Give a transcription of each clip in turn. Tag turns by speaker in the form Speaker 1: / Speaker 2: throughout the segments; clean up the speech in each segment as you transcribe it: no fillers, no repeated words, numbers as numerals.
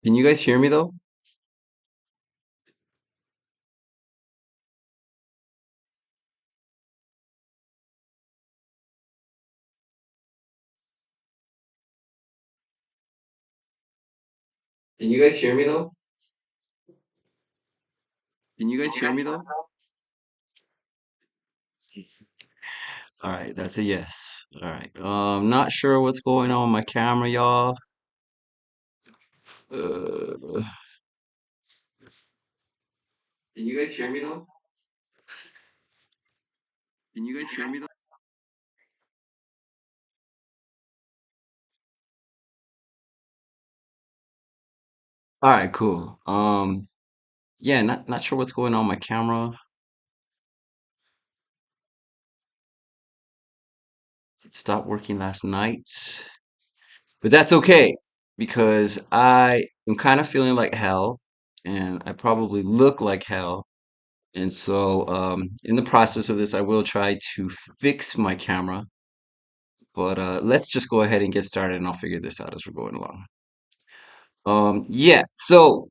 Speaker 1: Can you guys hear me though? Can you guys hear me though? Can you guys hear me though? All right, that's a yes. All right. Not sure what's going on with my camera, y'all. Can you guys hear me though? Can you guys hear me though? All right, cool. Yeah, not sure what's going on with my camera. It stopped working last night, but that's okay because I am kind of feeling like hell, and I probably look like hell. And so, in the process of this, I will try to fix my camera, but let's just go ahead and get started, and I'll figure this out as we're going along. Yeah, so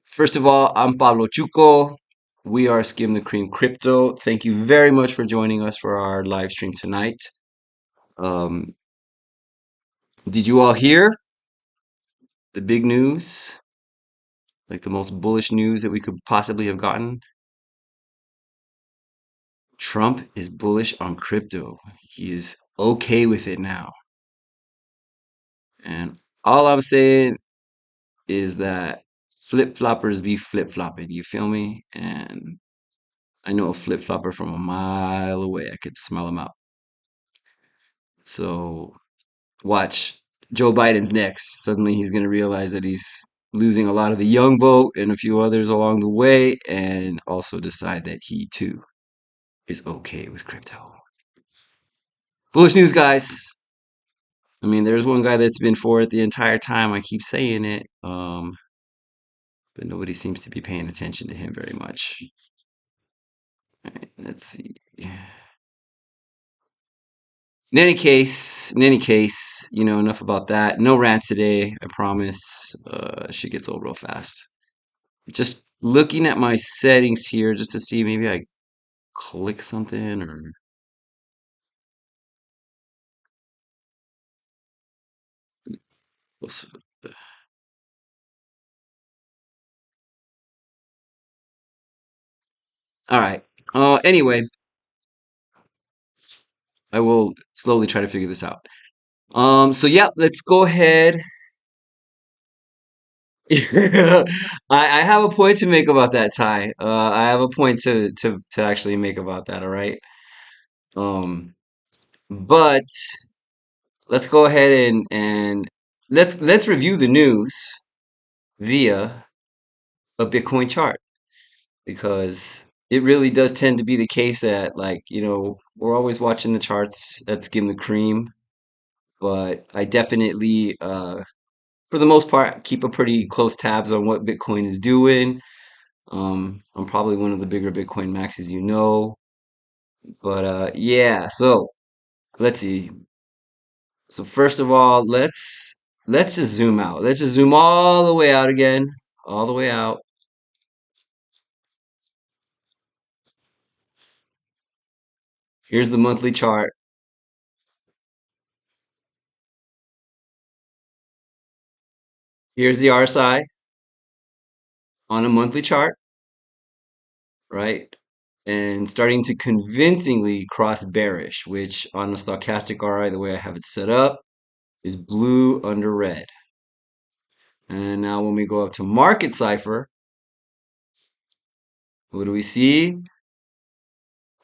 Speaker 1: first of all, I'm Pablo Chuco. We are Skim the Cream Crypto. Thank you very much for joining us for our live stream tonight. Um, did you all hear the big news? Like the most bullish news that we could possibly have gotten? Trump is bullish on crypto. He is okay with it now. And all I'm saying is that flip floppers be flip flopping. You feel me? And I know a flip flopper from a mile away. I could smell him out. So watch Joe Biden's next. Suddenly he's going to realize that he's losing a lot of the young vote and a few others along the way, and also decide that he too is okay with crypto. Bullish news, guys. I mean, there's one guy that's been for it the entire time. I keep saying it, but nobody seems to be paying attention to him very much. All right, let's see. In any case, enough about that. No rants today, I promise. Shit gets old real fast. Just looking at my settings here just to see maybe I click something or what's- all right. Anyway, I will slowly try to figure this out. So yeah, let's go ahead. I have a point to make about that, Ty. I have a point to actually make about that, all right? Um, but let's go ahead and let's review the news via a Bitcoin chart because it really does tend to be the case that we're always watching the charts that skim the cream, but I definitely for the most part keep a pretty close tabs on what Bitcoin is doing. I'm probably one of the bigger Bitcoin maxes, but yeah, so let's see. So first of all, let's just zoom out. Let's just zoom all the way out again, all the way out. Here's the monthly chart. Here's the RSI on a monthly chart, right? And starting to convincingly cross bearish, which on the stochastic RI, the way I have it set up, is blue under red. And now when we go up to market cipher, what do we see?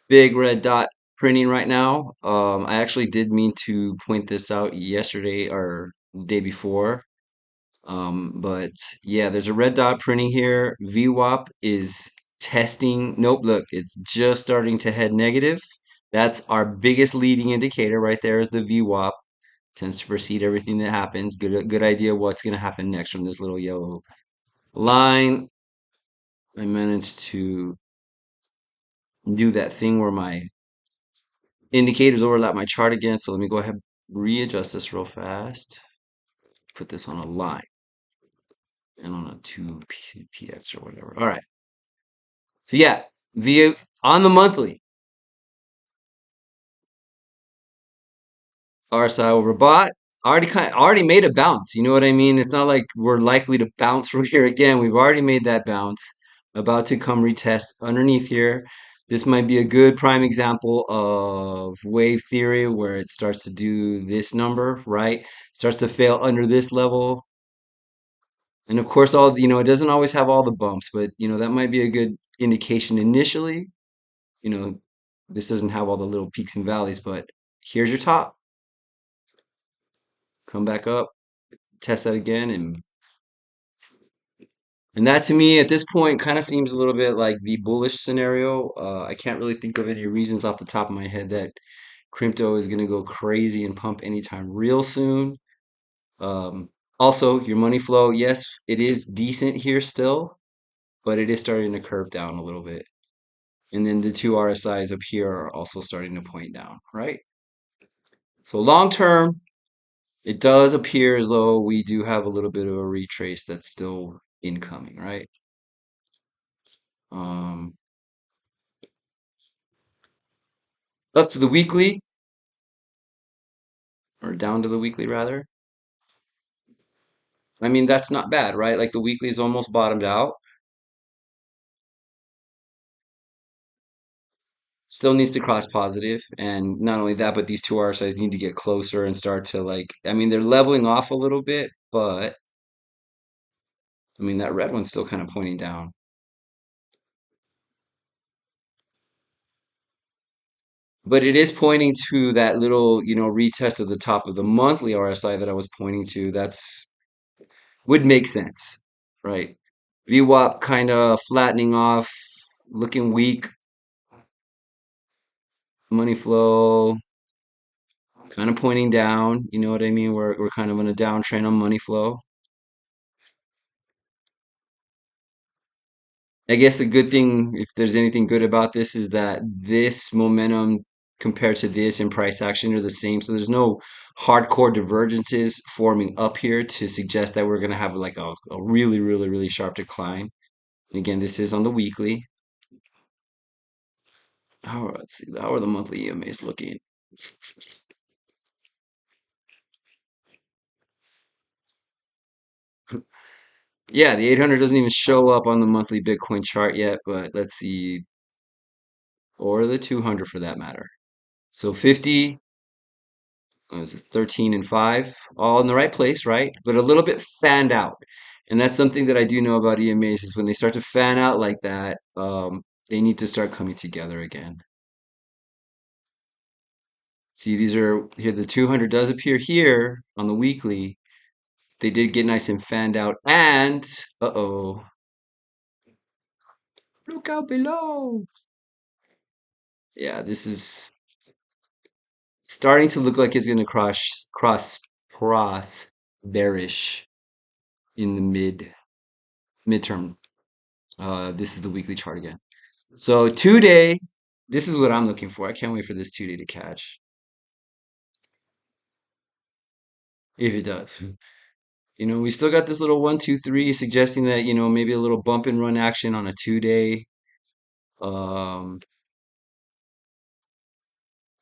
Speaker 1: Big red dot printing right now. I actually did mean to point this out yesterday or day before. But yeah, there's a red dot printing here. VWAP is testing. Nope, look, it's just starting to head negative. That's our biggest leading indicator right there is the VWAP. Tends to precede everything that happens. Good idea what's going to happen next from this little yellow line. I managed to do that thing where my indicators overlap my chart again. So let me go ahead readjust this real fast. Put this on a line. and on a 2 px or whatever. All right. So yeah, via on the monthly, RSI over bot already made a bounce. You know what I mean? It's not like we're likely to bounce from here again. We've already made that bounce. About to come retest underneath here. This might be a good prime example of wave theory where it starts to do this number, right? Starts to fail under this level. And of course, it doesn't always have all the bumps, but that might be a good indication initially. You know, this doesn't have all the little peaks and valleys, but here's your top. Come back up, test that again, and that to me at this point kind of seems a little bit like the bullish scenario. I can't really think of any reasons off the top of my head that crypto is going to go crazy and pump anytime real soon. Um, Also, your money flow, yes, it is decent here still, but it is starting to curve down a little bit. And then the two RSIs up here are also starting to point down, right? So long term, it does appear as though we do have a little bit of a retrace that's still incoming, right? Um, Up to the weekly, or down to the weekly rather. I mean, that's not bad, right? Like the weekly is almost bottomed out. Still needs to cross positive, and not only that, but these two RSIs need to get closer and start to I mean, they're leveling off a little bit, but I mean, that red one's still kind of pointing down. But it is pointing to that little, retest of the top of the monthly RSI that I was pointing to. That's would make sense, right? VWAP kind of flattening off, looking weak. Money flow kind of pointing down. You know what I mean? We're kind of on a downtrend on money flow. I guess the good thing, if there's anything good about this, is that this momentum compared to this in price action are the same. So there's no hardcore divergences forming up here to suggest that we're going to have like a really, really, really sharp decline. And again, this is on the weekly. Let's see, how are the monthly EMAs looking? Yeah, the 800 doesn't even show up on the monthly Bitcoin chart yet, but let's see, or the 200 for that matter. So 50, was it 13 and 5, all in the right place, right? But a little bit fanned out. And that's something that I do know about EMAs is when they start to fan out like that, they need to start coming together again. See, these are here, the 200 does appear here on the weekly. They did get nice and fanned out. And, uh-oh, look out below. Yeah, this is starting to look like it's going to cross bearish in the midterm. This is the weekly chart again. So 2 day, this is what I'm looking for. I can't wait for this 2 day to catch. If it does. We still got this little 1, 2, 3 suggesting that, maybe a little bump and run action on a 2 day. Um,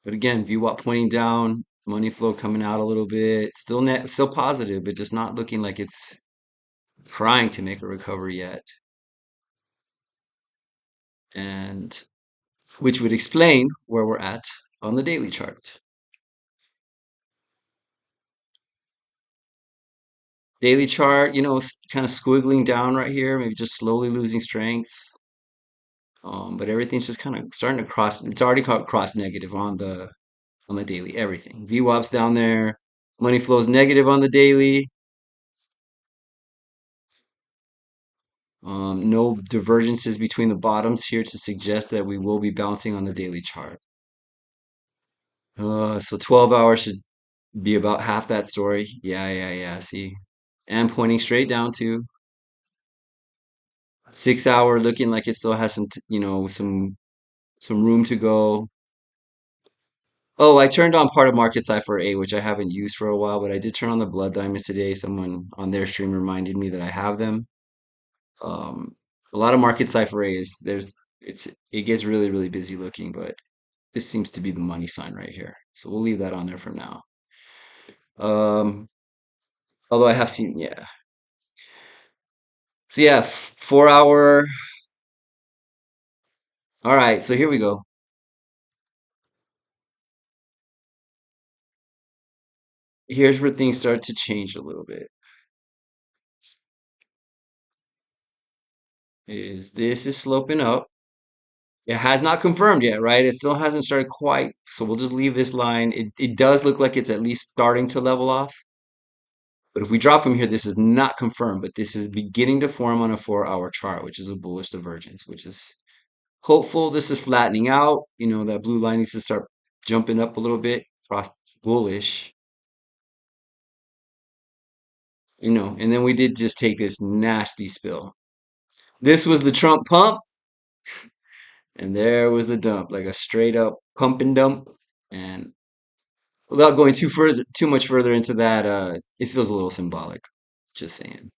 Speaker 1: but again, VWAP pointing down, money flow coming out a little bit. Still positive, but just not looking like it's trying to make a recovery yet. And which would explain where we're at on the daily chart. Daily chart, kind of squiggling down right here, maybe just slowly losing strength. But everything's just kind of starting to cross. It's already cross negative on the daily. Everything. VWAP's down there. Money flows negative on the daily. No divergences between the bottoms here to suggest that we will be bouncing on the daily chart. So 12 hours should be about half that story. Yeah, yeah, yeah. See, and pointing straight down to 6 hour, looking like it still has some room to go. Oh, I turned on part of Market Cipher 8, which I haven't used for a while, but I did turn on the blood diamonds today. Someone on their stream reminded me that I have them. Um, a lot of Market Cipher 8 is it gets really, really busy looking, but this seems to be the money sign right here. So we'll leave that on there for now. Um, although I have seen, yeah. So yeah, 4 hour. All right, so here we go. Here's where things start to change a little bit. Is this is sloping up. It has not confirmed yet, right? It still hasn't started quite. So we'll just leave this line. It does look like it's at least starting to level off. But if we drop from here, this is not confirmed, but this is beginning to form on a 4 hour chart, which is a bullish divergence, which is hopeful. This is flattening out. That blue line needs to start jumping up a little bit. Frost bullish, and then we did just take this nasty spill. This was the Trump pump, and there was the dump, like a straight up pump and dump. And without going too much further into that, it feels a little symbolic. Just saying.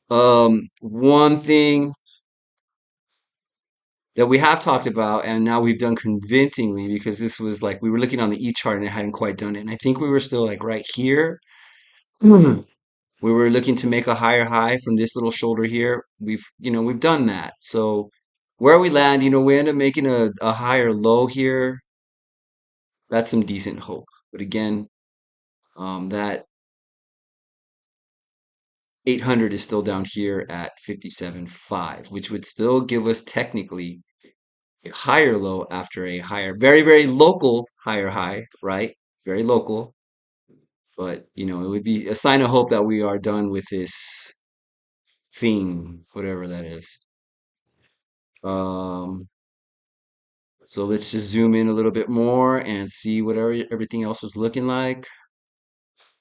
Speaker 1: One thing that we have talked about, and now we've done convincingly, because this was like we were looking on the E chart and it hadn't quite done it. And I think we were still like right here. We were looking to make a higher high from this little shoulder here. We've done that. So where we land, we end up making a higher low here. That's some decent hope. But again, that 800 is still down here at 57.5, which would still give us technically a higher low after a higher, very, very local higher high, right? Very local. But, it would be a sign of hope that we are done with this thing, whatever that is. Um, so let's just zoom in a little bit more and see what everything else is looking like.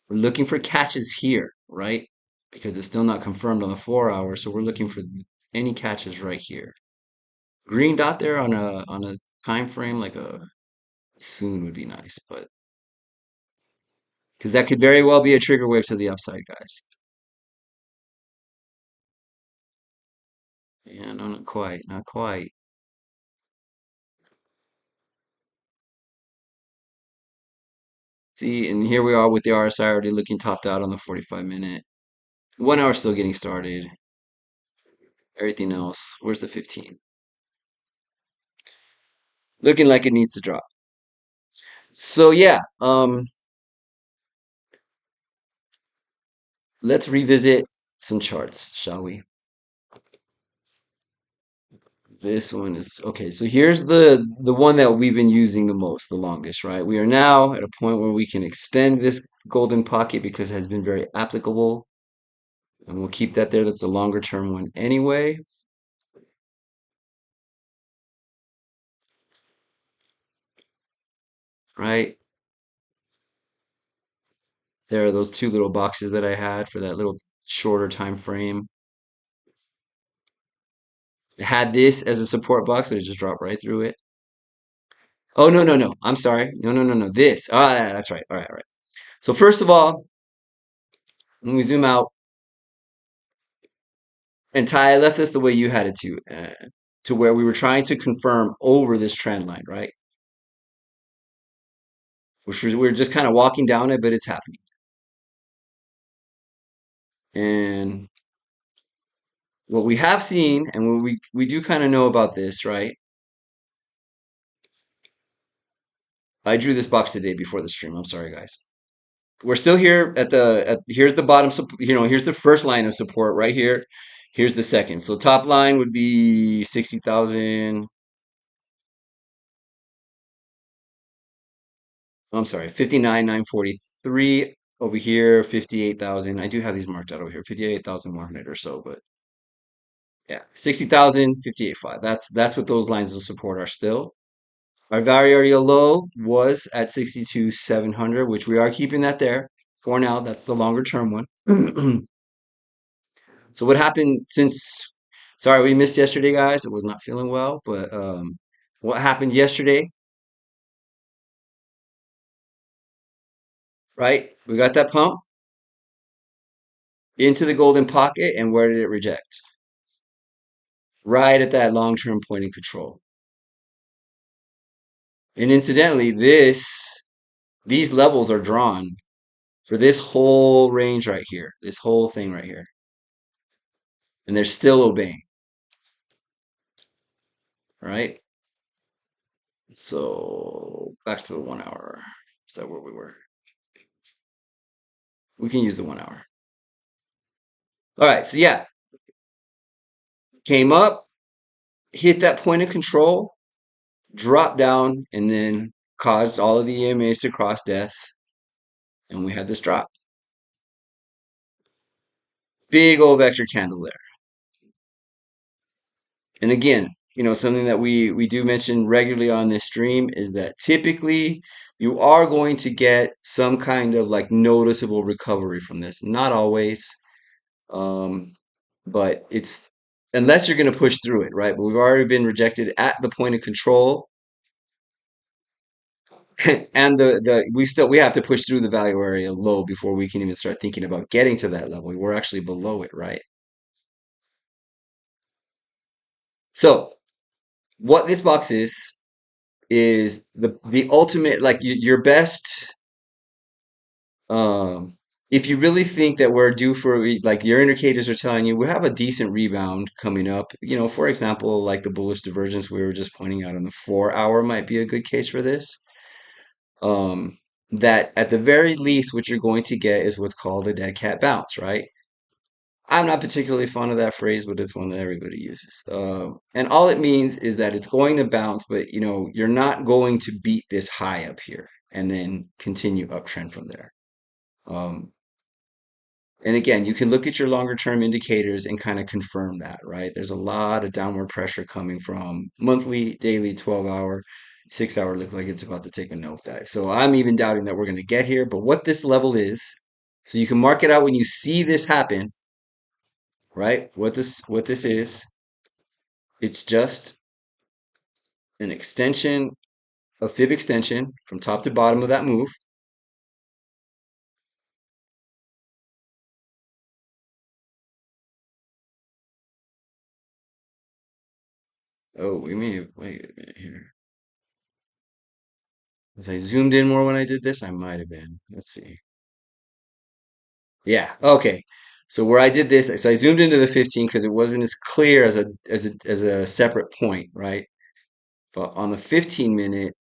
Speaker 1: We're looking for catches here, right? Because it's still not confirmed on the 4 hour, so we're looking for any catches right here. Green dot there on a time frame, like a soon would be nice, but because that could very well be a trigger wave to the upside, guys. Yeah, no, not quite, not quite. See, and here we are with the RSI already looking topped out on the 45-minute. 1 hour still getting started. Everything else, where's the 15? Looking like it needs to drop. So yeah, let's revisit some charts, shall we? This one is okay. So here's the one that we've been using the most, the longest, right? We are now at a point where we can extend this golden pocket because it has been very applicable, and we'll keep that there. That's a longer term one anyway, right? There are those two little boxes that I had for that little shorter time frame. It had this as a support box, but it just dropped right through it. Oh, no, no, no. I'm sorry. No, no, no, no. This. Ah, yeah, that's right. All right, all right. So first of all, when we zoom out, and Ty, I left this the way you had it to where we were trying to confirm over this trend line, right? Which was, we're just kind of walking down it, but it's happening. And what we have seen, and what we do kind of know about this, right? I drew this box today before the stream. I'm sorry, guys. We're still here here's the bottom, here's the first line of support right here. Here's the second. So top line would be 60,000. I'm sorry, 59,943 over here, 58,000. I do have these marked out over here, 58,100 or so, but yeah, 60,000, 58.5. That's what those lines of support are still. Our value area low was at 62,700, which we are keeping that there for now. That's the longer term one. So what happened since, sorry, we missed yesterday, guys. I was not feeling well, but what happened yesterday right? We got that pump into the golden pocket, and where did it reject? Right at that long-term point in control. And incidentally, these levels are drawn for this whole range right here, this whole thing right here. And they're still obeying, right? So back to the 1 hour. Is that where we were? We can use the 1 hour. All right, so yeah, came up, hit that point of control, dropped down, and then caused all of the EMAs to cross death, and we had this drop. Big old vector candle there. And again, something that we do mention regularly on this stream is that typically you are going to get some kind of like noticeable recovery from this. Not always, um, but it's unless you're going to push through it, right? But we've already been rejected at the point of control, and we have to push through the value area low before we can even start thinking about getting to that level. We're actually below it, right? So what this box is the ultimate like your best if you really think that we're due for like your indicators are telling you we have a decent rebound coming up, for example, like the bullish divergence we were just pointing out on the 4 hour might be a good case for this. That at the very least what you're going to get is what's called a dead cat bounce, right? I'm not particularly fond of that phrase, but it's one that everybody uses. And all it means is that it's going to bounce, but you're not going to beat this high up here and then continue uptrend from there. Um, and again, you can look at your longer term indicators and kind of confirm that, right? There's a lot of downward pressure coming from monthly, daily, 12-hour, 6 hour looks like it's about to take a nosedive. So I'm even doubting that we're going to get here. But what this level is, so you can mark it out when you see this happen, right? What this is, it's just an extension, a fib extension from top to bottom of that move. Oh, we may have, wait a minute here. Was I zoomed in more when I did this? I might have been. Let's see. Yeah, okay. So where I did this, so I zoomed into the 15 because it wasn't as clear as a separate point, right? But on the 15 minute,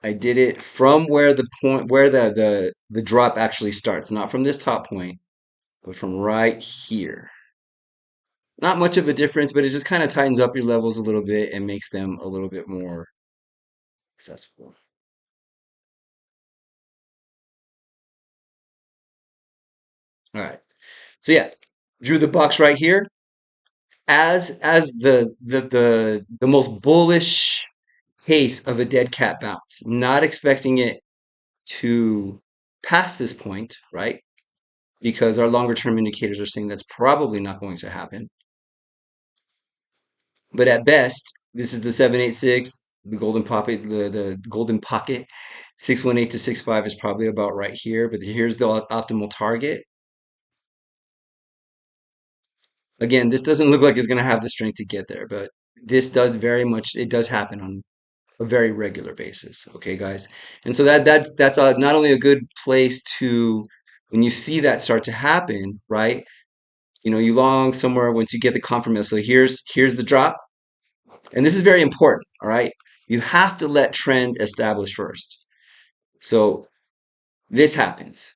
Speaker 1: I did it from where the point where the drop actually starts, not from this top point, but from right here. Not much of a difference, but it just kind of tightens up your levels a little bit and makes them a little bit more accessible. All right. So yeah, drew the box right here as the most bullish case of a dead cat bounce. Not expecting it to pass this point, right? Because our longer term indicators are saying that's probably not going to happen. But at best, this is the 786, the golden pocket. 618 to 65 is probably about right here, but here's the optimal target. Again, this doesn't look like it's going to have the strength to get there, but this does very much, it does happen on a very regular basis. Okay, guys. And so that's not only a good place to when you see that start to happen, right? You long somewhere once you get the confirmation. So here's the drop, and this is very important. All right, you have to let trend establish first. So this happens.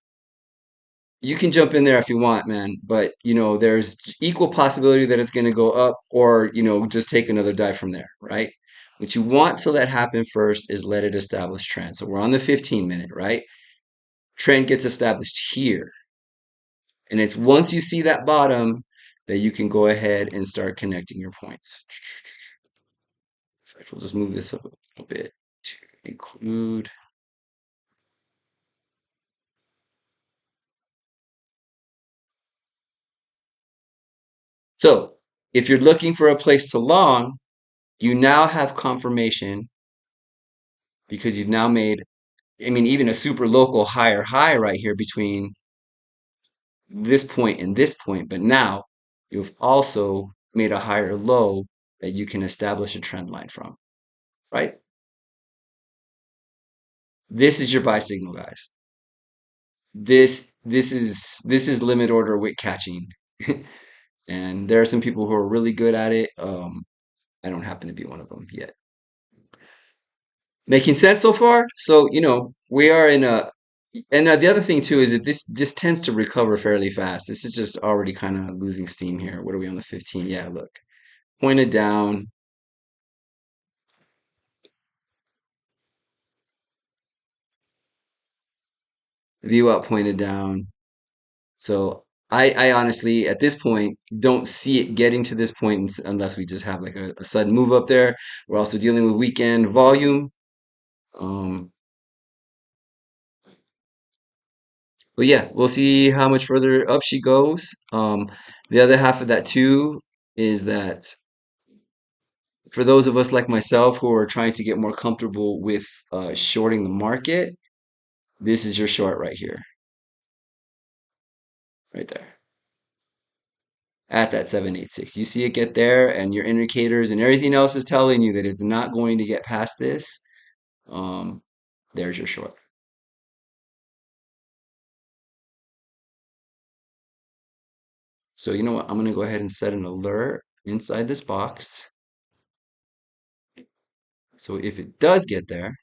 Speaker 1: You can jump in there if you want, man, but there's equal possibility that it's going to go up or just take another dive from there, right? What you want to let happen first is let it establish trend. So we're on the 15 minute, right? Trend gets established here. And it's once you see that bottom that you can go ahead and start connecting your points. In fact, we'll just move this up a little bit to include. So if you're looking for a place to long, you now have confirmation because you've now made I mean, even a super local higher high right here between this point and this point, but now you've also made a higher low that you can establish a trend line from, right? This is your buy signal, guys. This is limit order wick catching. And there are some people who are really good at it. I don't happen to be one of them yet. Making sense so far? So, we are in a, and the other thing too is that this just tends to recover fairly fast. This is just already kind of losing steam here. What are we on the 15? Yeah, look, pointed down, view up, pointed down. So I honestly, at this point, don't see it getting to this point unless we just have like a sudden move up there. We're also dealing with weekend volume. Um, but yeah, we'll see how much further up she goes. The other half of that too is that for those of us like myself who are trying to get more comfortable with shorting the market, this is your short right here, right there at that 786. You see it get there, and your indicators and everything else is telling you that it's not going to get past this. Um, there's your short. So you know what? I'm going to go ahead and set an alert inside this box. So if it does get there,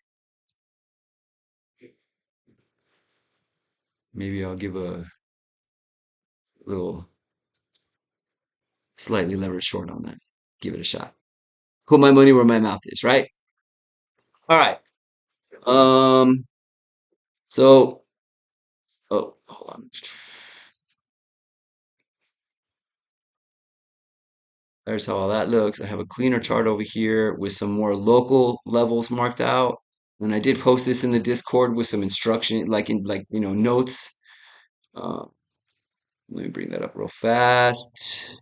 Speaker 1: maybe I'll give a little slightly leveraged short on that. Give it a shot. Put my money where my mouth is, right? All right. Um, so, oh, hold on. There's how all that looks. I have a cleaner chart over here with some more local levels marked out. And I did post this in the Discord with some instruction, notes. Uh, Let me bring that up real fast.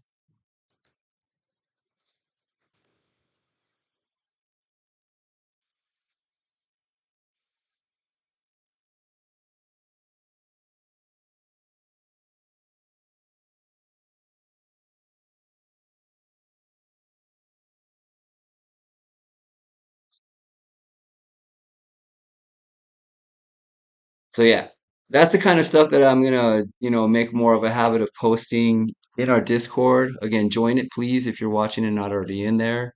Speaker 1: So yeah, that's the kind of stuff that I'm gonna, make more of a habit of posting in our Discord. Again, join it, please, if you're watching and not already in there.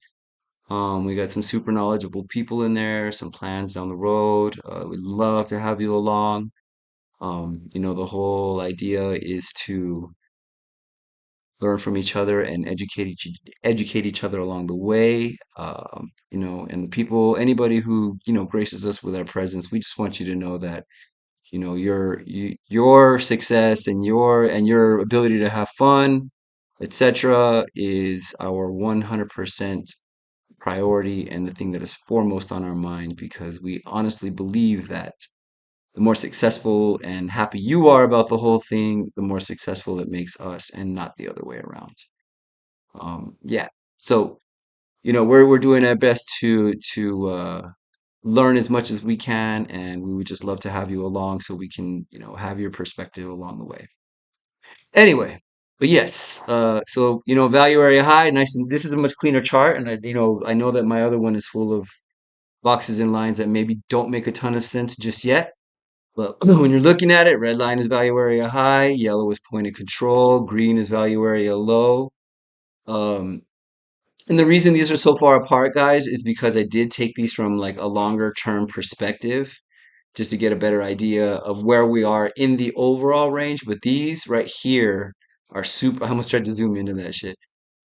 Speaker 1: We got some super knowledgeable people in there, some plans down the road. We'd love to have you along. The whole idea is to learn from each other and educate each other along the way. And people, anybody who, graces us with our presence, we just want you to know that, your success and your ability to have fun, etc., is our 100% priority and the thing that is foremost on our mind because we honestly believe that the more successful and happy you are about the whole thing, the more successful it makes us and not the other way around. Yeah. So, we're doing our best to learn as much as we can, and we would just love to have you along so we can, have your perspective along the way. Anyway, but yes, so value area high, nice, and this is a much cleaner chart, and I know that my other one is full of boxes and lines that maybe don't make a ton of sense just yet. But when you're looking at it, red line is value area high, yellow is point of control, green is value area low. Um, and the reason these are so far apart, guys, is because I did take these from like a longer term perspective just to get a better idea of where we are in the overall range. But these right here are super, I almost tried to zoom into that shit,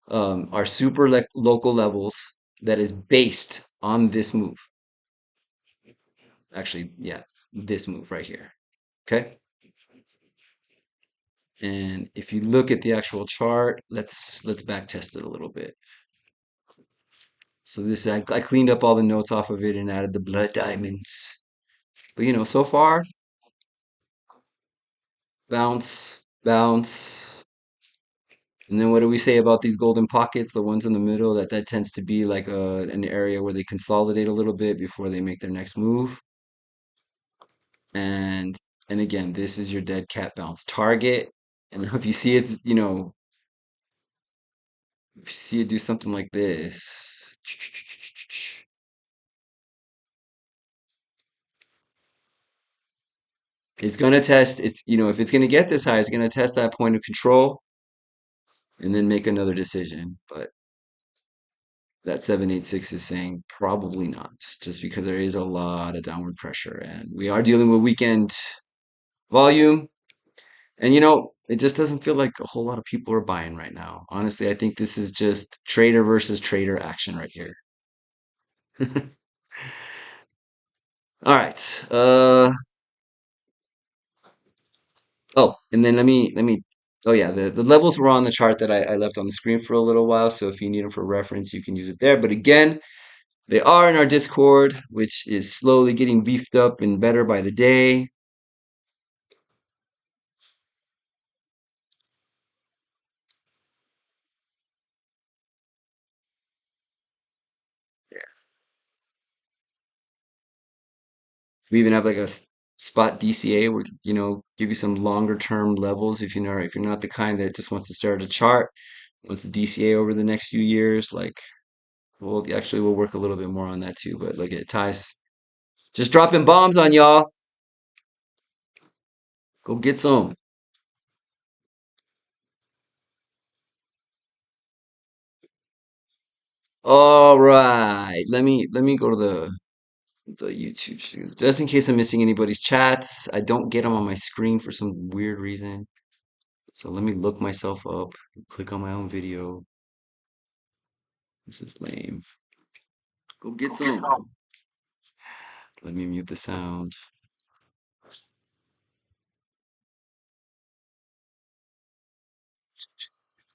Speaker 1: are super local levels that is based on this move. Actually, yeah, this move right here. Okay. And if you look at the actual chart, let's back test it a little bit. So this I cleaned up all the notes off of it and added the blood diamonds. But so far, bounce, bounce. And then what do we say about these golden pockets, the ones in the middle? That tends to be like an area where they consolidate a little bit before they make their next move. and and again, this is your dead cat bounce target. And if you see it's, if you see it do something like this, it's gonna test, if it's gonna get this high, it's gonna test that point of control and then make another decision. But that 786 is saying probably not, just because there is a lot of downward pressure and we are dealing with weekend volume. And it just doesn't feel like a whole lot of people are buying right now. Honestly, I think this is just trader versus trader action right here. All right. Oh, and then oh yeah, the levels were on the chart that I left on the screen for a little while. So if you need them for reference, you can use it there. But again, they are in our Discord, which is slowly getting beefed up and better by the day. We even have like a spot DCA where, give you some longer term levels if you're not the kind that just wants to stare at a chart, wants to DCA over the next few years. Like, well, actually, we'll work a little bit more on that too. But look at Ty's just dropping bombs on y'all. Go get some. All right. Let me go to the YouTube streams just in case I'm missing anybody's chats. I don't get them on my screen for some weird reason. So let me look myself up. Click on my own video. This is lame. Go get some. Let me mute the sound.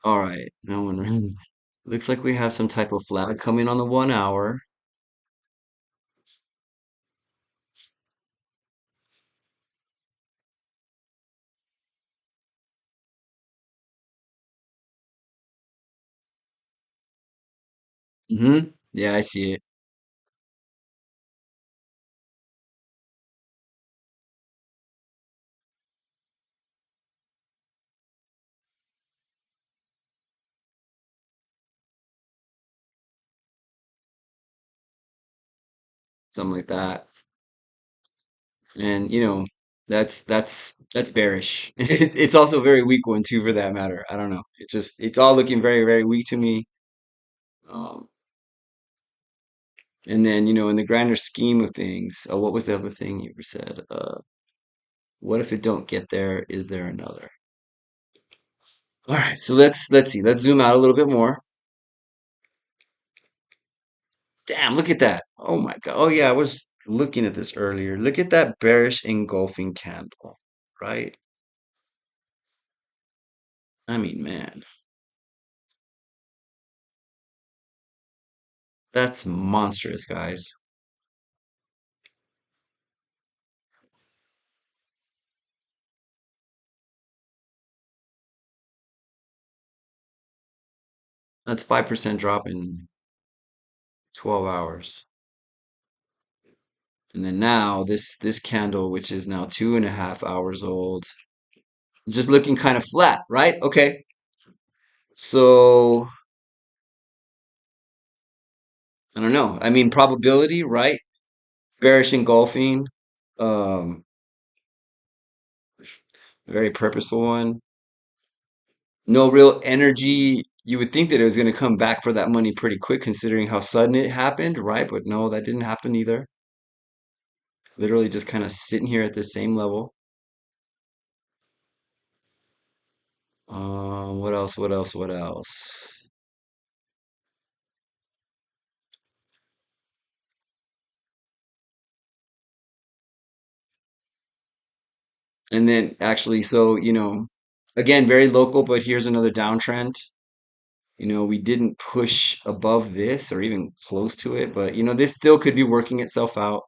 Speaker 1: All right. No one. Looks like we have some type of flag coming on the 1 hour. Yeah, I see it. Something like that. And that's bearish. It's also a very weak one too, for that matter. I don't know. It's all looking very, very weak to me. Um, and then, in the grander scheme of things, what was the other thing you said? What if it don't get there? Is there another? All right, so let's see. Let's zoom out a little bit more. Damn, look at that. Oh my God. Oh yeah, I was looking at this earlier. Look at that bearish engulfing candle, right? I mean, man, that's monstrous, guys. That's 5% drop in 12 hours. And then now this candle, which is now 2.5 hours old, just looking kind of flat, right? Okay. So I don't know. I mean, probability, right? Bearish engulfing, um, very purposeful one. No real energy. You would think that it was going to come back for that money pretty quick, considering how sudden it happened, right? But no, that didn't happen either. Literally just kind of sitting here at the same level. What else? What else? What else? And then actually, so, again, very local, but here's another downtrend. We didn't push above this or even close to it, but this still could be working itself out.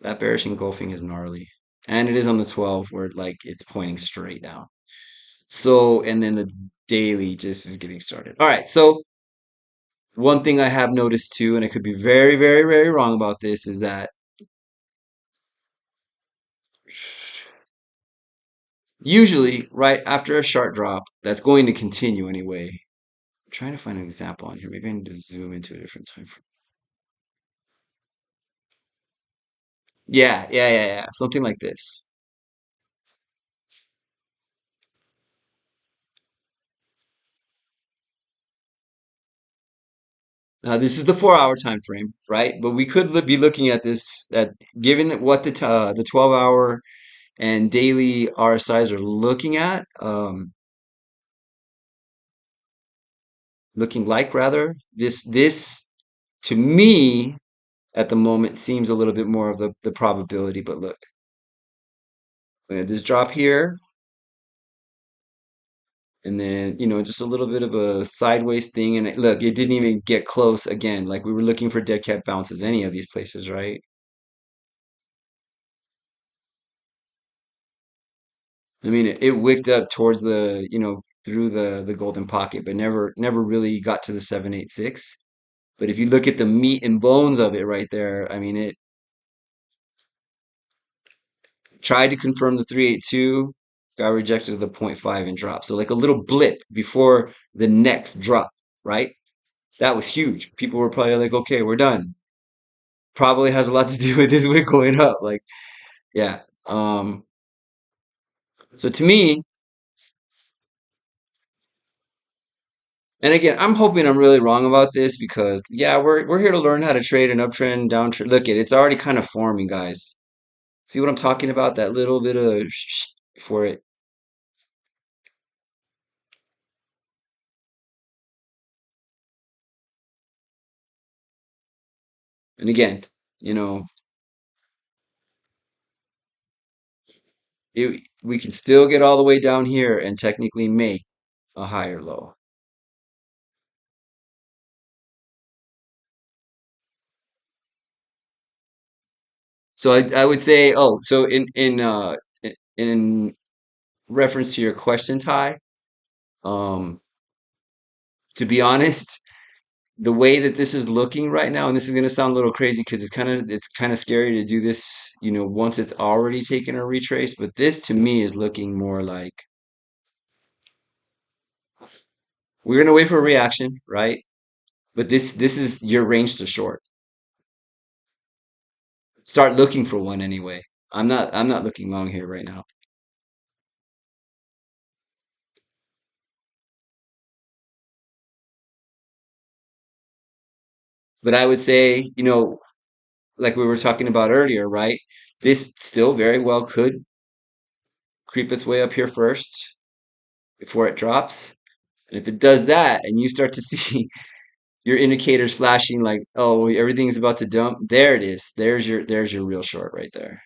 Speaker 1: That bearish engulfing is gnarly. And it is on the 12 where like it's pointing straight down. So, and then the daily just is getting started. All right, so one thing I have noticed too, and I could be very, very, very wrong about this, is that Usually, right after a sharp drop, that's going to continue anyway. I'm trying to find an example on here. Maybe I need to zoom into a different time frame. Yeah. Something like this. Now, this is the 4 hour time frame, right? But we could be looking at this at given what the 12 hour and daily RSIs are looking at, looking like rather. This to me at the moment seems a little bit more of the probability. But look, we had this drop here, and then just a little bit of a sideways thing. And look, it didn't even get close again. Like we were looking for dead cat bounces, any of these places, right? I mean, it wicked up towards through the golden pocket, but never really got to the 786. But if you look at the meat and bones of it right there, I mean, it tried to confirm the 382, got rejected at the point 0.5 and dropped. So like a little blip before the next drop, right? That was huge. People were probably like, okay, we're done. Probably has a lot to do with this wick going up. Like, yeah. So to me, and again, I'm hoping I'm really wrong about this because yeah, we're here to learn how to trade an uptrend, downtrend. Look, it's already kind of forming, guys. See what I'm talking about? That little bit of for it. And again, you know, we can still get all the way down here and technically make a higher low. So I would say, oh, so in reference to your question, Ty, um, to be honest, the way that this is looking right now, and this is going to sound a little crazy because it's kind of scary to do this, once it's already taken a retrace, but this to me is looking more like we're going to wait for a reaction, right? But this is your range to short. Start looking for one anyway. I'm not looking long here right now. But I would say, like we were talking about earlier, right? This still very well could creep its way up here first before it drops. And if it does that and you start to see your indicators flashing like, oh, everything's about to dump, there it is. There's your real short right there.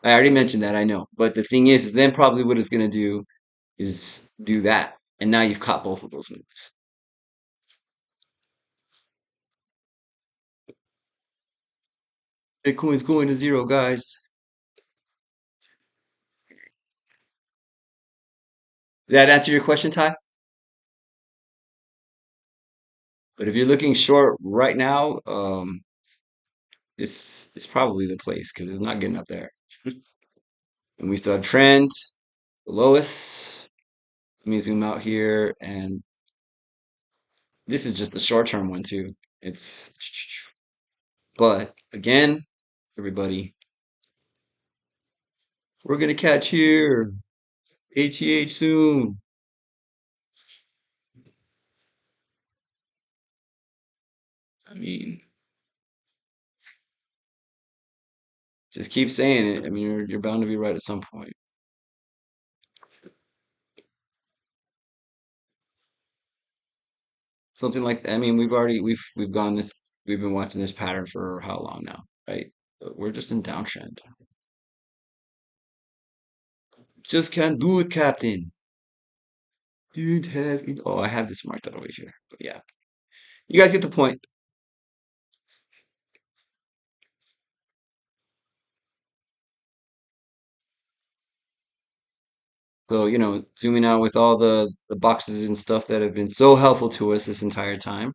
Speaker 1: I already mentioned that, I know. But the thing is then probably what it's gonna do is do that. And now you've caught both of those moves. Bitcoin's going to zero, guys. Did that answer your question, Ty? But if you're looking short right now, this is probably the place because it's not getting up there. And we still have trend below us. Let me zoom out here, and this is just a short-term one too. It's, but again, everybody, we're gonna catch here. ATH soon. I mean, just keep saying it. I mean, you're bound to be right at some point. Something like that. I mean, we've gone this. We've been watching this pattern for how long now, right? But we're just in downtrend. Just can't do it, Captain. Didn't have it. Oh, I have this marked out over here. But yeah, you guys get the point. So, zooming out with all the boxes and stuff that have been so helpful to us this entire time.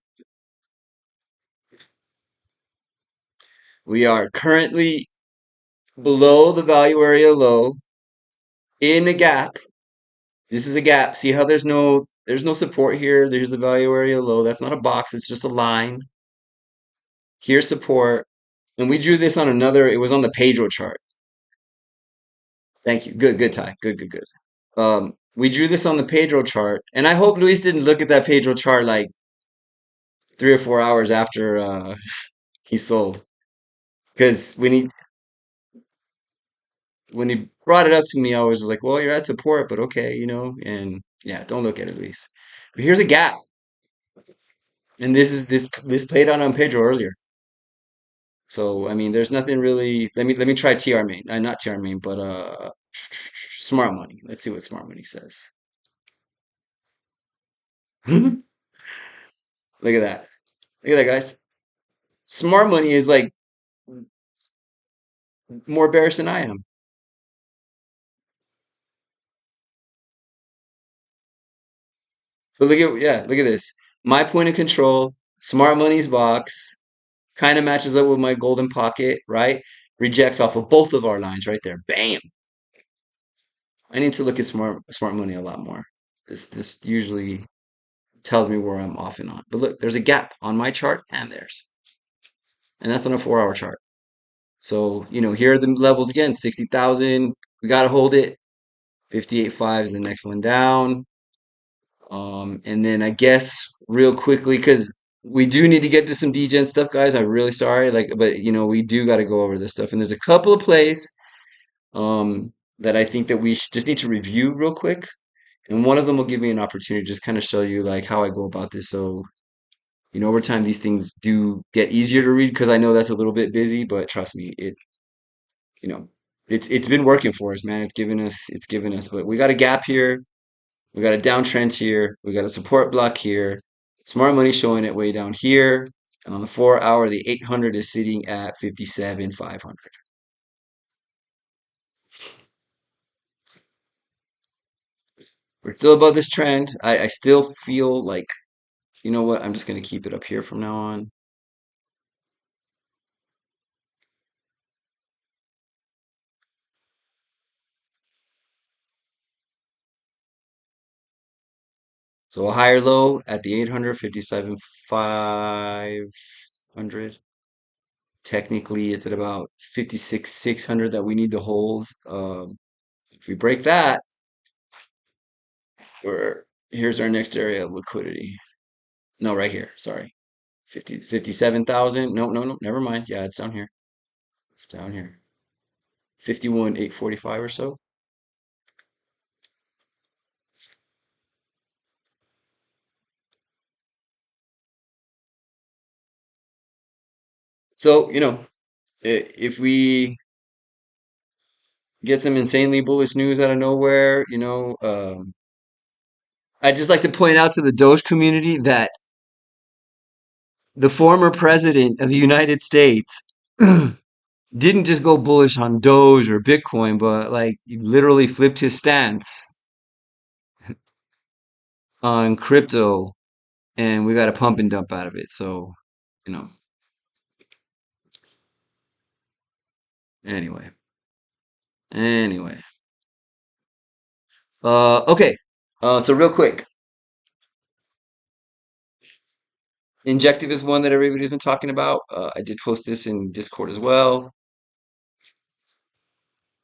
Speaker 1: We are currently below the value area low in a gap. This is a gap. See how there's no support here. There's the value area low. That's not a box. It's just a line. Here's support. And we drew this on another, it was on the Pedro chart. Thank you. Good, good, Ty. Good, good, good. We drew this on the Pedro chart, and I hope Luis didn't look at that Pedro chart like 3 or 4 hours after he sold. Because when he brought it up to me, I was like, well, you're at support, but okay, and yeah, don't look at it, Luis. But here's a gap. And this played out on Pedro earlier. So I mean, there's nothing really. Let me try TR main. Not TR main, but smart money. Let's see what smart money says. Look at that. Look at that, guys. Smart money is like more bearish than I am. But look at this. My point of control, smart money's box, kind of matches up with my golden pocket, right? Rejects off of both of our lines right there. Bam. I need to look at smart money a lot more. This usually tells me where I'm off and on. But look, there's a gap on my chart and theirs. And that's on a 4 hour chart. So, here are the levels again, 60,000. We got to hold it. 58.5 is the next one down. And then I guess real quickly, because we do need to get to some degen stuff, guys. I'm really sorry. But we do got to go over this stuff. And there's a couple of plays that I think that we just need to review real quick. And one of them will give me an opportunity to just kind of show you like how I go about this. So over time, these things do get easier to read because I know that's a little bit busy, but trust me, you know, it's been working for us, man. It's given us, but we got a gap here, we got a downtrend here, we got a support block here. Smart money showing it way down here, and on the 4 hour, the 800 is sitting at 57,500. We're still above this trend. I still feel like, you know what? I'm just gonna keep it up here from now on. So a higher low at the 800, 57,500. Technically, it's at about 56,600 that we need to hold. If we break that, here's our next area of liquidity. No, right here. Sorry. 57,000. No, no, no. Never mind. Yeah, it's down here. It's down here. 51,845 or so. So, if we get some insanely bullish news out of nowhere, I'd just like to point out to the Doge community that the former president of the United States didn't just go bullish on Doge or Bitcoin, but like he literally flipped his stance on crypto, and we got a pump and dump out of it. So, you know, anyway, anyway. Okay. So real quick, injective is one that everybody's been talking about. I did post this in Discord as well,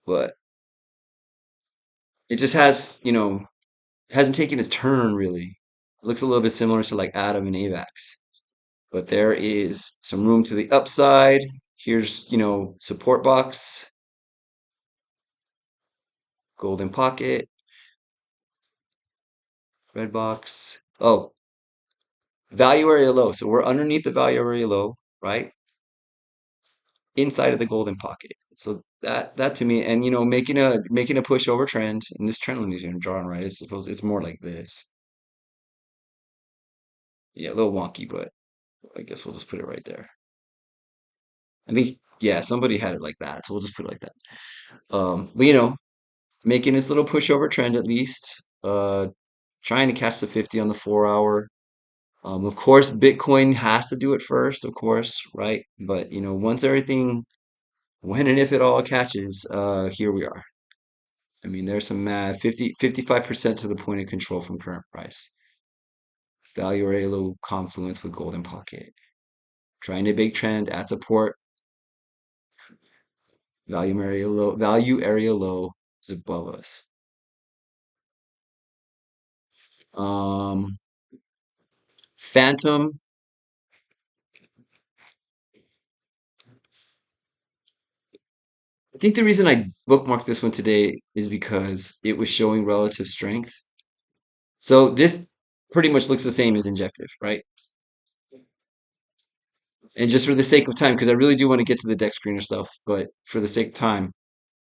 Speaker 1: but it just hasn't taken its turn really. It looks a little bit similar to like Atom and AVAX. But there is some room to the upside. Here's, support box, golden pocket, red box. Oh, value area low. So we're underneath the value area low, right? Inside of the golden pocket. So that to me, and making a push over trend, and this trend line is drawn right. It's more like this. Yeah, a little wonky, but I guess we'll just put it right there. I think yeah, somebody had it like that, so we'll just put it like that. But making this little pushover trend at least. Trying to catch the 50 on the 4 hour. Of course, Bitcoin has to do it first, of course, right? But once everything, when and if it all catches, here we are. I mean, there's some math. 55% to the point of control from current price. Value area low confluence with golden pocket. Trying a big trend at support. Value area low is above us. Um, Phantom. I think the reason I bookmarked this one today is because it was showing relative strength. So this pretty much looks the same as injective, right? And just for the sake of time, because I really do want to get to the Dexscreener stuff, but for the sake of time,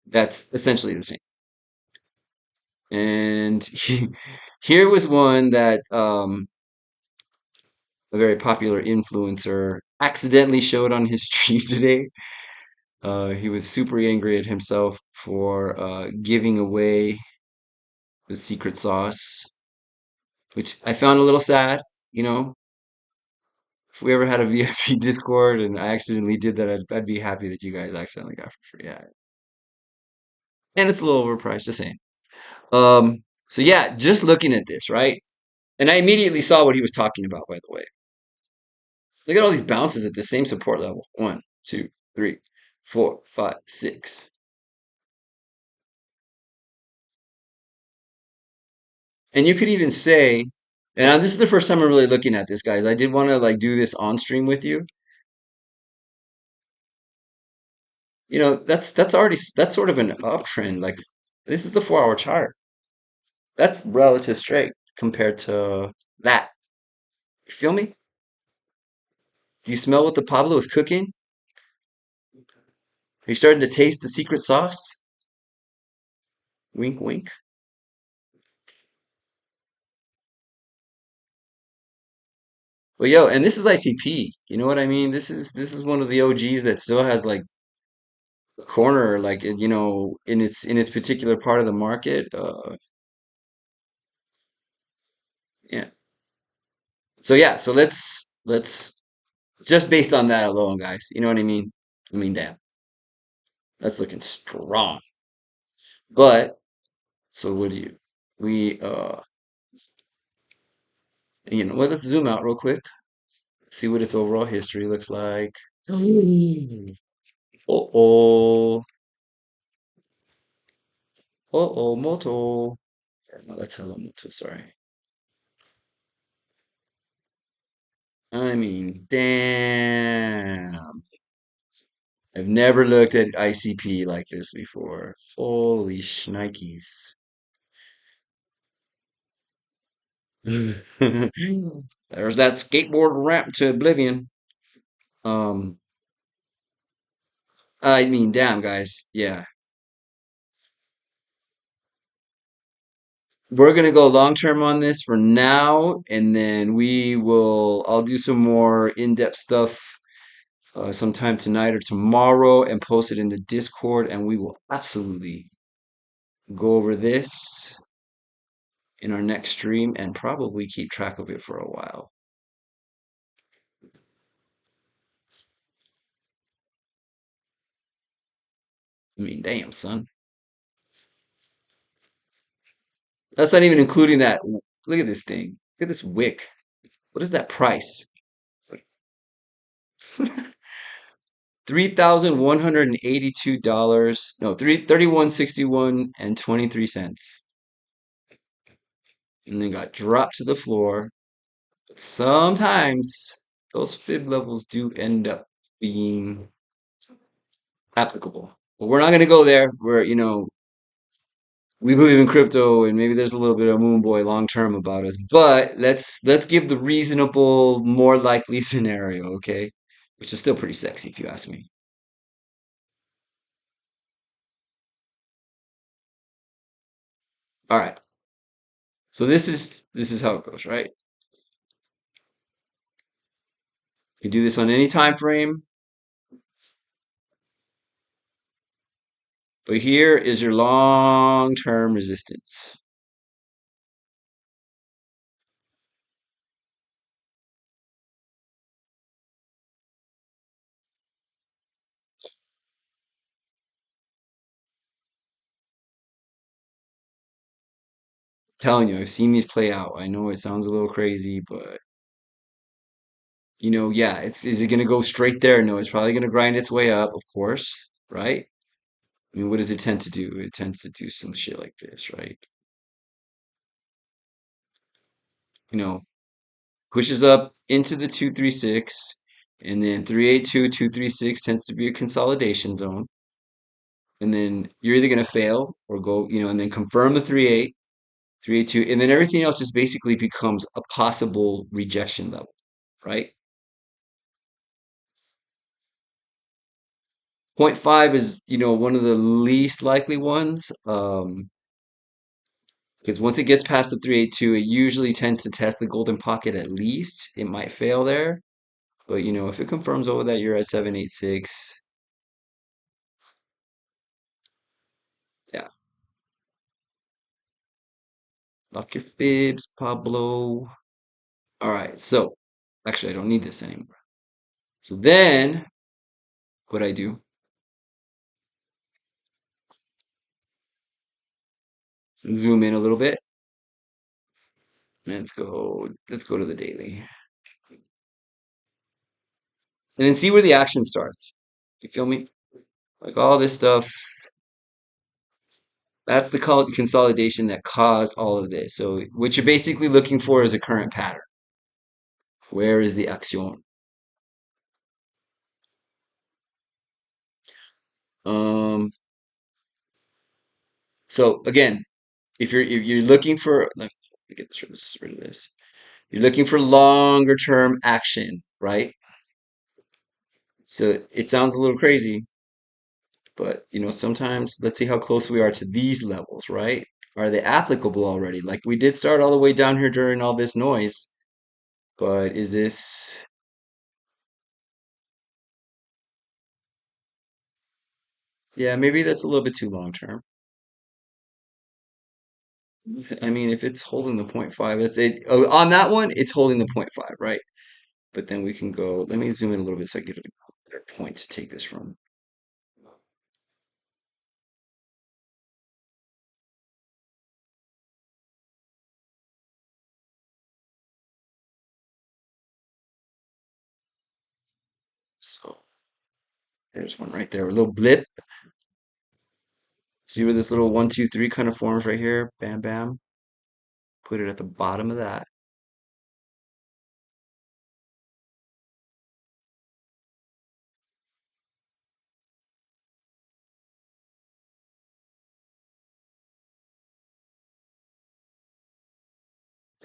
Speaker 1: that's essentially the same. And here was one that a very popular influencer accidentally showed on his stream today. He was super angry at himself for giving away the secret sauce, which I found a little sad. You know, if we ever had a VIP Discord and I accidentally did that, I'd be happy that you guys accidentally got for free. Yeah, and it's a little overpriced, just saying. So yeah, just looking at this, right? And I immediately saw what he was talking about, by the way. Look at all these bounces at the same support level. One, two, three, four, five, six. And you could even say, and this is the first time I'm really looking at this, guys. I did want to like do this on stream with you. You know, that's already that's sort of an uptrend. Like this is the 4 hour chart. That's relative straight compared to that. You feel me? Do you smell what the Pablo is cooking? Are you starting to taste the secret sauce? Wink, wink. Well, yo, and this is ICP. You know what I mean? This is one of the OGs that still has like a corner, like in its particular part of the market. Yeah. So yeah, so let's just based on that alone, guys. You know what I mean? I mean, damn, that's looking strong. But so what do you? We well, let's zoom out real quick. See what its overall history looks like. Uh-oh. Uh-oh, Moto. No, that's Hello Moto, sorry. I mean, damn. I've never looked at ICP like this before. Holy shnikes. There's that skateboard ramp to oblivion. Um, I mean, damn, guys. Yeah. We're gonna go long term on this for now, and then I'll do some more in-depth stuff sometime tonight or tomorrow and post it in the Discord, and we will absolutely go over this in our next stream and probably keep track of it for a while. I mean, damn, son. That's not even including that. Look at this thing. Look at this wick. What is that price? $3,182. No, 3161 and 23 cents. And then got dropped to the floor. But sometimes those fib levels do end up being applicable. But we're not going to go there. We believe in crypto and maybe there's a little bit of moon boy long term about us. But let's give the reasonable, more likely scenario, okay? Which is still pretty sexy if you ask me. All right. So this is how it goes, right? You do this on any time frame, but here is your long-term resistance. Telling you, I've seen these play out. I know it sounds a little crazy, but yeah, is it gonna go straight there? No, it's probably gonna grind its way up, of course, right? I mean, what does it tend to do? It tends to do some shit like this, right? You know, pushes up into the 236, and then 382, 236 tends to be a consolidation zone. And then you're either gonna fail or go, and then confirm the 38, 382, and then everything else just basically becomes a possible rejection level, right? Point 0.5 is, one of the least likely ones. Because once it gets past the 382, it usually tends to test the golden pocket at least. It might fail there, but if it confirms over that you're at 786, yeah, lock your fibs, Pablo. All right, so actually, I don't need this anymore. So then, what I do, zoom in a little bit. Let's go to the daily. And then see where the action starts. You feel me? Like all this stuff, that's the consolidation that caused all of this. So what you're basically looking for is a current pattern. Where is the action? Um, so again, if you're looking for, let me get rid of this. You're looking for longer term action, right? So it sounds a little crazy, but sometimes let's see how close we are to these levels, right? Are they applicable already? Like we did start all the way down here during all this noise, but is this, yeah, maybe that's a little bit too long term. I mean, if it's holding the point 0.5, on that one, it's holding the point 0.5, right? But then we can go, let me zoom in a little bit so I get a better point to take this from. So there's one right there, a little blip. See where this little 1, 2, 3 kind of forms right here? Bam, bam. Put it at the bottom of that.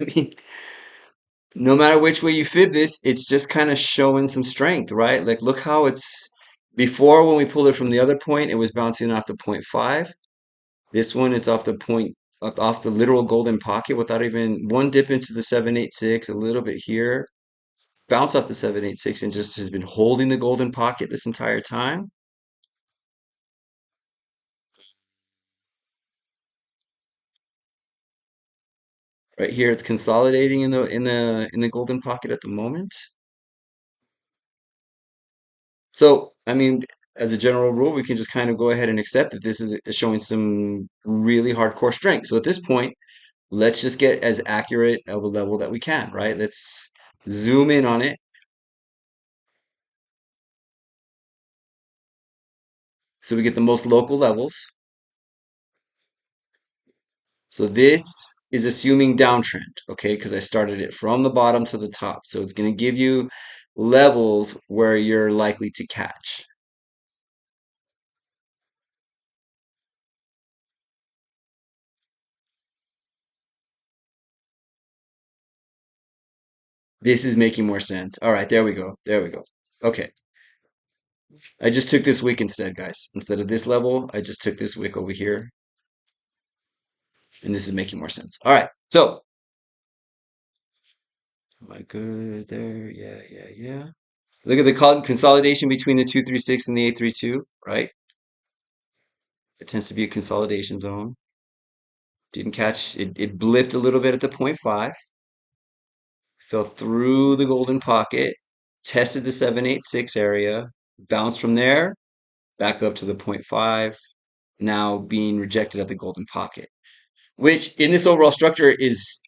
Speaker 1: I mean, no matter which way you fib this, it's just kind of showing some strength, right? Like, look how it's before when we pulled it from the other point, it was bouncing off the point 0.5. This one, it's off the point, off the literal golden pocket without even one dip into the 786, a little bit here, bounce off the 786, and just has been holding the golden pocket this entire time. Right here, it's consolidating in the golden pocket at the moment. So, I mean, as a general rule, we can just kind of go ahead and accept that this is showing some really hardcore strength. So at this point, let's just get as accurate of a level that we can, right? Let's zoom in on it so we get the most local levels. So this is assuming downtrend, okay? Because I started it from the bottom to the top. So it's going to give you levels where you're likely to catch. This is making more sense. All right, there we go. There we go. Okay. I just took this wick instead, guys. Instead of this level, I just took this wick over here, and this is making more sense. All right. So, am I good there? Yeah, yeah, yeah. Look at the consolidation between the 236 and the 832, right? It tends to be a consolidation zone. Didn't catch it, it blipped a little bit at the point 0.5, fell through the golden pocket, tested the 786 area, bounced from there back up to the point 0.5, now being rejected at the golden pocket. which in this overall structure is,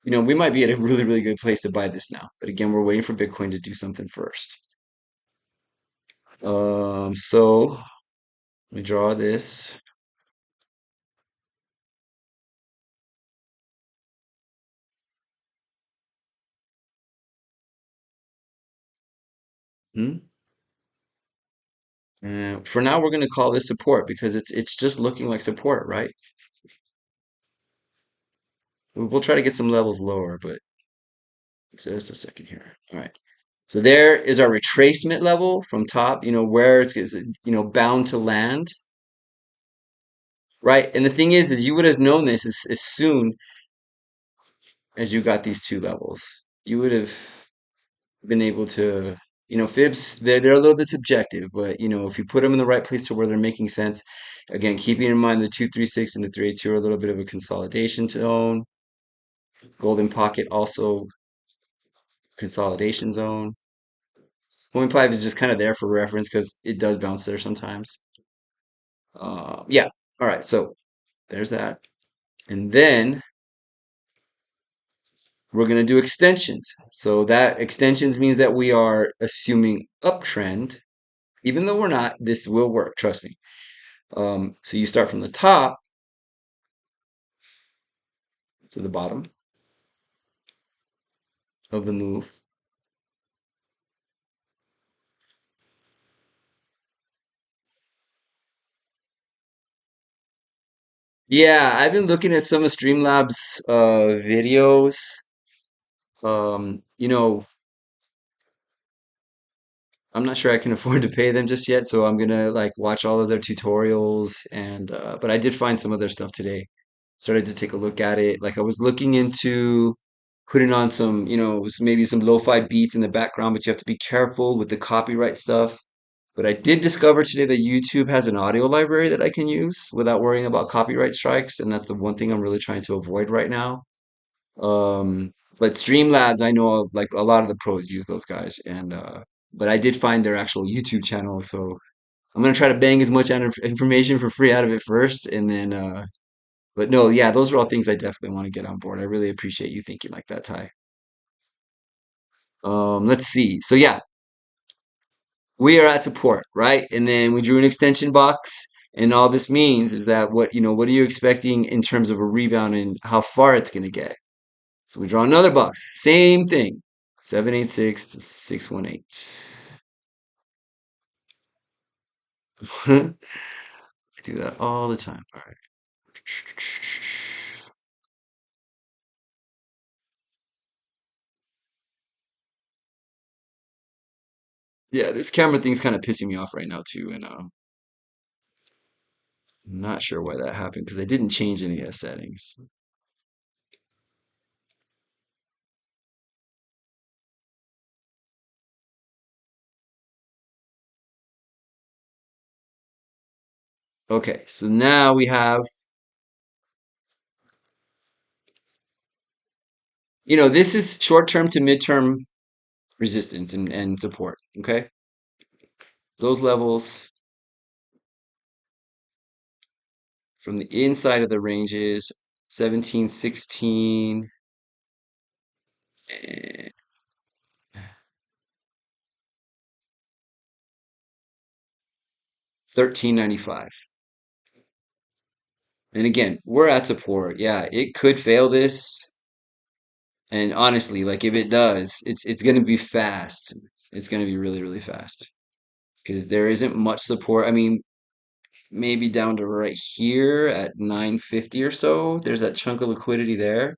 Speaker 1: we might be at a really, really good place to buy this now. But again, we're waiting for Bitcoin to do something first. So let me draw this. Hmm? And for now, we're going to call this support because it's just looking like support, right? We'll try to get some levels lower, but just a second here. All right. So there is our retracement level from top, where it's, bound to land, right? And the thing is you would have known this as soon as you got these two levels. You would have been able to, fibs, they're a little bit subjective, but, if you put them in the right place to where they're making sense, again, keeping in mind the 236 and the 382 are a little bit of a consolidation zone. Golden pocket also consolidation zone. Point five is just kind of there for reference because it does bounce there sometimes. Yeah. All right. So there's that. And then we're going to do extensions. So that extensions means that we are assuming uptrend. Even though we're not, this will work. Trust me. So you start from the top to the bottom of the move. Yeah, I've been looking at some of Streamlabs videos. Um, you know, I'm not sure I can afford to pay them just yet, so I'm gonna like watch all of their tutorials and but I did find some of their stuff today. Started to take a look at it. Like I was looking into putting on some, maybe some lo-fi beats in the background, but you have to be careful with the copyright stuff. But I did discover today that YouTube has an audio library that I can use without worrying about copyright strikes, and that's the one thing I'm really trying to avoid right now. But Streamlabs, I know like a lot of the pros use those guys, and but I did find their actual YouTube channel, so I'm gonna try to bang as much information for free out of it first, and then. But no, yeah, those are all things I definitely want to get on board. I really appreciate you thinking like that, Ty. Let's see. So yeah, we are at support, right? And then we drew an extension box, and all this means is that what are you expecting in terms of a rebound and how far it's gonna get? So we draw another box. Same thing. 786 to 618. I do that all the time. All right. Yeah, this camera thing's kind of pissing me off right now too, and I'm not sure why that happened because I didn't change any of the settings. Okay, so now we have, this is short-term to mid-term resistance and support. Okay, those levels from the inside of the ranges 17, 16, and 13.95. And again, we're at support. Yeah, it could fail this. And honestly, like if it does, it's going to be fast. It's going to be really, really fast because there isn't much support. I mean, maybe down to right here at 950 or so. There's that chunk of liquidity there.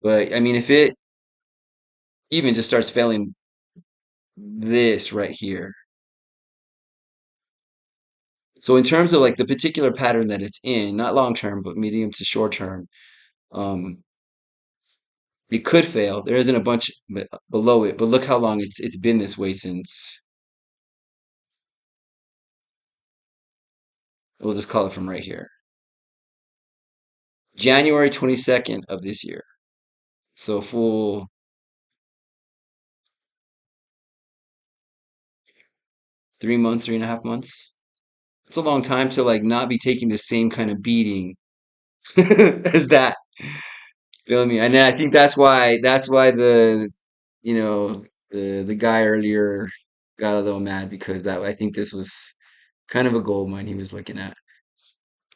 Speaker 1: But I mean, if it even just starts failing this right here. So in terms of like the particular pattern that it's in, not long term, but medium to short term, um, it could fail. There isn't a bunch below it, but look how long it's been this way since we'll just call it from right here. January 22nd of this year. So full 3 months, 3.5 months. It's a long time to like not be taking the same kind of beating as that. Feel me? And I think that's why you know the guy earlier got a little mad because that I think this was kind of a gold mine he was looking at.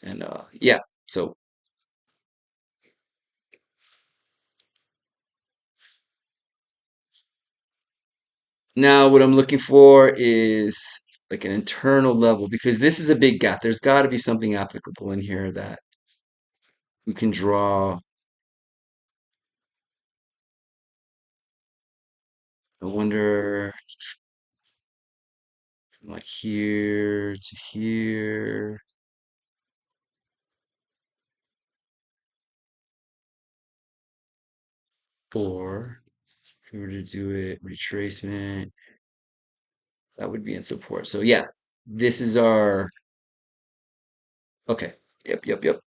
Speaker 1: And yeah, so now what I'm looking for is like an internal level because this is a big gap. There's got to be something applicable in here that we can draw. I wonder from like here to here, or if we were to do it retracement, that would be in support. So yeah, this is our okay. Yep, yep, yep.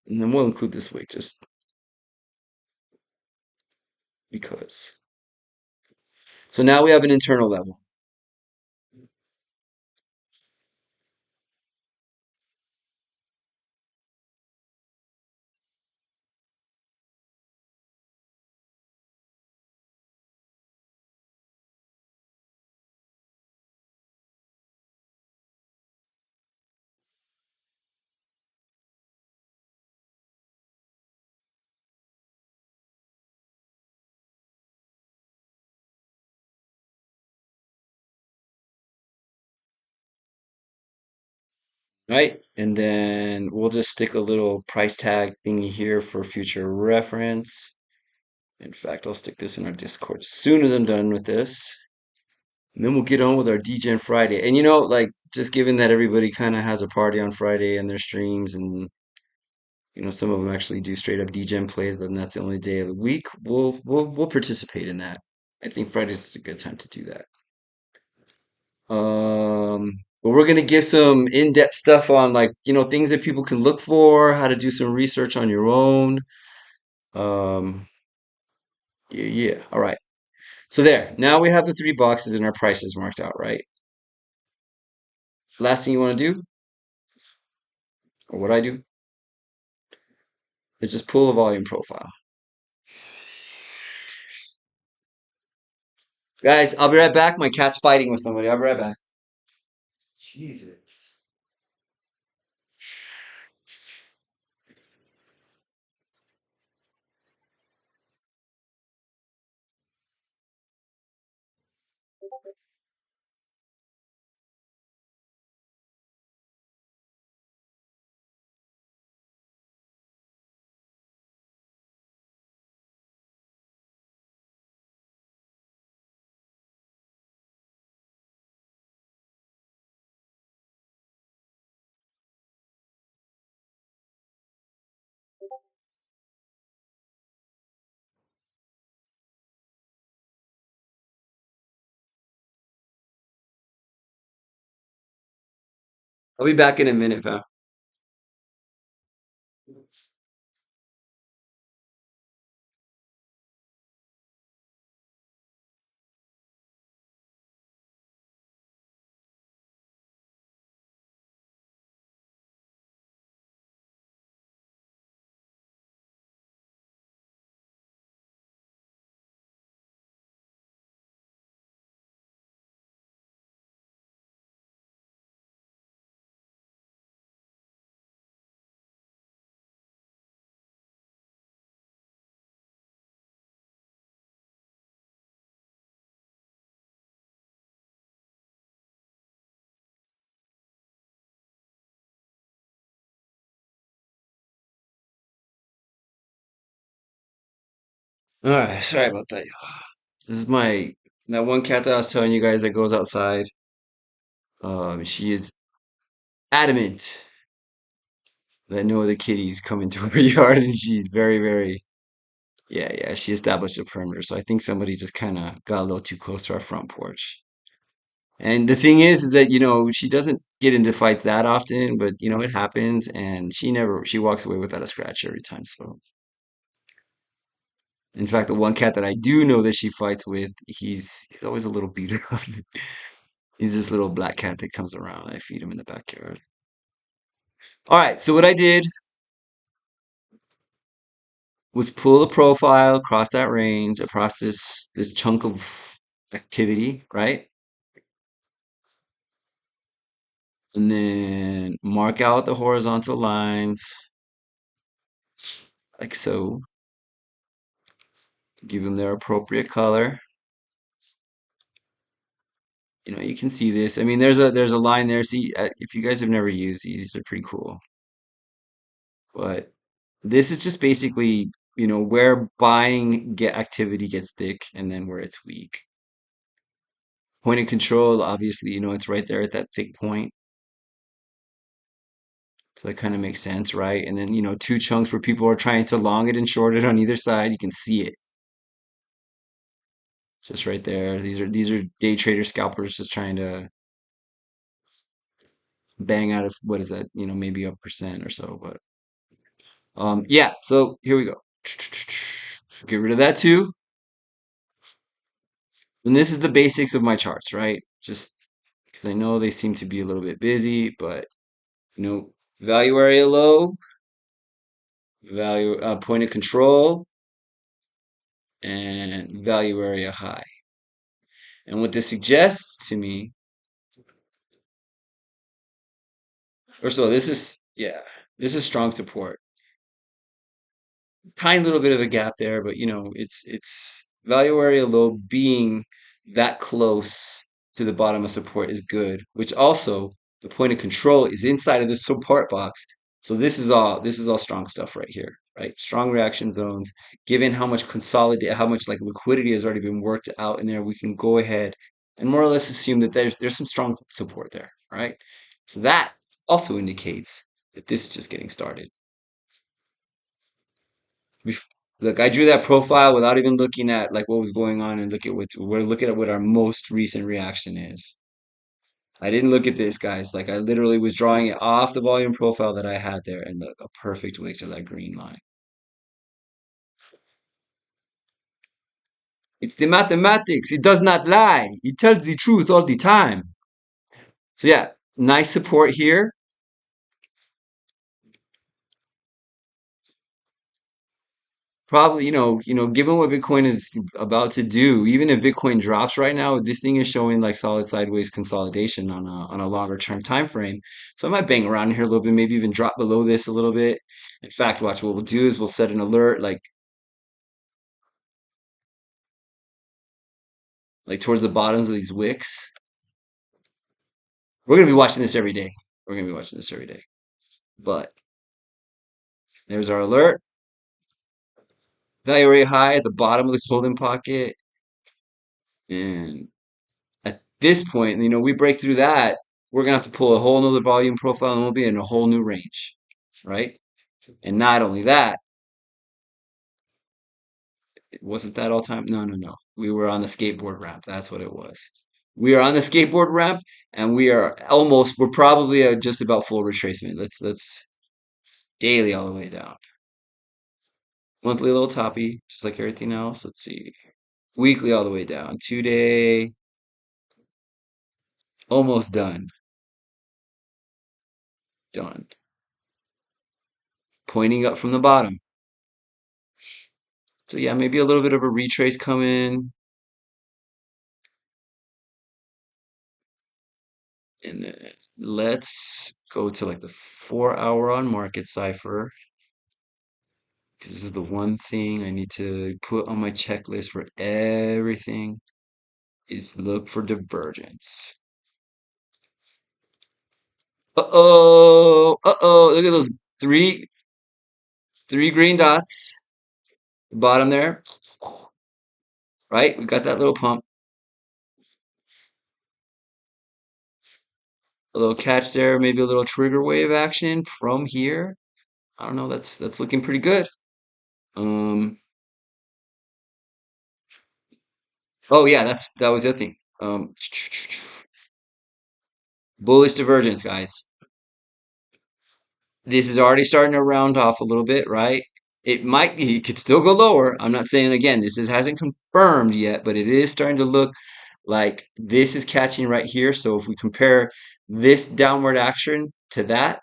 Speaker 1: And then we'll include this week just because. So now we have an internal level, right? And then we'll just stick a little price tag thingy here for future reference. In fact, I'll stick this in our Discord as soon as I'm done with this. And then we'll get on with our DGen Friday. And like just given that everybody kind of has a party on Friday and their streams and some of them actually do straight up DGen plays, then that's the only day of the week. We'll participate in that. I think Friday's a good time to do that. But we're gonna give some in-depth stuff on like, things that people can look for, how to do some research on your own. Um, yeah, yeah. All right. So there. Now we have the three boxes and our prices marked out, right? Last thing you want to do, or what I do, is just pull a volume profile. Guys, I'll be right back. My cat's fighting with somebody. I'll be right back. Jesus. I'll be back in a minute, fam. All right, sorry about that, y'all. This is my that one cat that I was telling you guys that goes outside. She is adamant that no other kitties come into her yard, and she's very, very, yeah, yeah. She established a perimeter, so I think somebody just kind of got a little too close to our front porch. And the thing is that she doesn't get into fights that often, but it happens, and she walks away without a scratch every time. So, in fact, the one cat that I do know that she fights with, he's always a little beater up. He's this little black cat that comes around. I feed him in the backyard. All right, so what I did let's pull the profile across that range, across this chunk of activity, right? And then mark out the horizontal lines like so. Give them their appropriate color. You can see this. I mean, there's a line there. See, if you guys have never used these, they're pretty cool. But this is just basically, where buying get activity gets thick and then where it's weak. Point of control, obviously, it's right there at that thick point. So that kind of makes sense, right? And then, two chunks where people are trying to long it and short it on either side. You can see it. It's just right there. These are day trader scalpers just trying to bang out of what is that, maybe a percent or so. But yeah, so here we go. Get rid of that too. And this is the basics of my charts, right? Just because I know they seem to be a little bit busy, but value area low, value point of control, and value area high. And what this suggests to me, first of all, this is strong support. Tiny little bit of a gap there, but it's value area low being that close to the bottom of support is good, which also the point of control is inside of this support box. So this is all strong stuff right here, right? Strong reaction zones. Given how much how much like liquidity has already been worked out in there, we can go ahead and more or less assume that there's some strong support there, right? So that also indicates that this is just getting started. bef- Look, I drew that profile without even looking at like what was going on and we're looking at what our most recent reaction is. I didn't look at this, guys. Like I literally was drawing it off the volume profile that I had there and look, a perfect wick to that green line. It's the mathematics. It does not lie. It tells the truth all the time. So yeah, nice support here. Probably, given what Bitcoin is about to do, even if Bitcoin drops right now, this thing is showing like solid sideways consolidation on a longer term time frame. So I might bang around here a little bit, maybe even drop below this a little bit. In fact, watch what we'll do is we'll set an alert like towards the bottoms of these wicks. We're gonna be watching this every day. We're gonna be watching this every day. But there's our alert. Value area high at the bottom of the clothing pocket. And at this point, we break through that, we're gonna have to pull a whole nother volume profile and we'll be in a whole new range, right? And not only that, wasn't that all time? No, no, no. We were on the skateboard ramp. That's what it was. We are on the skateboard ramp and we're probably just about full retracement. Let's daily all the way down. Monthly a little toppy, just like everything else. Let's see. Weekly all the way down. 2 day, almost done. Done. Pointing up from the bottom. So yeah, maybe a little bit of a retrace coming. And then let's go to like the 4 hour on market cipher. Because this is the one thing I need to put on my checklist for everything is look for divergence. Uh-oh. Uh-oh. Look at those three green dots. Bottom there. Right? We got that little pump. A little catch there, maybe a little trigger wave action from here. I don't know, that's looking pretty good. Um, oh yeah, that was the other thing. Bullish divergence, guys. This is already starting to round off a little bit, right? It could still go lower. I'm not saying again, hasn't confirmed yet, but it is starting to look like this is catching right here. So if we compare this downward action to that,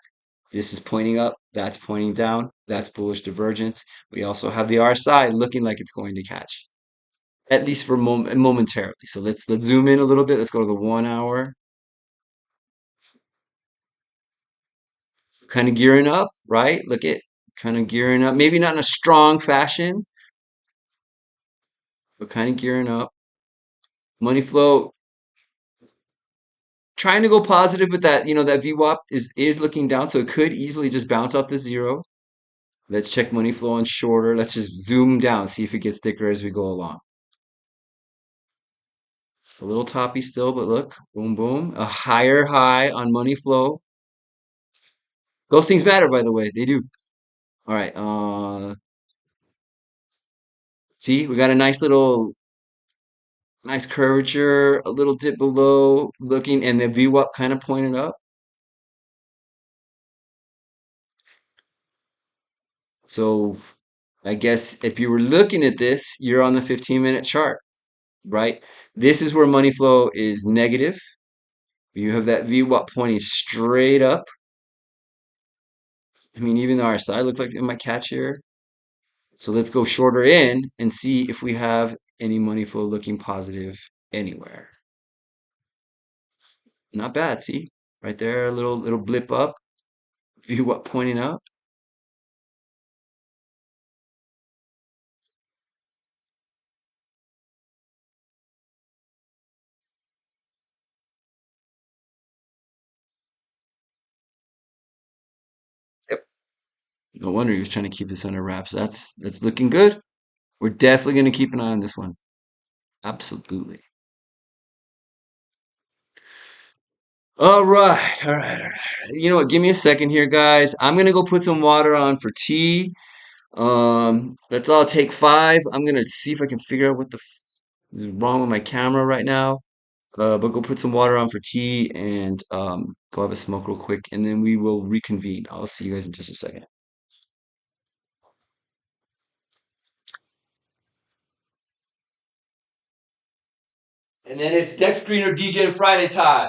Speaker 1: this is pointing up, that's pointing down. That's bullish divergence. We also have the RSI looking like it's going to catch, at least for momentarily. So let's zoom in a little bit. Let's go to the 1 hour. Kind of gearing up, right? Look at kind of gearing up. Maybe not in a strong fashion, but kind of gearing up. Money flow trying to go positive, but that that VWAP is looking down, so it could easily just bounce off the zero. Let's check money flow on shorter. Let's just zoom down, see if it gets thicker as we go along. A little toppy still, but look, boom, boom. A higher high on money flow. Those things matter, by the way. They do. All right. See, we got a nice curvature, a little dip below, looking, and the VWAP kind of pointed up. So I guess if you were looking at this, you're on the 15-minute chart, right? This is where money flow is negative. You have that VWAP pointing straight up. I mean, even the RSI looks like it might catch here. So let's go shorter in and see if we have any money flow looking positive anywhere. Not bad, see? Right there, a little blip up, VWAP pointing up. Yep. No wonder he was trying to keep this under wraps. That's looking good. We're definitely going to keep an eye on this one. Absolutely. All right. You know what? Give me a second here, guys. I'm gonna go put some water on for tea. Let's all take five. I'm gonna see if I can figure out what is wrong with my camera right now. But go put some water on for tea and go have a smoke real quick, and then we will reconvene. I'll see you guys in just a second. And then it's Dexscreener DJ Friday time.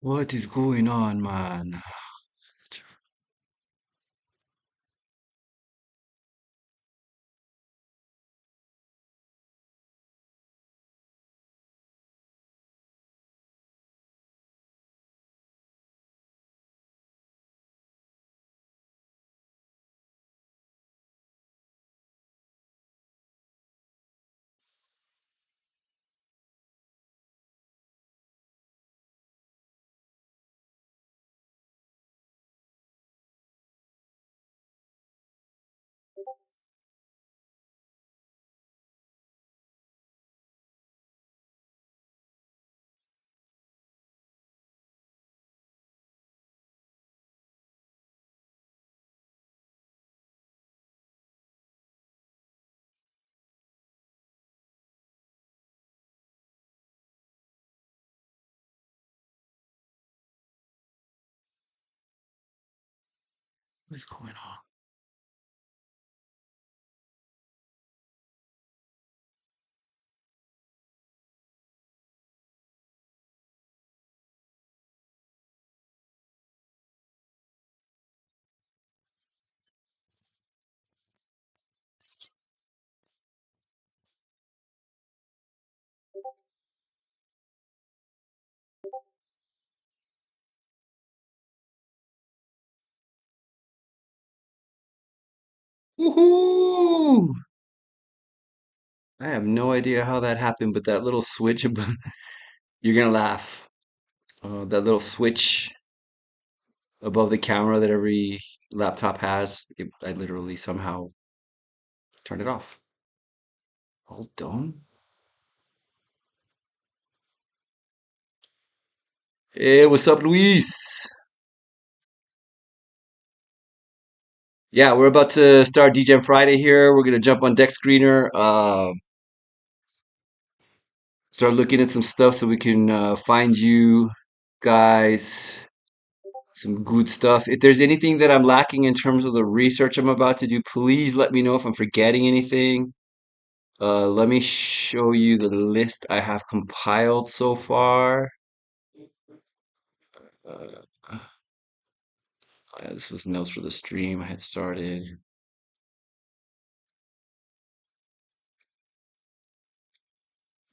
Speaker 1: What is going on, man? What is going on? Woohoo! I have no idea how that happened, but that little switch above, you're gonna laugh. That little switch above the camera that every laptop has, I literally somehow turned it off. All done? Hey, what's up, Luis? Yeah, we're about to start Degen Friday here. We're gonna jump on Dexscreener, start looking at some stuff so we can find you guys some good stuff. If there's anything that I'm lacking in terms of the research I'm about to do, please let me know if I'm forgetting anything. Let me show you the list I have compiled so far. Uh, this was notes for the stream I had started.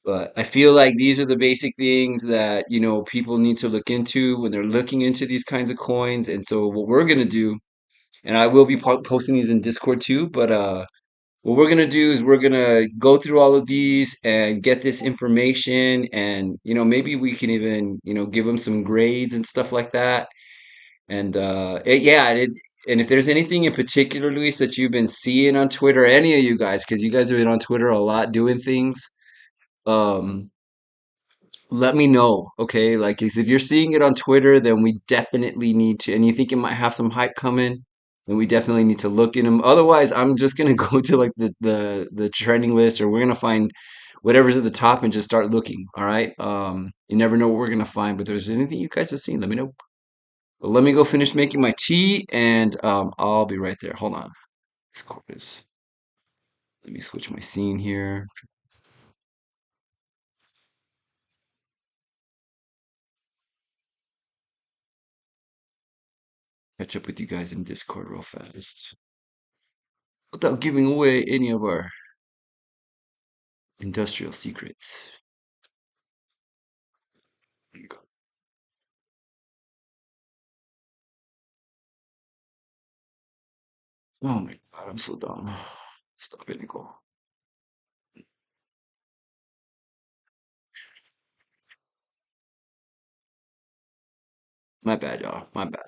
Speaker 1: But I feel like these are the basic things that, people need to look into when they're looking into these kinds of coins. And so what we're going to do, and I will be posting these in Discord too, but what we're gonna do is we're gonna go through all of these and get this information, and maybe we can even give them some grades and stuff like that. And yeah, and if there's anything in particular, Luis, that you've been seeing on Twitter, any of you guys, because you guys have been on Twitter a lot doing things, um, let me know, okay? Like, 'cause if you're seeing it on Twitter, then we definitely need to, and you think it might have some hype coming, then we definitely need to look in them. Otherwise, I'm just gonna go to like the trending list, or we're gonna find whatever's at the top and just start looking. All right. You never know what we're gonna find, but if there's anything you guys have seen, let me know. But let me go finish making my tea, and I'll be right there. Hold on. Discord is. Let me switch my scene here. Catch up with you guys in Discord real fast without giving away any of our industrial secrets. There you go. Oh my god, I'm so dumb. Stop it, Nicole. My bad, y'all. My bad.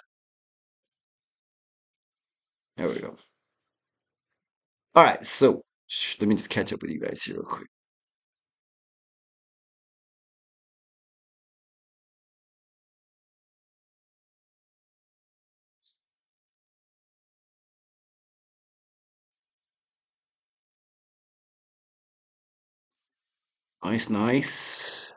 Speaker 1: There we go. All right, so let me just catch up with you guys here real quick. Nice, nice.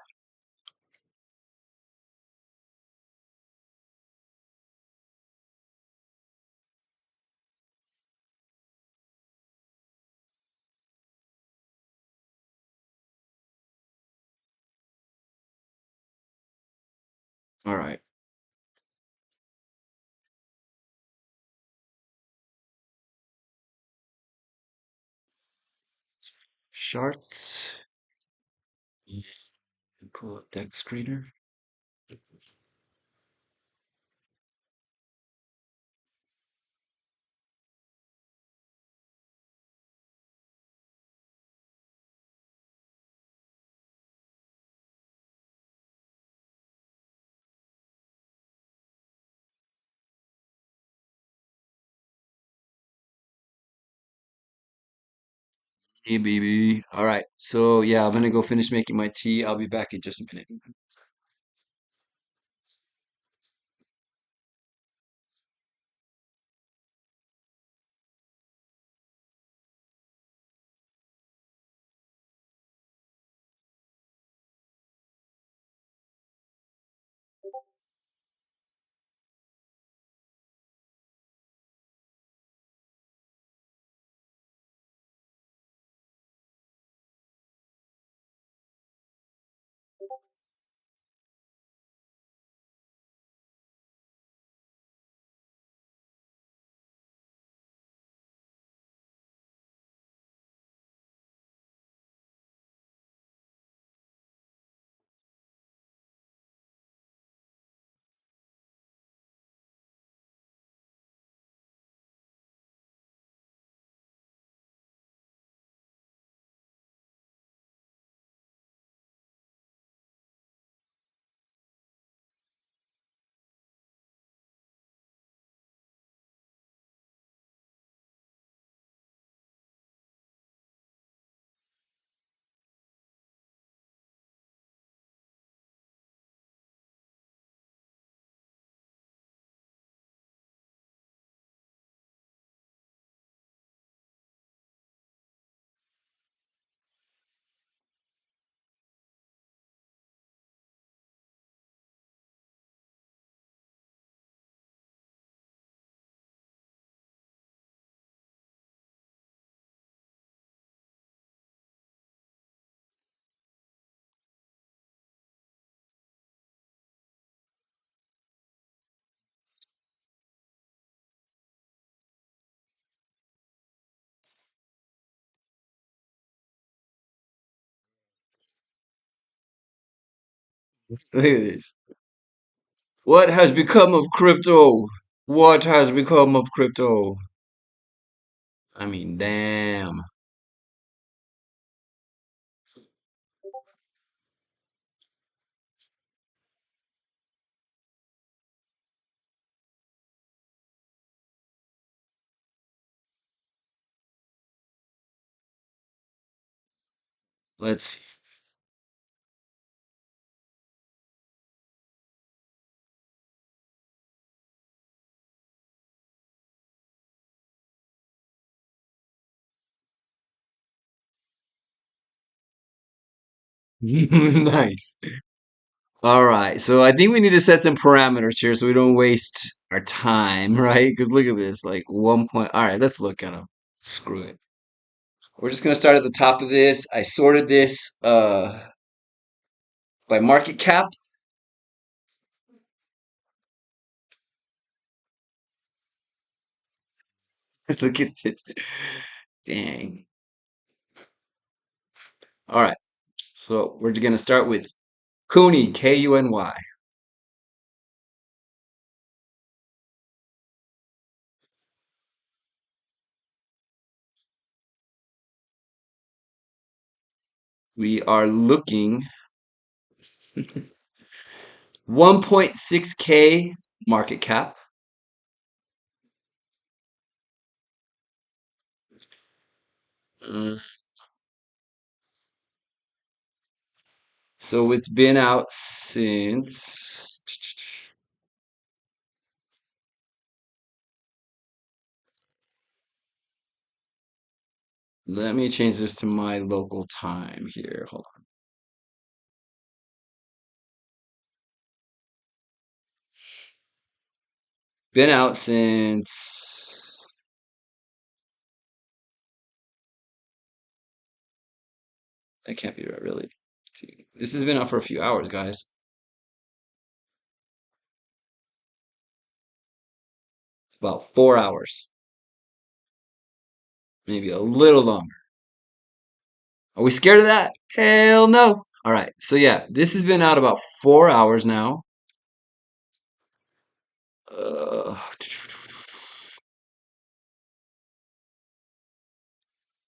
Speaker 1: All right. charts. And pull up Dexscreener. Hey, baby. All right. So, yeah, I'm gonna go finish making my tea. I'll be back in just a minute. Look at this. What has become of crypto? What has become of crypto? I mean, damn. Let's see. Nice. All right. So I think we need to set some parameters here so we don't waste our time, right? Because look at this, like 1 point. All right, let's look at them. Screw it. We're just gonna start at the top of this. I sorted this by market cap. Look at this. Dang. All right. So we're gonna start with Kuny, Kuny. We are looking 1.6K market cap. Mm, So it's been out since. Let me change this to my local time here. Hold on. Been out since. That can't be right, really. See, this has been out for a few hours, guys. About 4 hours, maybe a little longer. Are we scared of that? Hell no. All right. So yeah, this has been out about 4 hours now.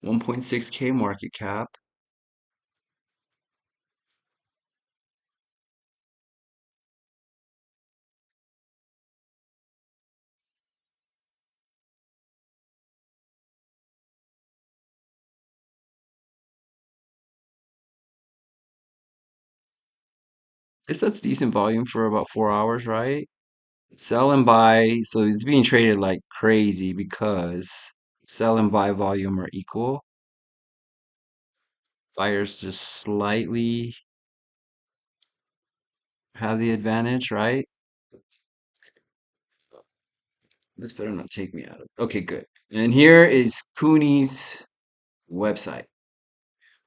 Speaker 1: 1.6K market cap. Guess that's decent volume for about 4 hours, right? Sell and buy. So it's being traded like crazy because sell and buy volume are equal. Buyers just slightly have the advantage, right? This better not take me out of. Okay, good. And here is Cooney's website.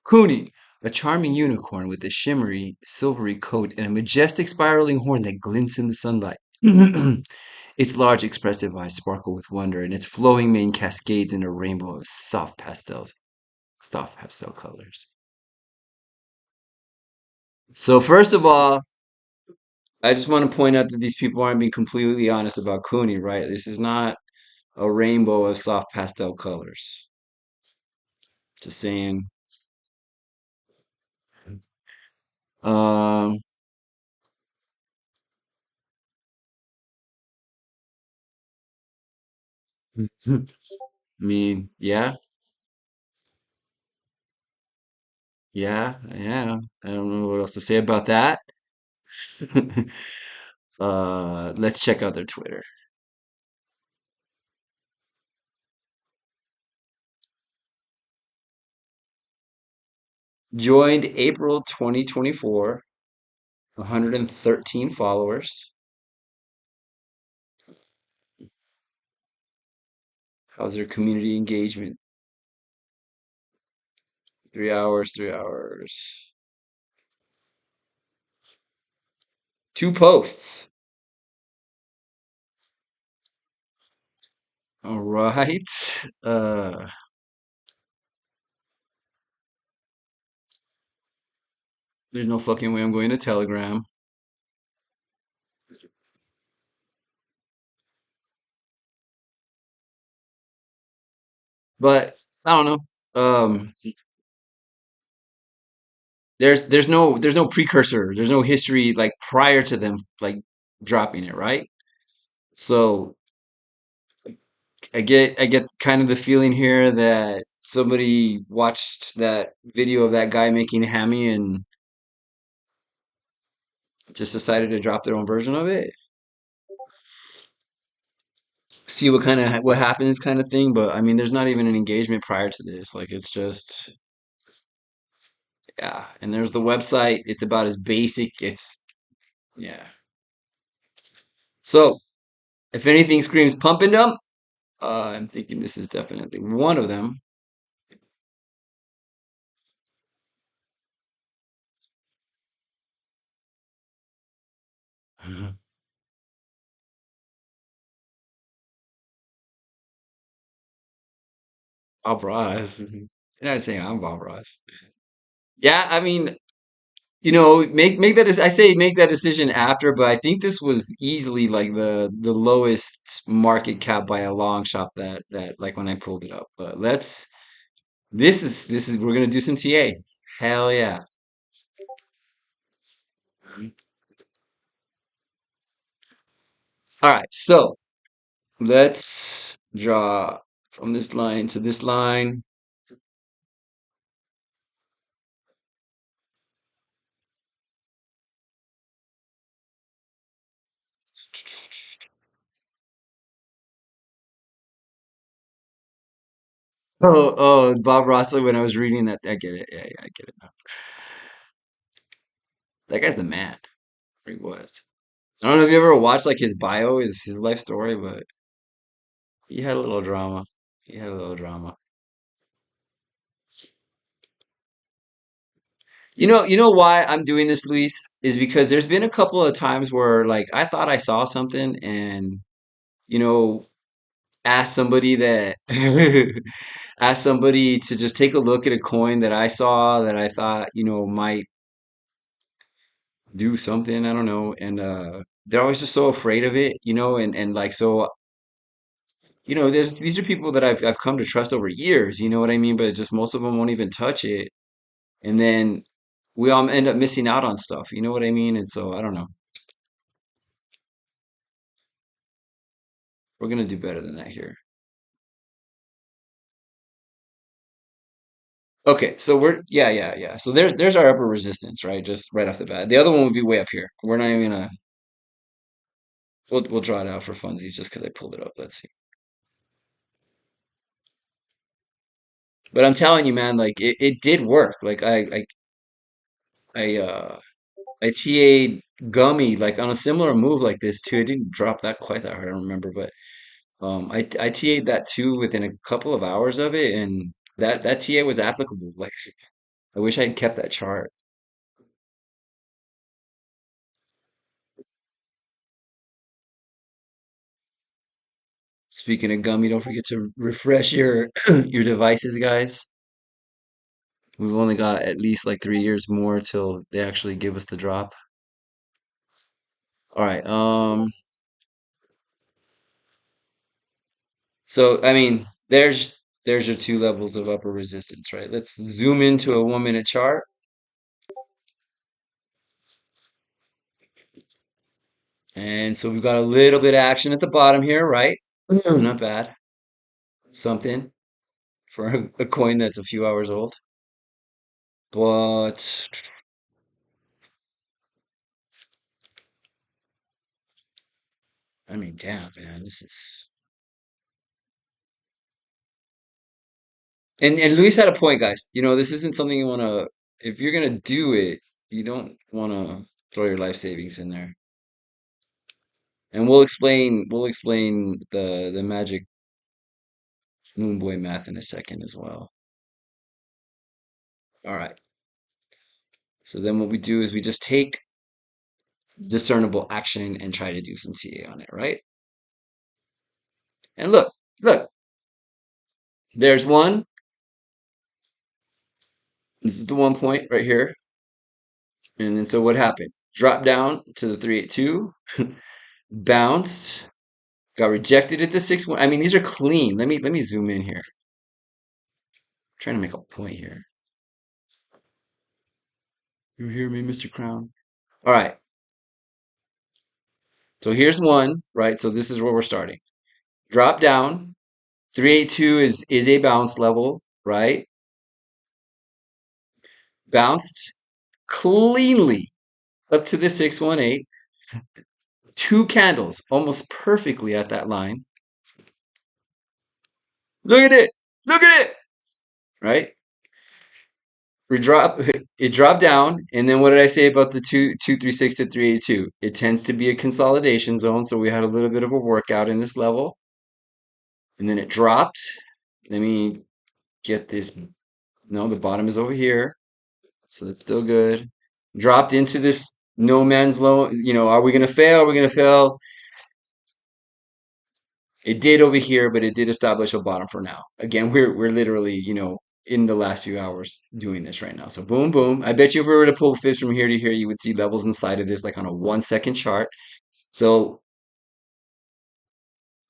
Speaker 1: Cooney, a charming unicorn with a shimmery, silvery coat and a majestic spiraling horn that glints in the sunlight. Its large, expressive eyes sparkle with wonder, and its flowing mane cascades in a rainbow of soft pastel colors. So, first of all, I just want to point out that these people aren't being completely honest about Cooney, right? This is not a rainbow of soft pastel colors. Just saying. Um, I mean, yeah, yeah. I don't know what else to say about that. Let's check out their Twitter. Joined April 2024, 113 followers. How's their community engagement? 3 hours, 3 hours. Two posts. All right. Uh, there's no fucking way I'm going to Telegram. But I don't know. There's no precursor. There's no history like prior to them like dropping it, right? So I get kind of the feeling here that somebody watched that video of that guy making hammy and just decided to drop their own version of it. See what happens kind of thing. But I mean, there's not even an engagement prior to this. Like it's just yeah. And there's the website. It's about as basic. It's yeah. So if anything screams pump and dump, I'm thinking this is definitely one of them. Bob Ross. You're not saying I'm Bob Ross. Yeah, I mean, make that. I say make that decision after, but I think this was easily like the lowest market cap by a long shot that like when I pulled it up. But let's. This is we're gonna do some TA. Hell yeah. All right, so let's draw from this line to this line. Oh, Bob Ross. When I was reading that, I get it. Yeah, I get it now. That guy's the man. Or he was. I don't know if you ever watched like his bio, his life story, but he had a little drama. He had a little drama. You know why I'm doing this, Luis, is because there's been a couple of times where like I thought I saw something and you know ask somebody that ask somebody to just take a look at a coin that I saw that I thought, might do something, I don't know, and they're always just so afraid of it, and like so, there's these are people that I've come to trust over years, you know what I mean? But just most of them won't even touch it, and then we all end up missing out on stuff, you know what I mean? And so I don't know. We're gonna do better than that here. Okay, so yeah. So there's our upper resistance, right? Just right off the bat. The other one would be way up here. We're not even gonna we'll draw it out for funsies just because I pulled it up. Let's see. But I'm telling you, man, like it did work. Like I TA'd Gummy like on a similar move like this too. It didn't drop that quite that hard, I don't remember, but I TA'd that too within a couple of hours of it, and that TA was applicable. Like I wish I had kept that chart. Speaking of Gummy, don't forget to refresh your your devices, guys. We've only got at least like 3 years more till they actually give us the drop. All right. So I mean, there's your two levels of upper resistance, right? Let's zoom into a 1 minute chart. And so we've got a little bit of action at the bottom here, right? Not bad. Something for a coin that's a few hours old. But I mean, damn, man, this is. And Luis had a point, guys. This isn't something you want to. If you're gonna do it, you don't want to throw your life savings in there. And we'll explain the magic moon boy math in a second as well. All right. So then what we do is we just take discernible action and try to do some TA on it, right? And look, there's one. This is the 1 point right here. And then so what happened? Dropped down to the 382, bounced, got rejected at the 6-1. I mean, these are clean. Let me zoom in here. I'm trying to make a point here. You hear me, Mr. Crown? All right. So here's one, right? So this is where we're starting. Drop down. 382 is a bounce level, right? Bounced cleanly up to the 618. Two candles almost perfectly at that line. Look at it. Look at it. Right? We drop it dropped down, and then what did I say about the 236 to 382? It tends to be a consolidation zone, so we had a little bit of a workout in this level, and then it dropped. Let me get this. No, the bottom is over here, so that's still good. Dropped into this no man's low. Are we gonna fail? Are we gonna fail? It did over here, but it did establish a bottom for now. Again, we're literally, in the last few hours doing this right now. So boom, boom. I bet you if we were to pull fibs from here to here, you would see levels inside of this like on a 1 second chart. So,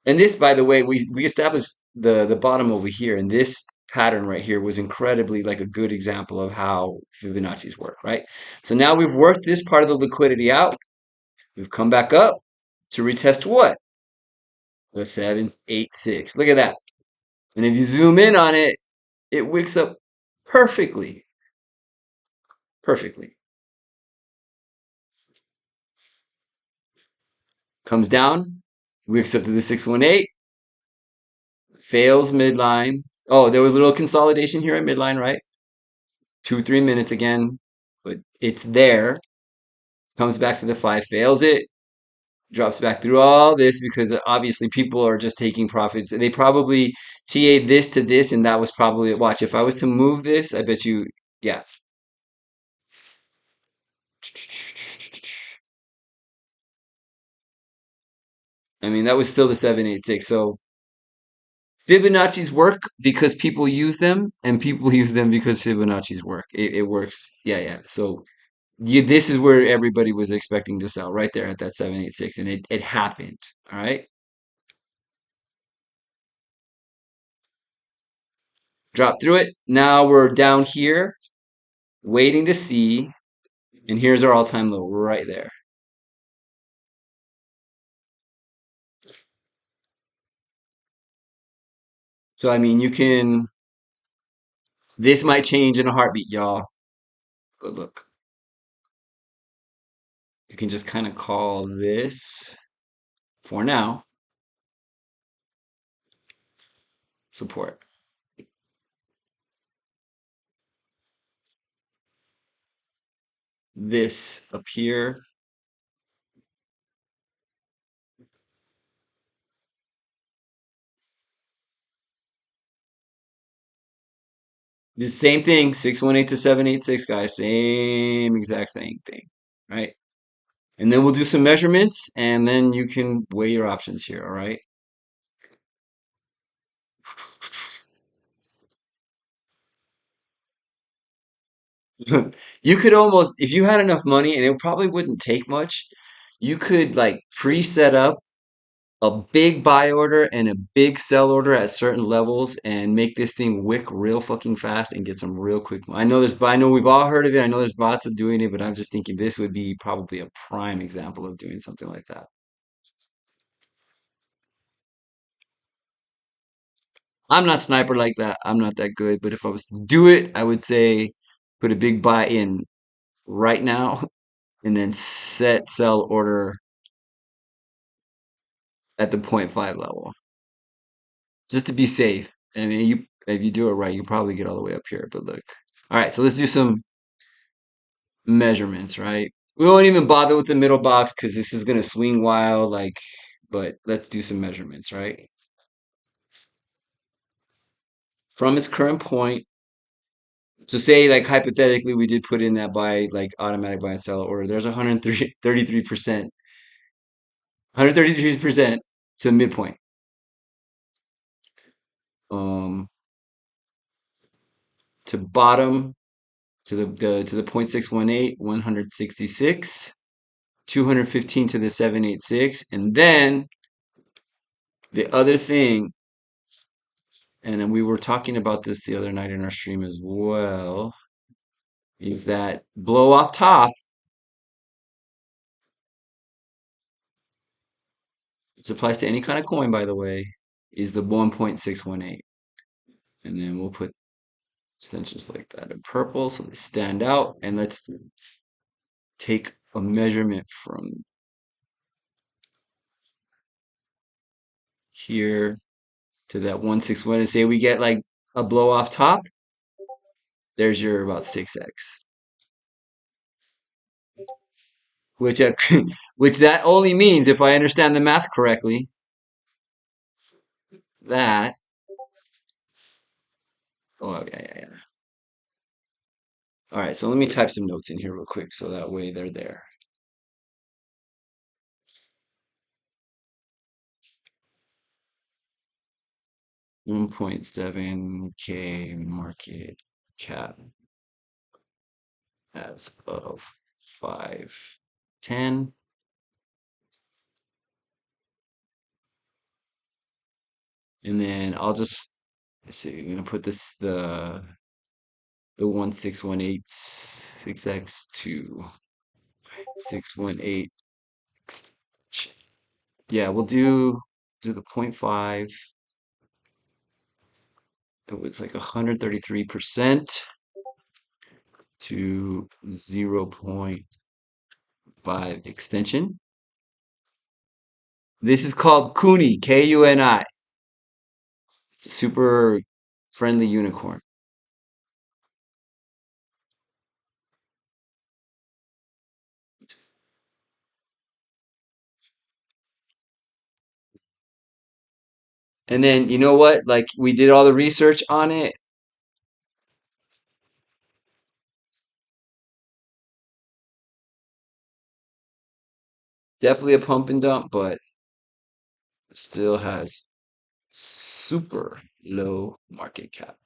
Speaker 1: and this, by the way, we established the bottom over here, and this pattern right here was incredibly like a good example of how Fibonacci's work, right? So now we've worked this part of the liquidity out. We've come back up to retest what? The 786. Look at that. And if you zoom in on it, it wicks up perfectly, perfectly. Comes down, wicks up to the 618, fails midline. Oh, there was a little consolidation here at midline, right? 2, 3 minutes again, but it's there. Comes back to the 5, fails it, drops back through all this because obviously people are just taking profits. They probably TA'd this to this, and that was probably, watch, if I was to move this, I bet you, yeah. I mean, that was still the 786. So Fibonacci's work because people use them, and people use them because Fibonacci's work. It works. Yeah, yeah. So this is where everybody was expecting to sell right there at that 786, and it happened. All right. Drop through it. Now we're down here waiting to see, and here's our all-time low right there. So I mean, you can. This might change in a heartbeat, y'all. But look, you can just kind of call this for now support. This up here, the same thing, 618 to 786, guys. Same exact same thing, right? And then we'll do some measurements, and then you can weigh your options here, all right? You could almost, if you had enough money, and it probably wouldn't take much, you could like pre-set up a big buy order and a big sell order at certain levels and make this thing wick real fucking fast and get some real quick. I know we've all heard of it. I know there's bots of doing it, but I'm just thinking this would be probably a prime example of doing something like that. I'm not sniper like that. I'm not that good, but if I was to do it, I would say put a big buy in right now and then set sell order at the point 0.5 level just to be safe. I mean, you if you do it right, you probably get all the way up here. But look, all right, so let's do some measurements, right? We won't even bother with the middle box because this is gonna swing wild, like, but let's do some measurements, right? From its current point, so say like hypothetically we did put in that buy like automatic buy and sell order. There's 133%, 133% to midpoint. Um, to bottom to the 0.618, 166, 215 to the 786, and then the other thing, and then we were talking about this the other night in our stream as well, is that blow off top, which applies to any kind of coin, by the way, is the 1.618. And then we'll put extensions like that in purple so they stand out. And let's take a measurement from here to that 161 and say we get like a blow off top. There's your about 6x, which which that only means, if I understand the math correctly, that oh yeah, yeah, yeah. All right, so let me type some notes in here real quick so that way they're there. 1.7K market cap as of 5/10. And then I'll just let's see, I'm gonna put the 16186x to 618. Yeah, we'll do the point 0.5. It was like 133% to 0.5 extension. This is called Kuni, Kuni. It's a super friendly unicorn. And then you know what? Like we did all the research on it. Definitely a pump and dump, but still has super low market cap.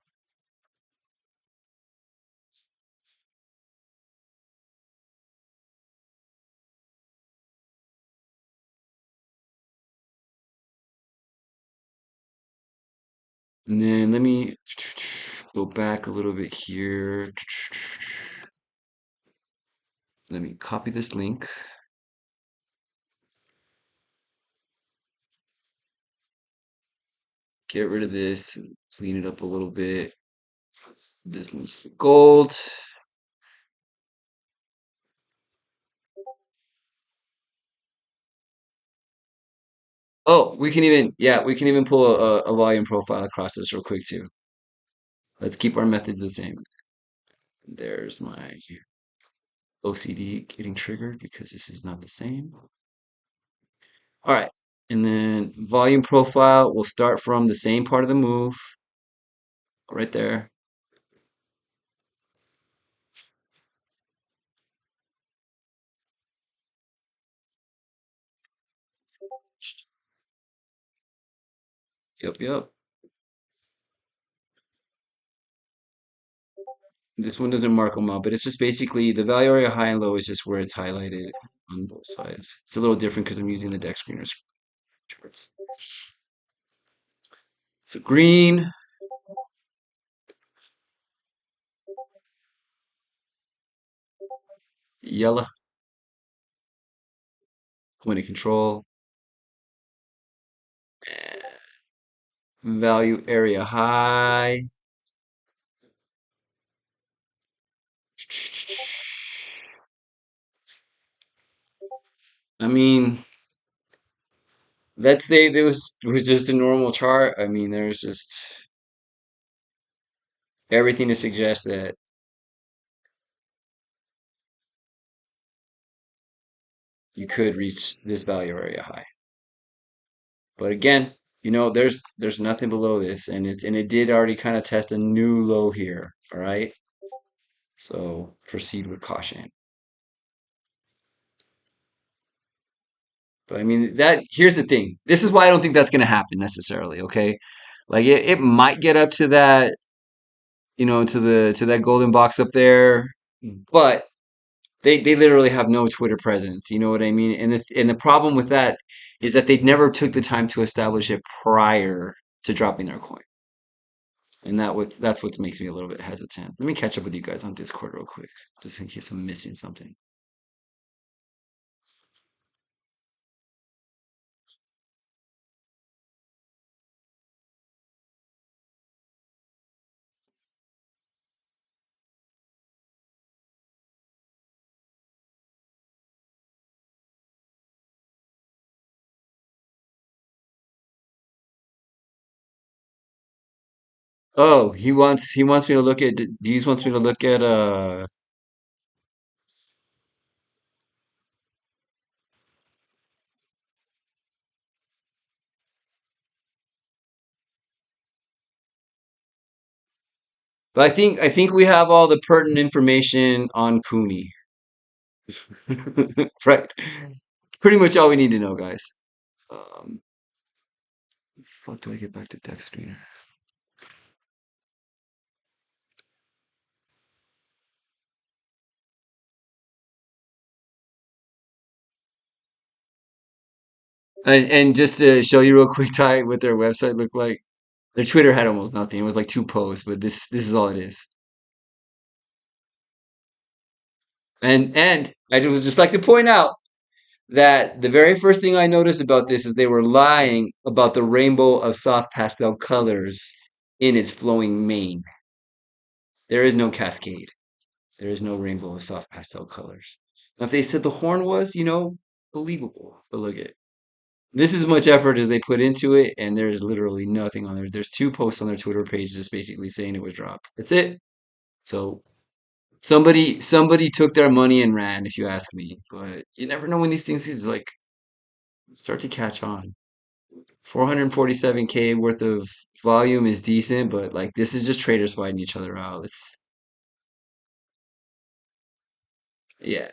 Speaker 1: And then let me go back a little bit here. Let me copy this link, get rid of this, and clean it up a little bit. This needs to be gold. Oh, we can even pull a volume profile across this real quick too. Let's keep our methods the same. There's my OCD getting triggered because this is not the same. All right. And then volume profile, we'll start from the same part of the move right there. Yep, yep. This one doesn't mark them out, but it's just basically the value area high and low is just where it's highlighted on both sides. It's a little different because I'm using the Dexscreener charts. So green, yellow, point of control, value area high. I mean, let's say was just a normal chart. I mean, there's just everything to suggest that you could reach this value area high. But again, there's nothing below this, and it did already kind of test a new low here. All right, so proceed with caution. But I mean, that here's the thing. This is why I don't think that's going to happen necessarily. Okay, like it might get up to that, to that golden box up there, but they literally have no Twitter presence. You know what I mean? And the problem with that is that they never took the time to establish it prior to dropping their coin. And that's what makes me a little bit hesitant. Let me catch up with you guys on Discord real quick, just in case I'm missing something. Oh, he wants me to look at Deez wants me to look at but I think we have all the pertinent information on Cooney. Right. Pretty much all we need to know, guys. Um, fuck do I get back to Dexscreener? And just to show you real quick, Ty, what their website looked like. Their Twitter had almost nothing. It was like two posts, but this is all it is. And I would just like to point out that the very first thing I noticed about this is they were lying about the rainbow of soft pastel colors in its flowing mane. There is no cascade. There is no rainbow of soft pastel colors. Now, if they said the horn was, believable. But look at this is much effort as they put into it, and there is literally nothing on there. There's two posts on their Twitter page just basically saying it was dropped. That's it. So somebody took their money and ran, if you ask me. But you never know when these things is like start to catch on. 447K worth of volume is decent, but like this is just traders fighting each other out. Yeah.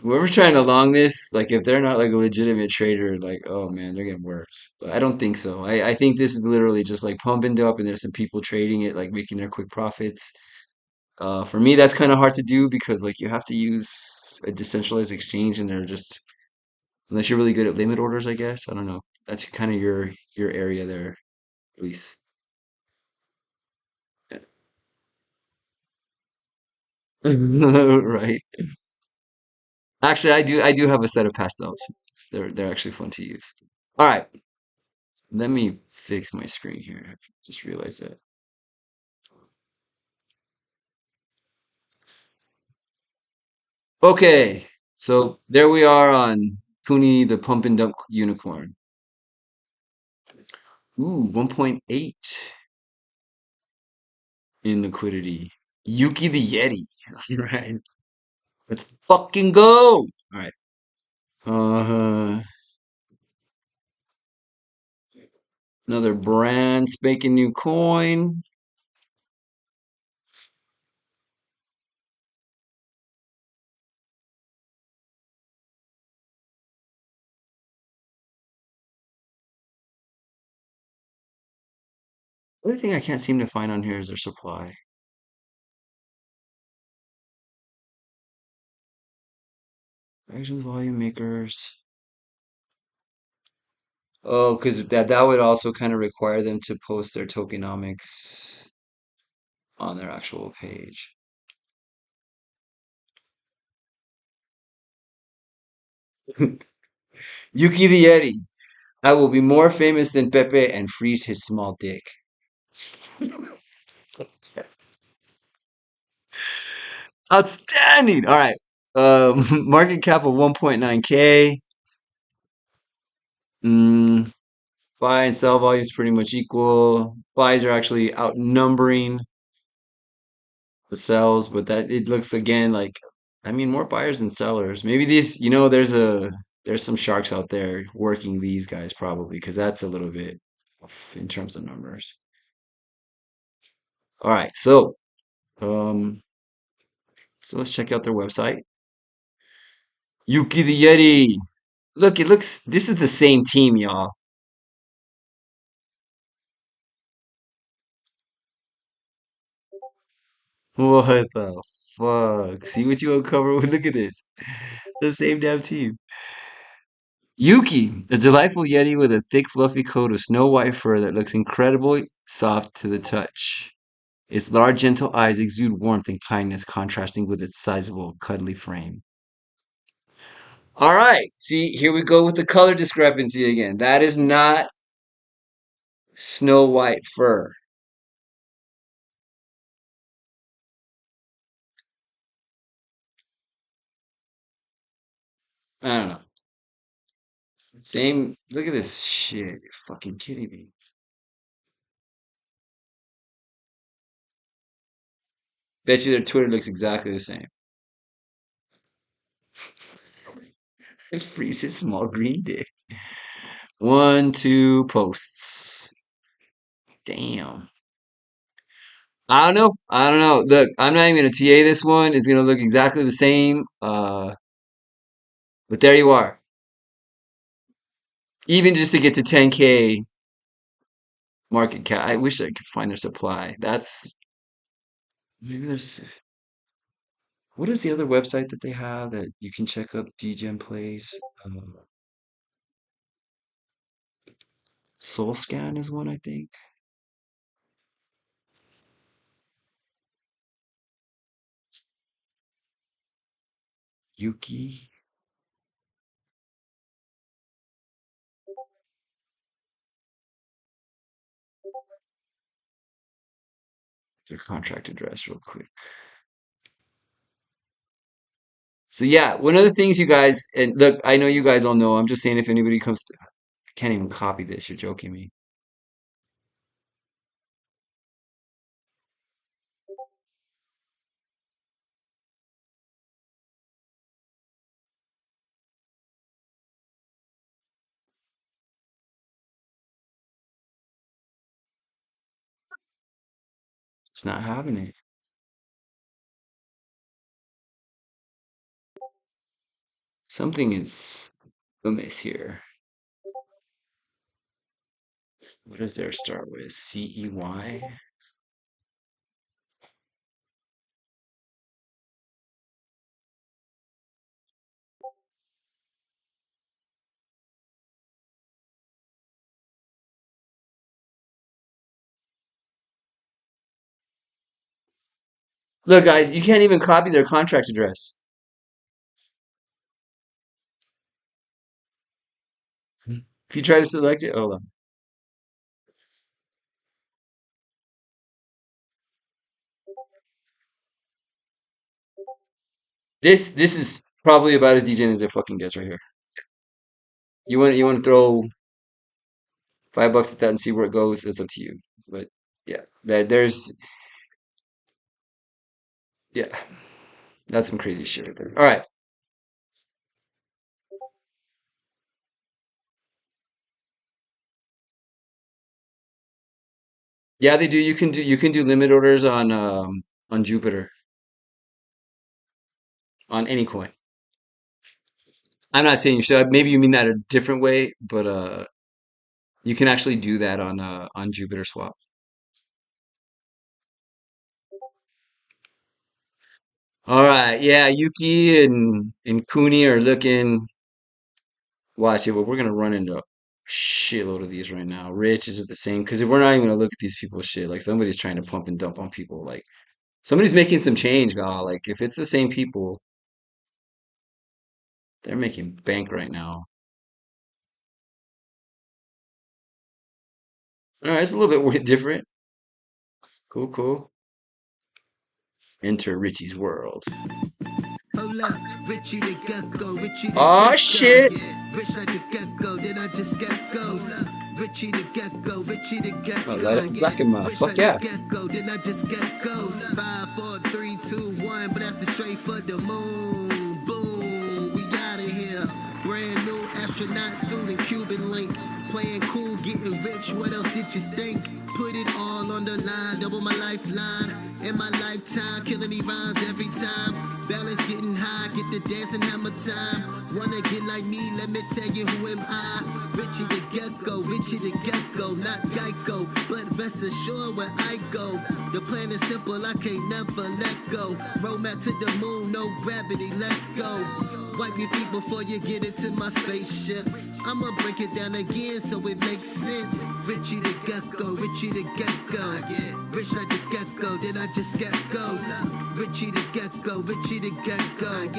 Speaker 1: whoever's trying to long this, like if they're not like a legitimate trader, like oh man, they're getting worse. But I don't think so. I think this is literally just like pumping it up, and there's some people trading it, like making their quick profits. For me, that's kind of hard to do because like you have to use a decentralized exchange, and they're just unless you're really good at limit orders, I guess. I don't know. That's kind of your area there, Luis. Right. Actually, I do have a set of pastels. They're actually fun to use. All right, let me fix my screen here. I just realized that. Okay, so there we are on Cooney the Pump and Dump Unicorn. Ooh, 1.8 in liquidity. Yuki the Yeti. Right. Let's fucking go. All right. Uh, another brand spanking new coin. The only thing I can't seem to find on here is their supply. Actions, volume makers. Oh, because that would also kind of require them to post their tokenomics on their actual page. Yuki the Yeti. I will be more famous than Pepe and freeze his small dick. Outstanding. All right. Market cap of 1.9K. Mm, buy and sell volume is pretty much equal. Buys are actually outnumbering the sells, but that it looks again like I mean more buyers than sellers. Maybe these, there's some sharks out there working these guys probably because that's a little bit off in terms of numbers. All right, um, so let's check out their website. Yuki the Yeti. Look, it looks. This is the same team, y'all. What the fuck? See what you uncover? Look at this. The same damn team. Yuki, a delightful yeti with a thick, fluffy coat of snow white fur that looks incredibly soft to the touch. Its large, gentle eyes exude warmth and kindness, contrasting with its sizable, cuddly frame. All right, see, here we go with the color discrepancy again. That is not snow white fur. I don't know. Same. Look at this shit. You're fucking kidding me. Bet you their Twitter looks exactly the same. It freezes small green dick. One, two posts. Damn. I don't know. I don't know. Look, I'm not even gonna TA this one. It's gonna look exactly the same. But there you are. Even just to get to 10K market cap. I wish I could find their supply. That's maybe there's what is the other website that they have that you can check up DGen plays? Soul Scan is one, I think. Yuki. Their contract address real quick. So yeah, one of the things you guys and look, I know you guys all know. I'm just saying if anybody comes to, I can't even copy this. You're joking me. It's not happening. Something is amiss here. What does there start with? CEY? Look, guys, you can't even copy their contract address. If you try to select it, hold on. This is probably about as degen as it fucking gets right here. You want to throw $5 at that and see where it goes? It's up to you. But yeah, there's yeah, that's some crazy shit right there. All right. Yeah, they do. You can do limit orders on Jupiter on any coin. I'm not saying you should. Maybe you mean that a different way, but you can actually do that on Jupiter Swap. All right. Yeah, Yuki and Kuni are looking. Watch it, but we're gonna run into a shitload of these right now. Rich, is it the same? Because if we're not even gonna look at these people's shit, like somebody's trying to pump and dump on people, like somebody's making some change, God. Like if it's the same people, they're making bank right now. All right, it's a little bit different. Cool, cool. Enter Richie's world.
Speaker 2: Hold up, Richie the Gecko, Richie the
Speaker 1: Oh
Speaker 2: Gecko.
Speaker 1: shit!
Speaker 2: Yeah. Rich like the Gecko, then I just get ghost. Richie the Gecko, Richie the
Speaker 1: Oh, light
Speaker 2: Gecko.
Speaker 1: up the
Speaker 2: Yeah.
Speaker 1: black and
Speaker 2: Rich
Speaker 1: fuck
Speaker 2: like the
Speaker 1: yeah.
Speaker 2: Gecko, then I just get ghost. 5, 4, 3, 2, 1, but that's a straight for the moon. Boom, we out of here. Brand new astronaut suit and Cuban link. Playing cool, getting rich, what else did you think? Put it all on the line, double my lifeline. In my lifetime, killing these rhymes every time. Balance getting high, get the dancing hammer time. Wanna get like me, let me tell you who am I. Richie the Gecko, Richie the Gecko, not Geico. But rest assured where I go. The plan is simple, I can't never let go. Roadmap to the moon, no gravity, let's go. Wipe your feet before you get into my spaceship. I'ma break it down again so it makes sense. Richie the Gecko, Richie the Gecko. Rich like the Gecko, then I just get ghost. Richie the Gecko, Richie the Gecko.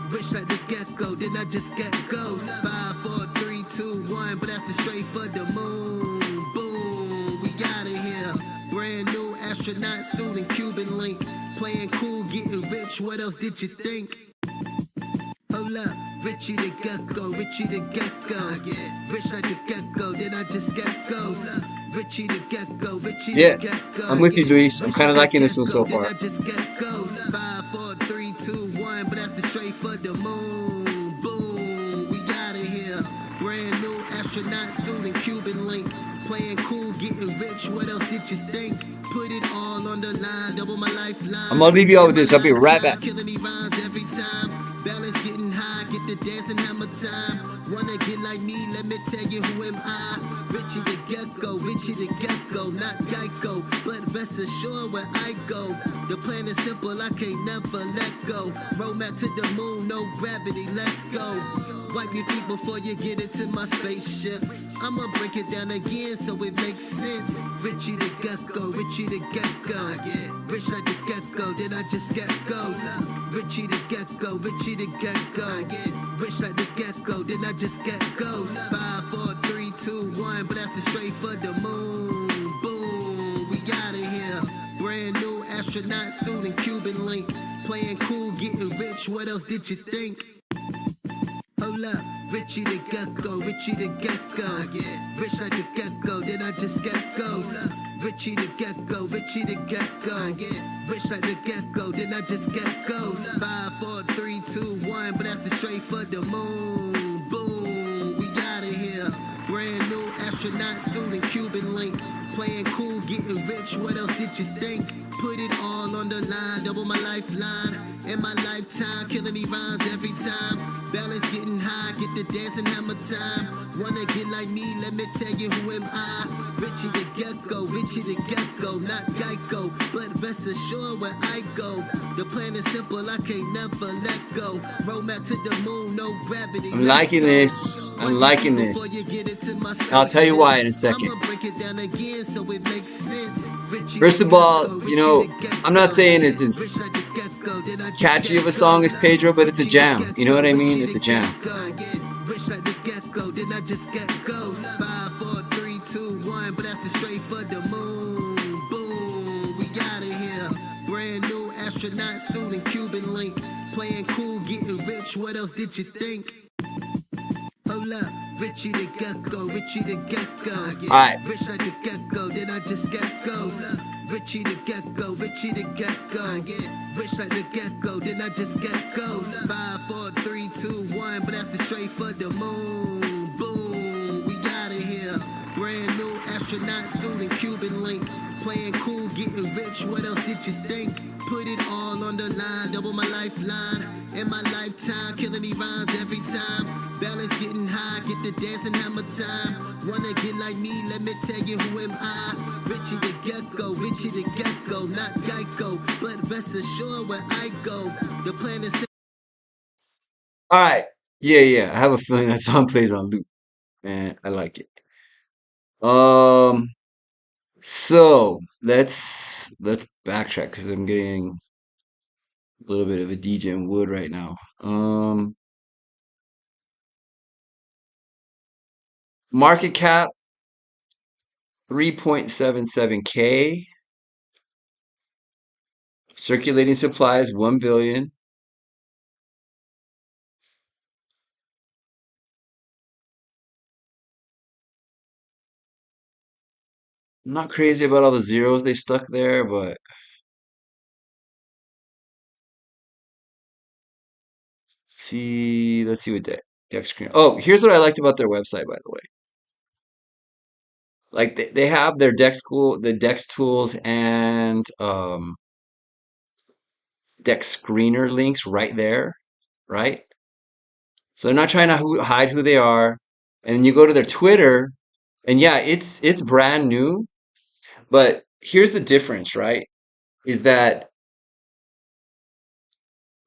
Speaker 2: Rich like the Gecko, then I just get ghost. 5, 4, 3, 2, 1, but that's a straight for the moon. Boom, we out of here. Brand new astronaut suit and Cuban link. Playing cool, getting rich, what else did you think? Hold up, Richie the Gecko, Richie the Gecko. Rich like the Gecko, then I just get ghost. Richie the Gecko, Richie
Speaker 1: Yeah,
Speaker 2: the Gecko.
Speaker 1: I'm with you, Luis. I'm
Speaker 2: Rich
Speaker 1: kind of
Speaker 2: like the
Speaker 1: liking this one so
Speaker 2: Gecko, then
Speaker 1: far.
Speaker 2: I just get ghost. 5, 4, 3, 2, 1, but that's a straight for the moon. Boom, we out of here. Brand new astronaut suit and Cuban link. Playing cool, getting rich, what else did you think? Put it all on the line, double my lifeline.
Speaker 1: I'm gonna leave you out with this. I'll be right back.
Speaker 2: Killing these rhymes every time. Balance getting high, get the dancing hammer time. Wanna get like me, let me tell you who am I. Richie the Gecko, Richie the Gecko, not Geico. But rest assured where I go. The plan is simple, I can't never let go. Roadmap to the moon, no gravity, let's go. Wipe your feet before you get into my spaceship. I'ma break it down again so it makes sense. Richie the Gecko, Richie the Gecko. Rich like the Gecko, then I just get ghost. Richie the Gecko, Richie the Gecko. Rich like the Gecko, then I just get ghost. 5, 4, 3, 2, 1, but that's a straight for the moon. Boom, we out of here. Brand new astronaut suit and Cuban link. Playing cool, getting rich, what else did you think? Hold up, Richie the Gecko, Richie the Gecko. Rich like the Gecko, then I just get ghost. Richie the Gecko, Richie the Gecko. Rich like the Gecko, then I just get ghost. 5, 4, 3, 2, 1, but that's a straight for the moon. Boom, we out of here. Brand new astronaut suit and Cuban link. Playing cool, getting rich, what else did you think? Put it all on the line, double my lifeline. In my lifetime, killing these rhymes every time. Balance getting high, get the dancing hammer time. Wanna get like me, let me tell you who am I. Richie the Gecko, Richie the Gecko, not Geico. But rest assured where I go. The plan is simple, I can't never let go. Roadmap to the moon, no gravity,
Speaker 1: I'm
Speaker 2: let's
Speaker 1: liking
Speaker 2: go.
Speaker 1: this. I'm
Speaker 2: What you
Speaker 1: liking
Speaker 2: think before you
Speaker 1: this.
Speaker 2: get into my
Speaker 1: I'll tell you
Speaker 2: spaceship?
Speaker 1: why in a second.
Speaker 2: I'ma break it down again so it makes sense. Richie the
Speaker 1: First of all,
Speaker 2: Gecko,
Speaker 1: you
Speaker 2: Richie
Speaker 1: know,
Speaker 2: the
Speaker 1: I'm not
Speaker 2: Gecko.
Speaker 1: saying it's
Speaker 2: Rich
Speaker 1: as
Speaker 2: like the gecko, did I just
Speaker 1: catchy
Speaker 2: get
Speaker 1: of a song as
Speaker 2: ghost?
Speaker 1: Pedro, but it's a
Speaker 2: Richie the
Speaker 1: jam. You know what
Speaker 2: gecko,
Speaker 1: I mean?
Speaker 2: Richie
Speaker 1: It's
Speaker 2: the
Speaker 1: a jam.
Speaker 2: gecko. Rich like the gecko, did I just get ghost? 5, 4, 3, 2, 1, but that's a straight for the moon. Boom, we outta here. Brand new astronaut suit and Cuban link. Playing cool, getting rich, what else did you think? Hold up, Richie the Gecko, Richie the Gecko.
Speaker 1: All right.
Speaker 2: Rich like the gecko, did I just get ghost? Richie the Gecko, Richie the Gecko. Rich like the gecko, did I just get ghost? 5, 4, 3, 2, 1, but that's a straight for the moon. Boom, we outta here. Brand new astronaut suit and Cuban link. Playing cool, getting rich, what else did you think? Put it all on the line, double my lifeline. In my lifetime, killing these rhymes every time. Balance getting high, get the dancing hammer time. Wanna get like me, let me tell you who am I. Richie the Gecko, Richie the Gecko, not Geico. But rest assured where I go. The plan is
Speaker 1: All right. Yeah, yeah. I have a feeling that song plays on loop, and I like it. Um, so let's backtrack because I'm getting a little bit of a DJ Wood right now. Market cap 3.77K. Circulating supplies 1 billion. I'm not crazy about all the zeros they stuck there, but let's see what Dexscreener. Oh, here's what I liked about their website, by the way. Like they have their the Dex tools and Dex screener links right there, right? So they're not trying to hide who they are. And you go to their Twitter, and yeah, it's brand new, but here's the difference, right? Is that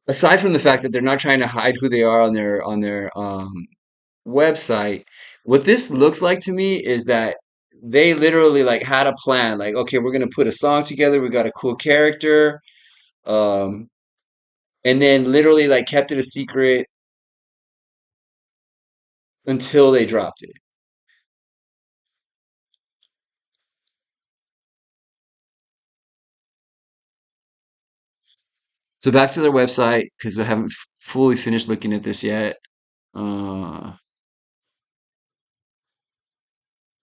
Speaker 1: aside from the fact that they're not trying to hide who they are on their website, what this looks like to me is that they literally like had a plan, like, okay, we're gonna put a song together, we got a cool character, um, and then literally like kept it a secret until they dropped it. So back to their website because we haven't fully finished looking at this yet. Uh,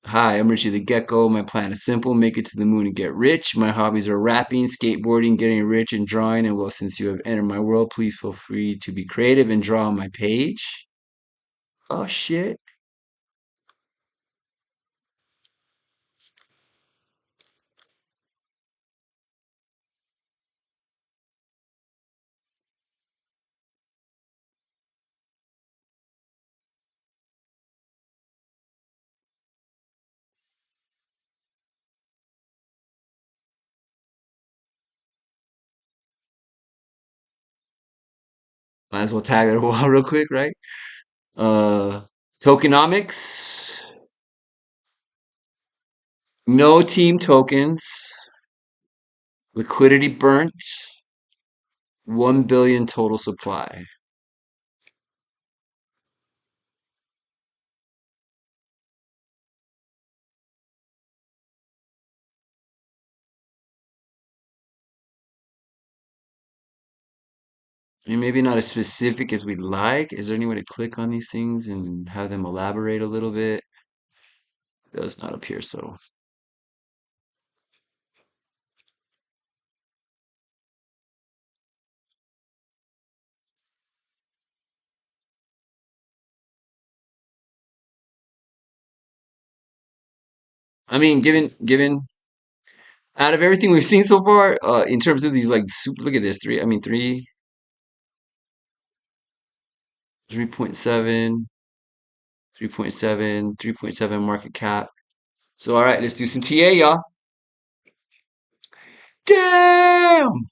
Speaker 1: Hi, I'm Richie the Gecko. My plan is simple: make it to the moon and get rich. My hobbies are rapping, skateboarding, getting rich, and drawing. And well, since you have entered my world, please feel free to be creative and draw on my page. Oh shit. Might as well tag it a wall real quick, right? Uh, Tokenomics. No team tokens. Liquidity burnt. 1 billion total supply. I mean, maybe not as specific as we'd like. Is there any way to click on these things and have them elaborate a little bit? Does not appear so. I mean, given Out of everything we've seen so far, in terms of these like super, look at this, three, I mean, 3.7, 3.7, 3.7 market cap. So, all right, let's do some TA, y'all. Damn!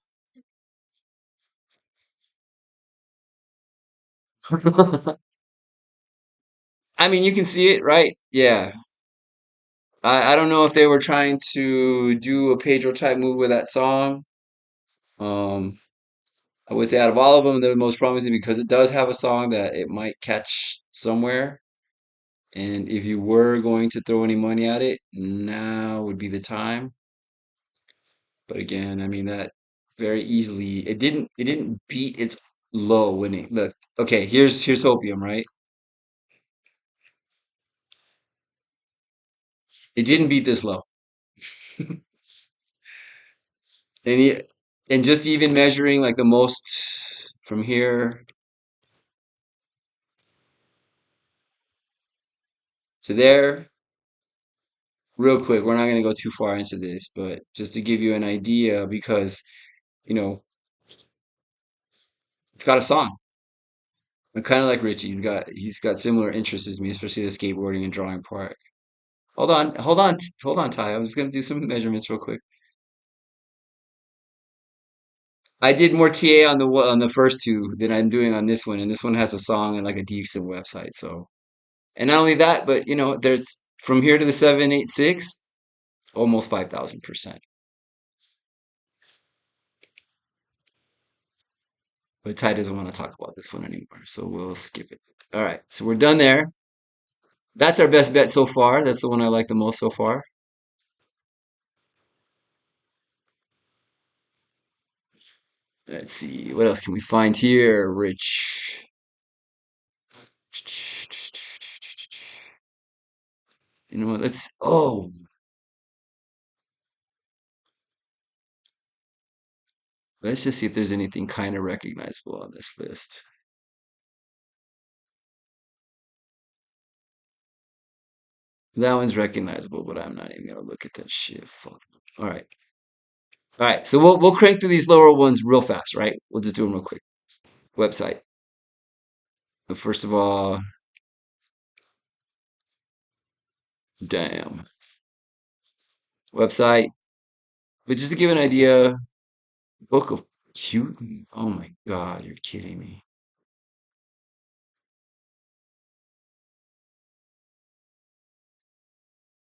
Speaker 1: I mean, you can see it, right? Yeah. I don't know if they were trying to do a Pedro type move with that song. Um, I would say out of all of them, they're the most promising because it does have a song that it might catch somewhere. And if you were going to throw any money at it, now would be the time. But again, I mean that very easily. It didn't beat its low when it look. Okay, here's hopium, right? It didn't beat this low. And and just even measuring like the most from here to there, real quick. We're not going to go too far into this, but just to give you an idea, because you know it's got a song. I'm kind of like Richie. He's got similar interests as me, especially the skateboarding and drawing part. Hold on, Ty. I was gonna do some measurements real quick. I did more TA on the first two than I'm doing on this one, and this one has a song and like a decent website. So, and not only that, but there's from here to the 786, almost 5,000%. But Ty doesn't want to talk about this one anymore, so we'll skip it. All right, so we're done there. That's our best bet so far. That's the one I like the most so far. Let's see, what else can we find here, Rich? You know what? Let's just see if there's anything kind of recognizable on this list. That one's recognizable, but I'm not even gonna look at that shit. Fuck. All right. All right. So we'll crank through these lower ones real fast, right? We'll just do them real quick. Website. First of all, damn. Website. But just to give an idea, book of shooting. Oh my God, you're kidding me.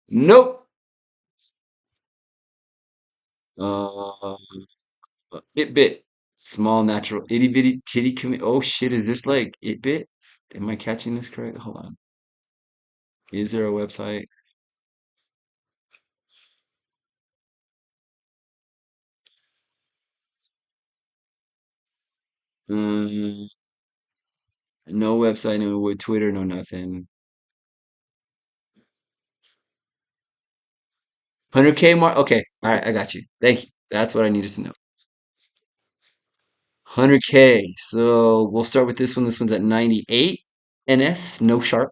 Speaker 1: Nope. Uh, it bit. Small natural itty bitty titty commi. Oh shit, is this like it bit? Am I catching this correct? Hold on. Is there a website? Mm, no website, no with Twitter, no nothing. 100K mark. Okay, all right, I got you. Thank you. That's what I needed to know. 100K. So we'll start with this one. This one's at 98 NS, no sharp.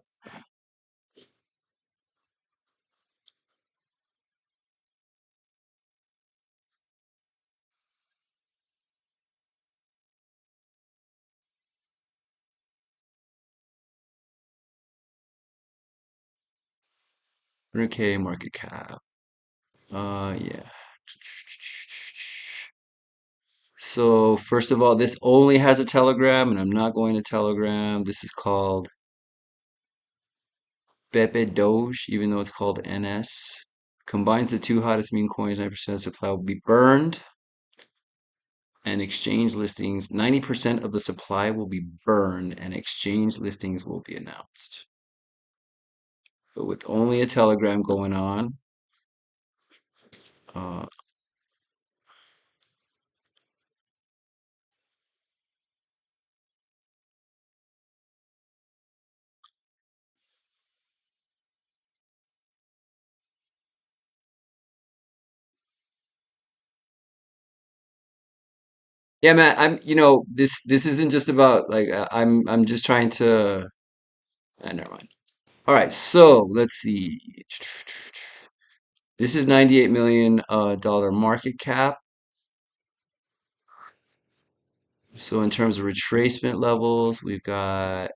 Speaker 1: 100K market cap. Yeah. So first of all, this only has a Telegram, and I'm not going to Telegram. This is called Pepe Doge, even though it's called NS. Combines the two hottest meme coins, 9% of supply will be burned. And exchange listings, 90% of the supply will be burned and exchange listings will be announced. But with only a Telegram going on, uh, yeah, man, this isn't just about like I'm just trying to never mind. All right, so let's see. This is 98 million dollar market cap. So in terms of retracement levels, we've got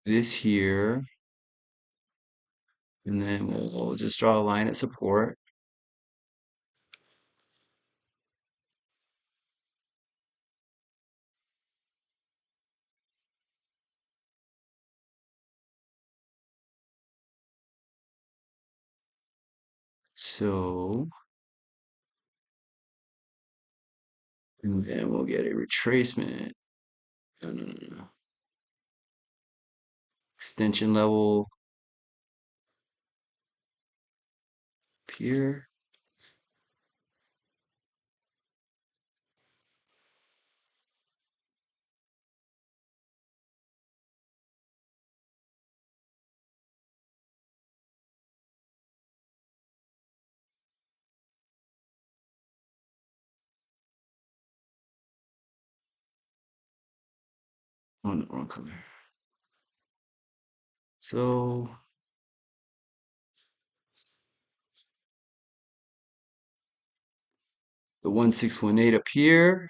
Speaker 1: this here, and then we'll just draw a line at support. So, and then we'll get a retracement. No, no, no, no. Extension level up here. Oh, no, wrong color. So, the 1618 up here.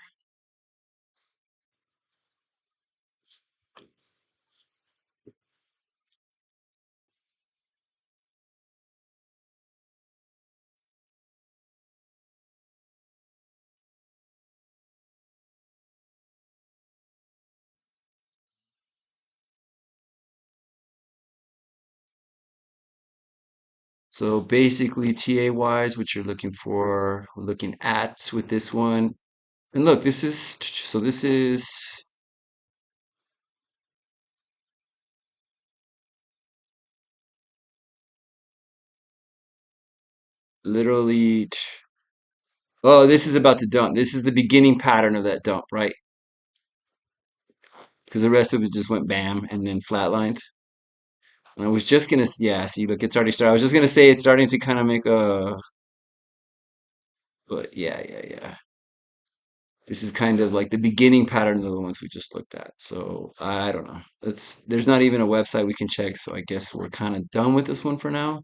Speaker 1: So basically TA wise, what you're looking for, we're looking at with this one. And look, this is literally, oh, this is about to dump. This is the beginning pattern of that dump, right? Because the rest of it just went bam and then flatlined. And I was just gonna, yeah, see, look, it's already started. I was just gonna say it's starting to kind of make a, but yeah, yeah, yeah. This is kind of like the beginning pattern of the ones we just looked at. So I don't know. There's not even a website we can check. So I guess we're kind of done with this one for now.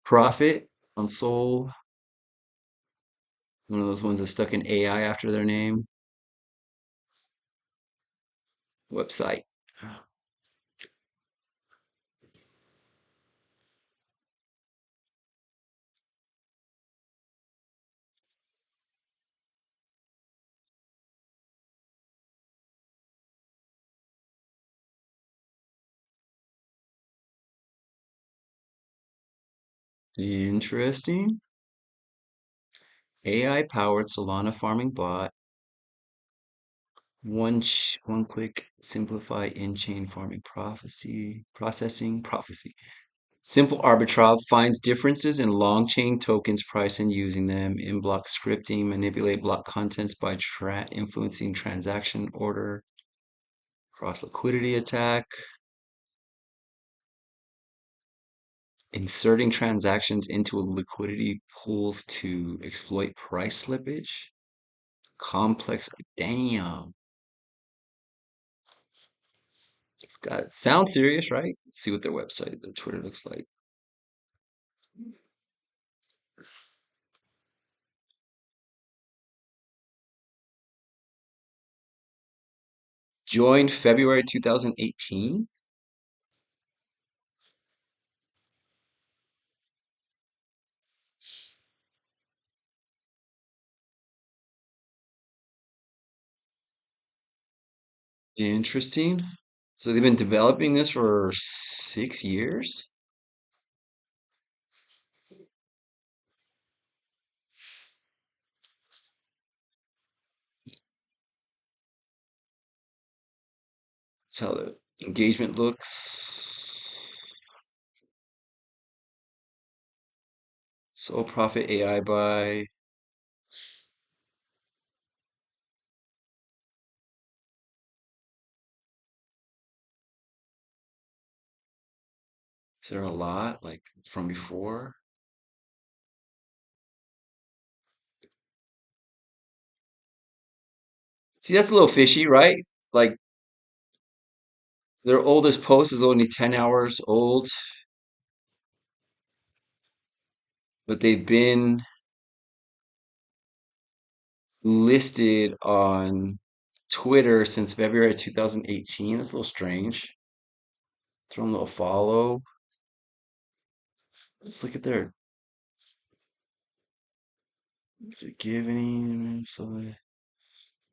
Speaker 1: Profit on Soul, one of those ones that stuck an AI after their name. Website. Interesting. AI powered Solana farming bot. One click simplify in-chain farming processing. Simple arbitrage finds differences in long chain tokens price and using them in block scripting, manipulate block contents by influencing transaction order, cross liquidity attack, inserting transactions into liquidity pools to exploit price slippage, complex. Damn, sounds serious, right? Let's see what their website, their Twitter looks like. Joined February 2018. Interesting. So they've been developing this for 6 years. That's how the engagement looks. Sole profit AI buy. Is there a lot like from before? See, that's a little fishy, right? Like their oldest post is only 10 hours old, but they've been listed on Twitter since February 2018. That's a little strange. Throw them a little follow. Let's look at their. Does it give any?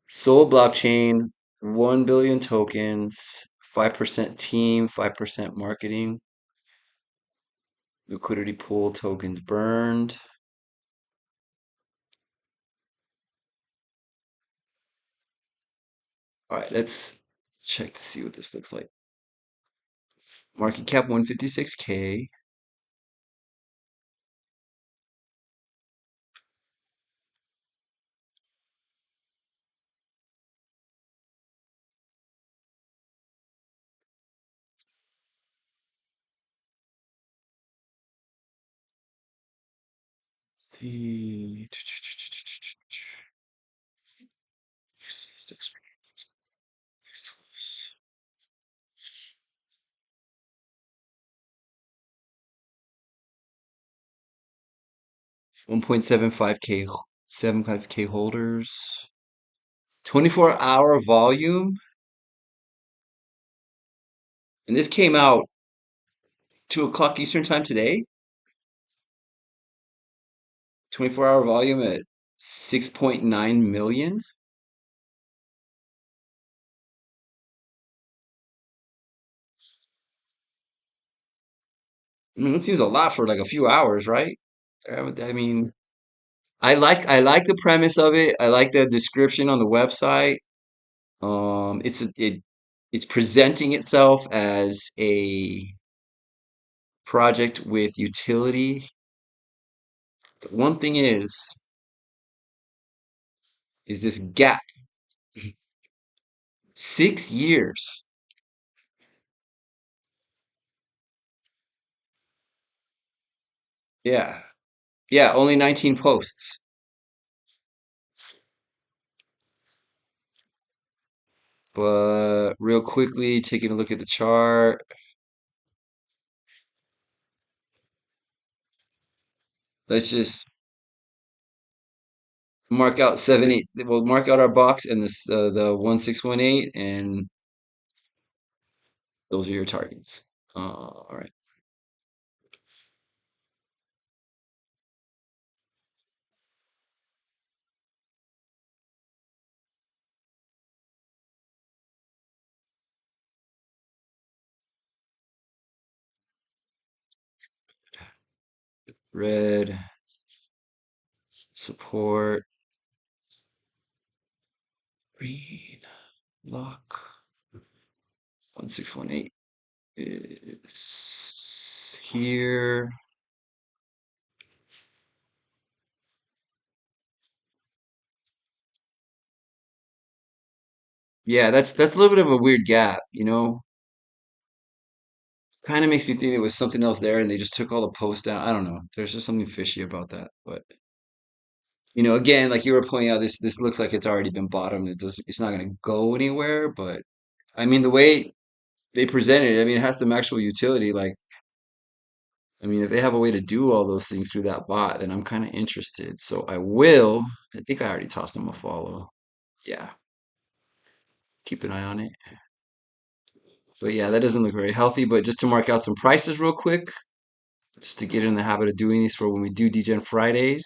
Speaker 1: Soul blockchain, 1 billion tokens, 5% team, 5% marketing, liquidity pool tokens burned. All right, let's check to see what this looks like. Market cap 156K. Let's see. 1.75K, 75K holders. 24-hour volume. And this came out 2 o'clock Eastern time today. 24-hour volume at 6.9 million. I mean, that seems a lot for like a few hours, right? I mean, I like the premise of it. I like the description on the website. It's presenting itself as a project with utility. The one thing is this gap. 6 years. Yeah. Yeah, only 19 posts. But real quickly, taking a look at the chart, let's just mark out 7 8. We'll mark out our box and this the 1618, and those are your targets. All right. Red support, green lock. 1618 is here. Yeah, that's a little bit of a weird gap, you know. Kind of makes me think there was something else there and they just took all the posts down. I don't know. There's just something fishy about that. But again, like you were pointing out, this looks like it's already been bottomed. It's not going to go anywhere. But I mean, the way they present it, I mean, it has some actual utility. Like, I mean, if they have a way to do all those things through that bot, then I'm kind of interested. So I will. I think I already tossed them a follow. Yeah, keep an eye on it. But yeah, that doesn't look very healthy. But just to mark out some prices real quick, just to get in the habit of doing these for when we do Degen Fridays.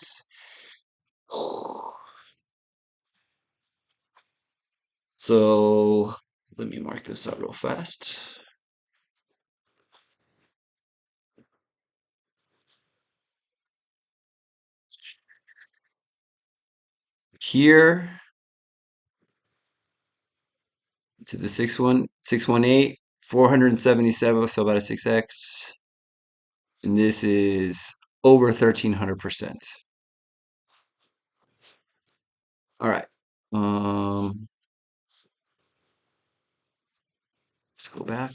Speaker 1: So let me mark this out real fast. Here to the 618, 477, so about a 6x. And this is over 1300%. All right. Um, let's go back.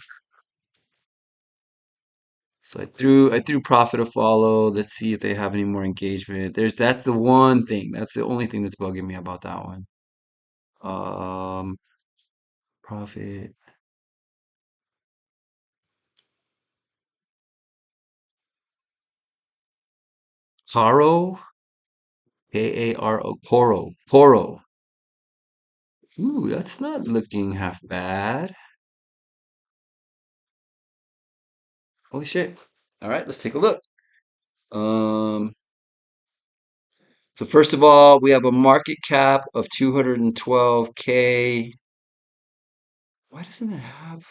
Speaker 1: So I threw Profit a follow. Let's see if they have any more engagement. That's the one thing. That's the only thing that's bugging me about that one. Um, Profit. Caro? K-A-R-O. Poro. Poro. Ooh, that's not looking half bad. Holy shit. All right, let's take a look. Um, so first of all, we have a market cap of 212K. Why doesn't it have?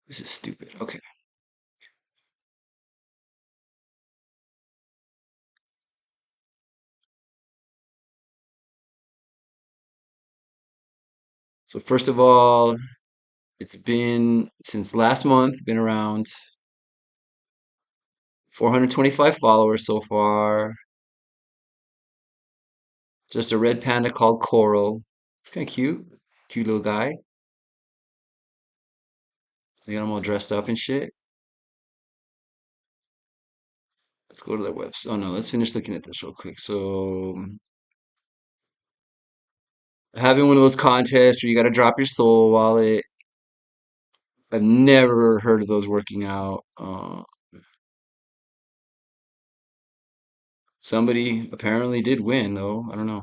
Speaker 1: This is stupid. Okay. So first of all, it's been since last month, been around 425 followers so far. Just a red panda called Koro. It's kind of cute. Cute little guy. They got him all dressed up and shit. Let's go to their website. Oh no, let's finish looking at this real quick. So having one of those contests where you got to drop your soul wallet. I've never heard of those working out. Somebody apparently did win though. I don't know.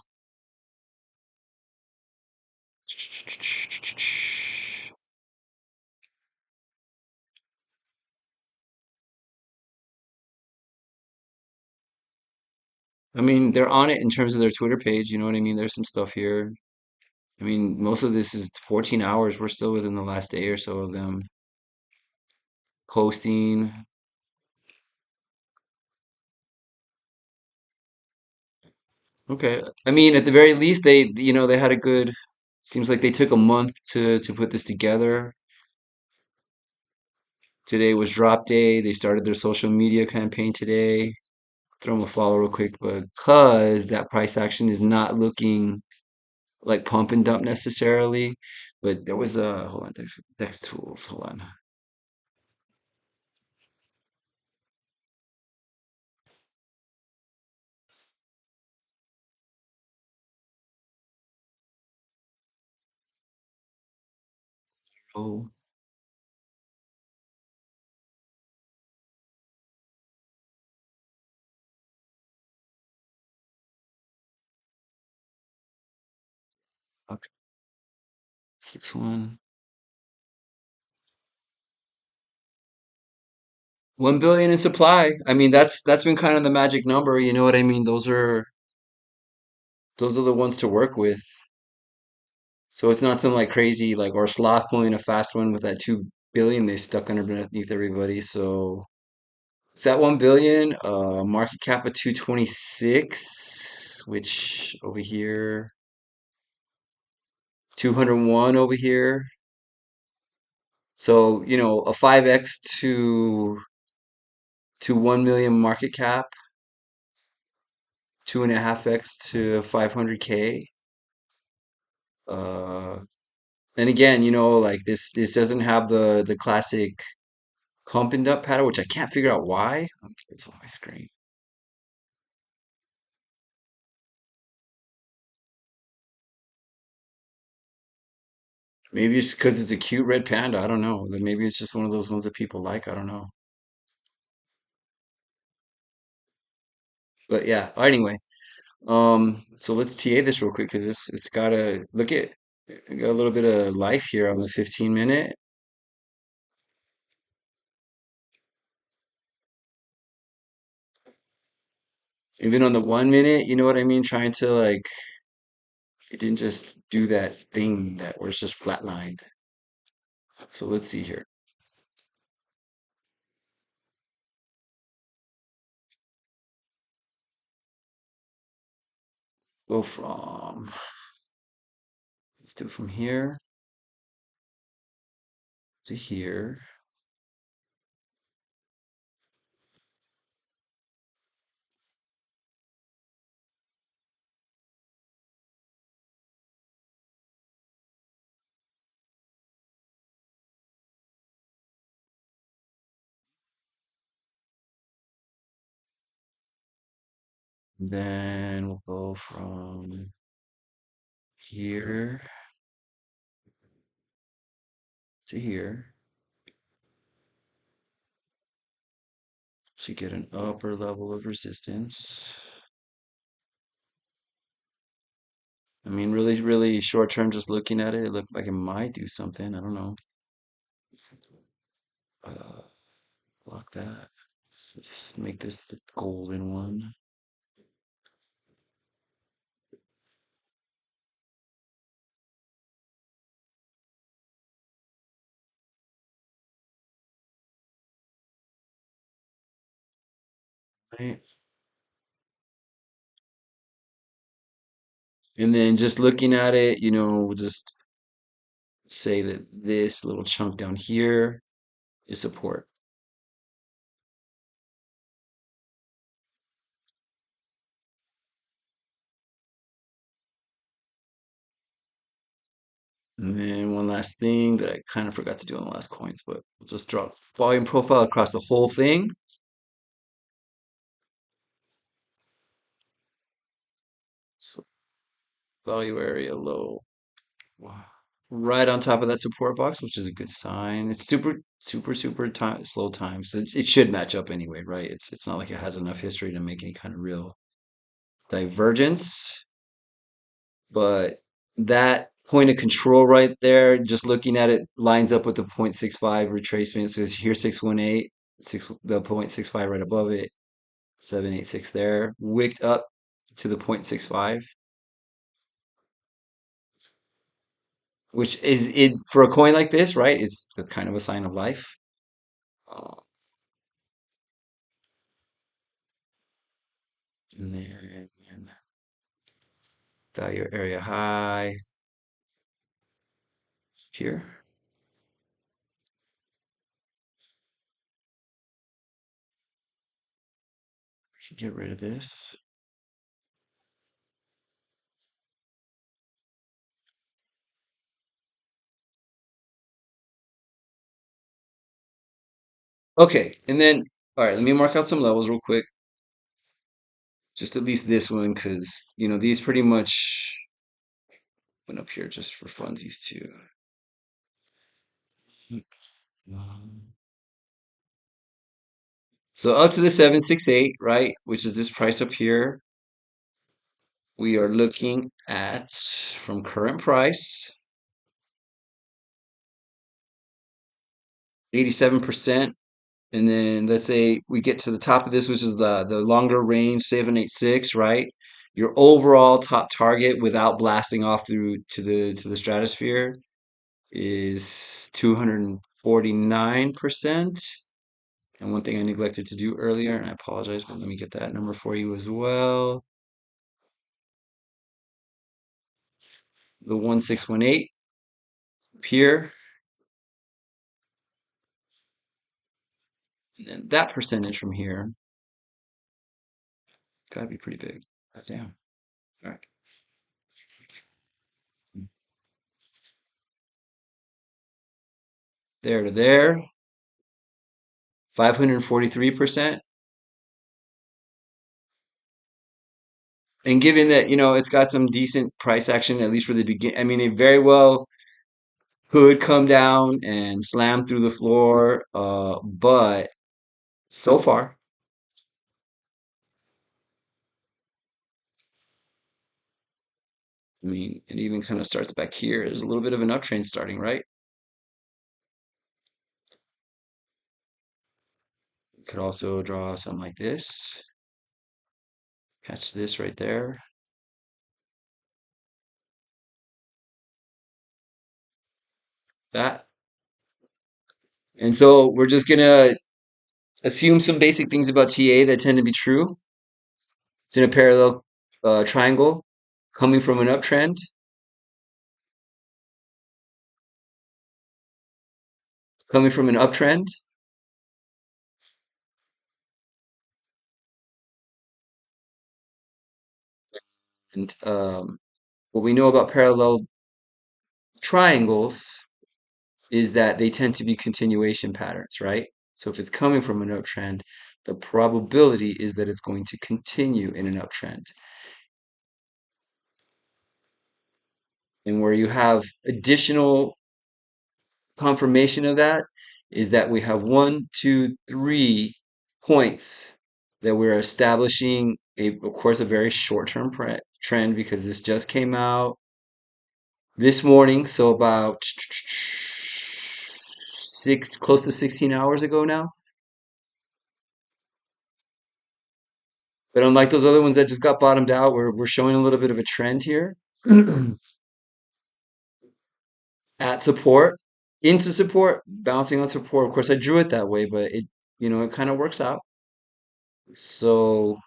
Speaker 1: I mean, they're on it in terms of their Twitter page. You know what I mean? There's some stuff here. I mean, most of this is 14 hours. We're still within the last day or so of them posting. Okay. I mean, at the very least, they had a good, seems like they took a month to put this together. Today was drop day. They started their social media campaign today. Throw them a follow real quick because that price action is not looking like pump and dump necessarily. But there was a, hold on, Dex tools. Hold on. Oh, okay. This one. 1 billion in supply. I mean, that's been kind of the magic number, you know what I mean? Those are the ones to work with. So it's not some like crazy like or sloth pulling a fast one with that 2 billion they stuck underneath everybody. So it's at 1 billion, market cap of 226, which over here 201 over here. So, a 5x to 1 million market cap, 2.5x to 500K. Uh, and again, like this doesn't have the classic pump and dump pattern, which I can't figure out why. It's on my screen. Maybe it's because it's a cute red panda. I don't know. Then maybe it's just one of those ones that people like. I don't know. But yeah. Anyway, so let's TA this real quick because it's gotta look at it got a little bit of life here on the 15 minute. Even on the 1 minute, you know what I mean? Trying to like it didn't just do that thing that where it's just flatlined. So let's see here. Go from let's do it from here to here. Then we'll go from here to here to get an upper level of resistance. I mean, really, really short term, just looking at it, it looked like it might do something. I don't know. Uh, Lock that. Just make this the golden one. Right. And then just looking at it, we'll just say that this little chunk down here is support. And then one last thing that I kind of forgot to do on the last coins, but we'll just draw volume profile across the whole thing. So value area low. Wow. Right on top of that support box, which is a good sign. It's super, super, super time, slow time. So it should match up anyway, right? It's not like it has enough history to make any kind of real divergence. But that point of control right there, just looking at it, lines up with the 0.65 retracement. So it's here 618, the 0.65 right above it, 786 there, wicked up to the 0.65, which is it for a coin like this, right? That's kind of a sign of life. Uh, and then value area high here. Should get rid of this. Okay, and then all right, let me mark out some levels real quick. Just at least this one, because these pretty much went up here just for funsies too. So up to the 768, right, which is this price up here, we are looking at from current price 87%. And then let's say we get to the top of this, which is the longer range 786, right? Your overall top target without blasting off through to the stratosphere is 249%. And one thing I neglected to do earlier, and I apologize, but let me get that number for you as well. The 1618 up here, and then that percentage from here, gotta be pretty big. Damn. All right. There to there, 543%. And given that, it's got some decent price action, at least for the begin, I mean, it very well could come down and slam through the floor. But so far, I mean, it even kind of starts back here. There's a little bit of an uptrend starting, right? Could also draw something like this. Catch this right there. That. And so we're just gonna assume some basic things about TA that tend to be true. It's in a parallel triangle coming from an uptrend. Coming from an uptrend. And what we know about parallel triangles is that they tend to be continuation patterns, right? So if it's coming from an uptrend, the probability is that it's going to continue in an uptrend. And where you have additional confirmation of that is that we have one, two, 3 points that we're establishing of course, a very short-term trend because this just came out this morning, so about close to 16 hours ago now. But unlike those other ones that just got bottomed out, we're showing a little bit of a trend here at support, into support, bouncing on support. Of course, I drew it that way, but it kind of works out. So,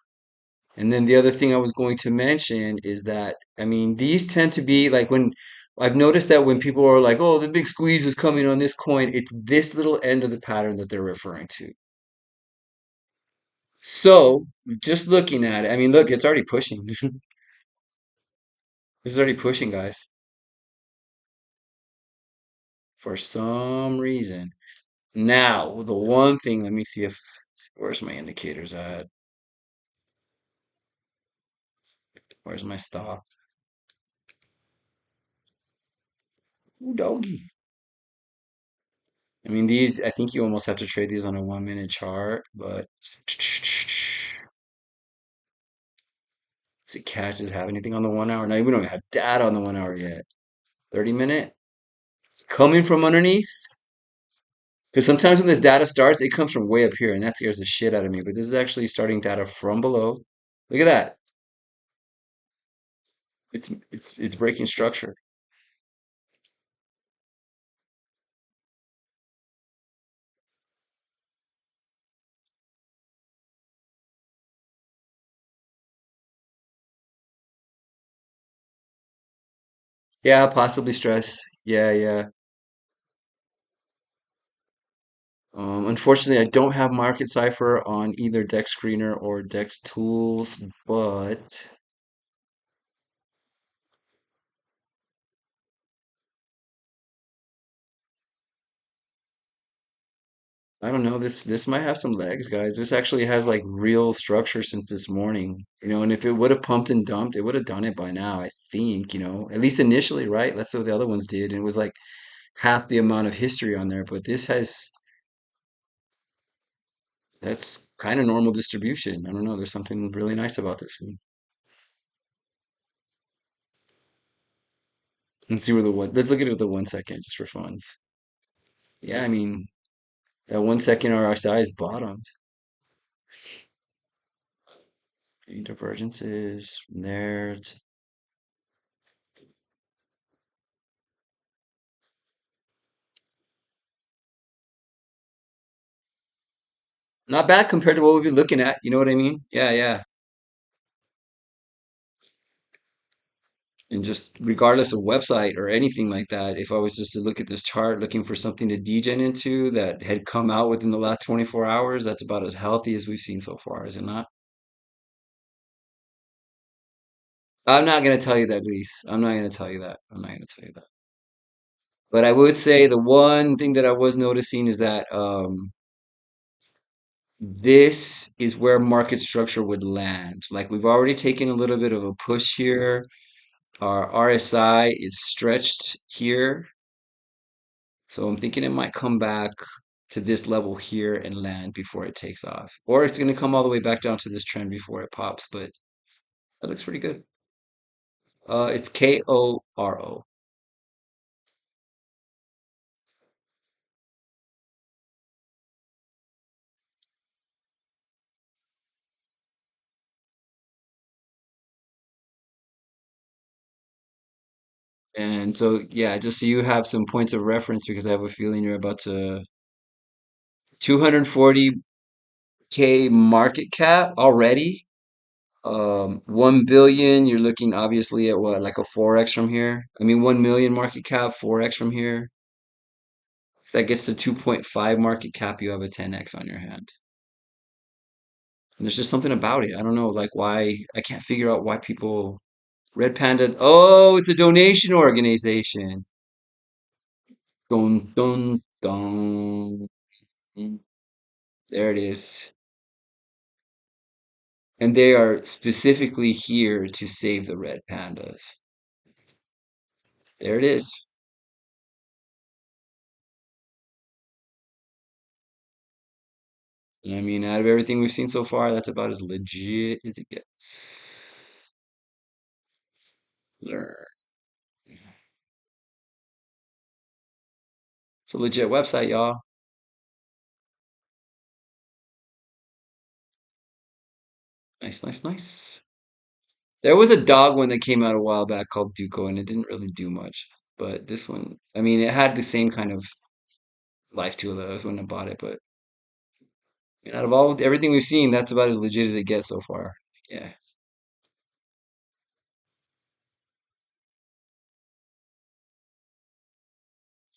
Speaker 1: and then the other thing I was going to mention is that, I mean, these tend to be like when I've noticed that when people are like, oh, the big squeeze is coming on this coin, it's this little end of the pattern that they're referring to. So, just looking at it, I mean, look, it's already pushing. This is already pushing, guys, for some reason. Now, the one thing, let me see if, where's my indicators at? Where's my stop? Ooh, doggy. I mean, these, I think you almost have to trade these on a 1 minute chart, but does it catch? Does it have anything on the 1 hour? No, we don't have data on the 1 hour yet. 30 minute? Coming from underneath? Because sometimes when this data starts, it comes from way up here, and that scares the shit out of me. But this is actually starting data from below. Look at that. It's breaking structure. Yeah, possibly stress. Yeah, yeah. Unfortunately, I don't have Market Cipher on either Dexscreener or Dex Tools, but I don't know. This might have some legs, guys. This actually has like real structure since this morning, and if it would have pumped and dumped, it would have done it by now, I think, at least initially, right? That's what the other ones did, and it was like half the amount of history on there, but this has that's kind of normal distribution. I don't know. There's something really nice about this one. Let's see where the one. Let's look at it the 1 second just for fun. Yeah, I mean that 1 second RSI is bottomed. Any divergences from there. Not bad compared to what we've been looking at. You know what I mean? Yeah, yeah. And just regardless of website or anything like that, if I was just to look at this chart looking for something to degen into that had come out within the last 24 hours, that's about as healthy as we've seen so far, is it not? I'm not going to tell you that, Luis. I'm not going to tell you that. I'm not going to tell you that. But I would say the one thing that I was noticing is that this is where market structure would land. Like we've already taken a little bit of a push here. Our RSI is stretched here. So I'm thinking it might come back to this level here and land before it takes off. Or it's going to come all the way back down to this trend before it pops, but that looks pretty good. It's KORO. And so, yeah, just so you have some points of reference because I have a feeling you're about to 240K market cap already. 1 billion, you're looking obviously at what, like a 4x from here? I mean, 1 million market cap, 4x from here. If that gets to 2.5 market cap, you have a 10x on your hand. And there's just something about it. I don't know, like why, I can't figure out why people, Red Panda, oh, it's a donation organization. Dun, dun, dun. There it is. And they are specifically here to save the red pandas. There it is. I mean, out of everything we've seen so far, that's about as legit as it gets. Learn. It's a legit website, y'all. Nice, nice, nice. There was a dog one that came out a while back called Duco, and it didn't really do much. But this one, I mean, it had the same kind of life to it. I was when I bought it, but out of all everything we've seen, that's about as legit as it gets so far. Yeah.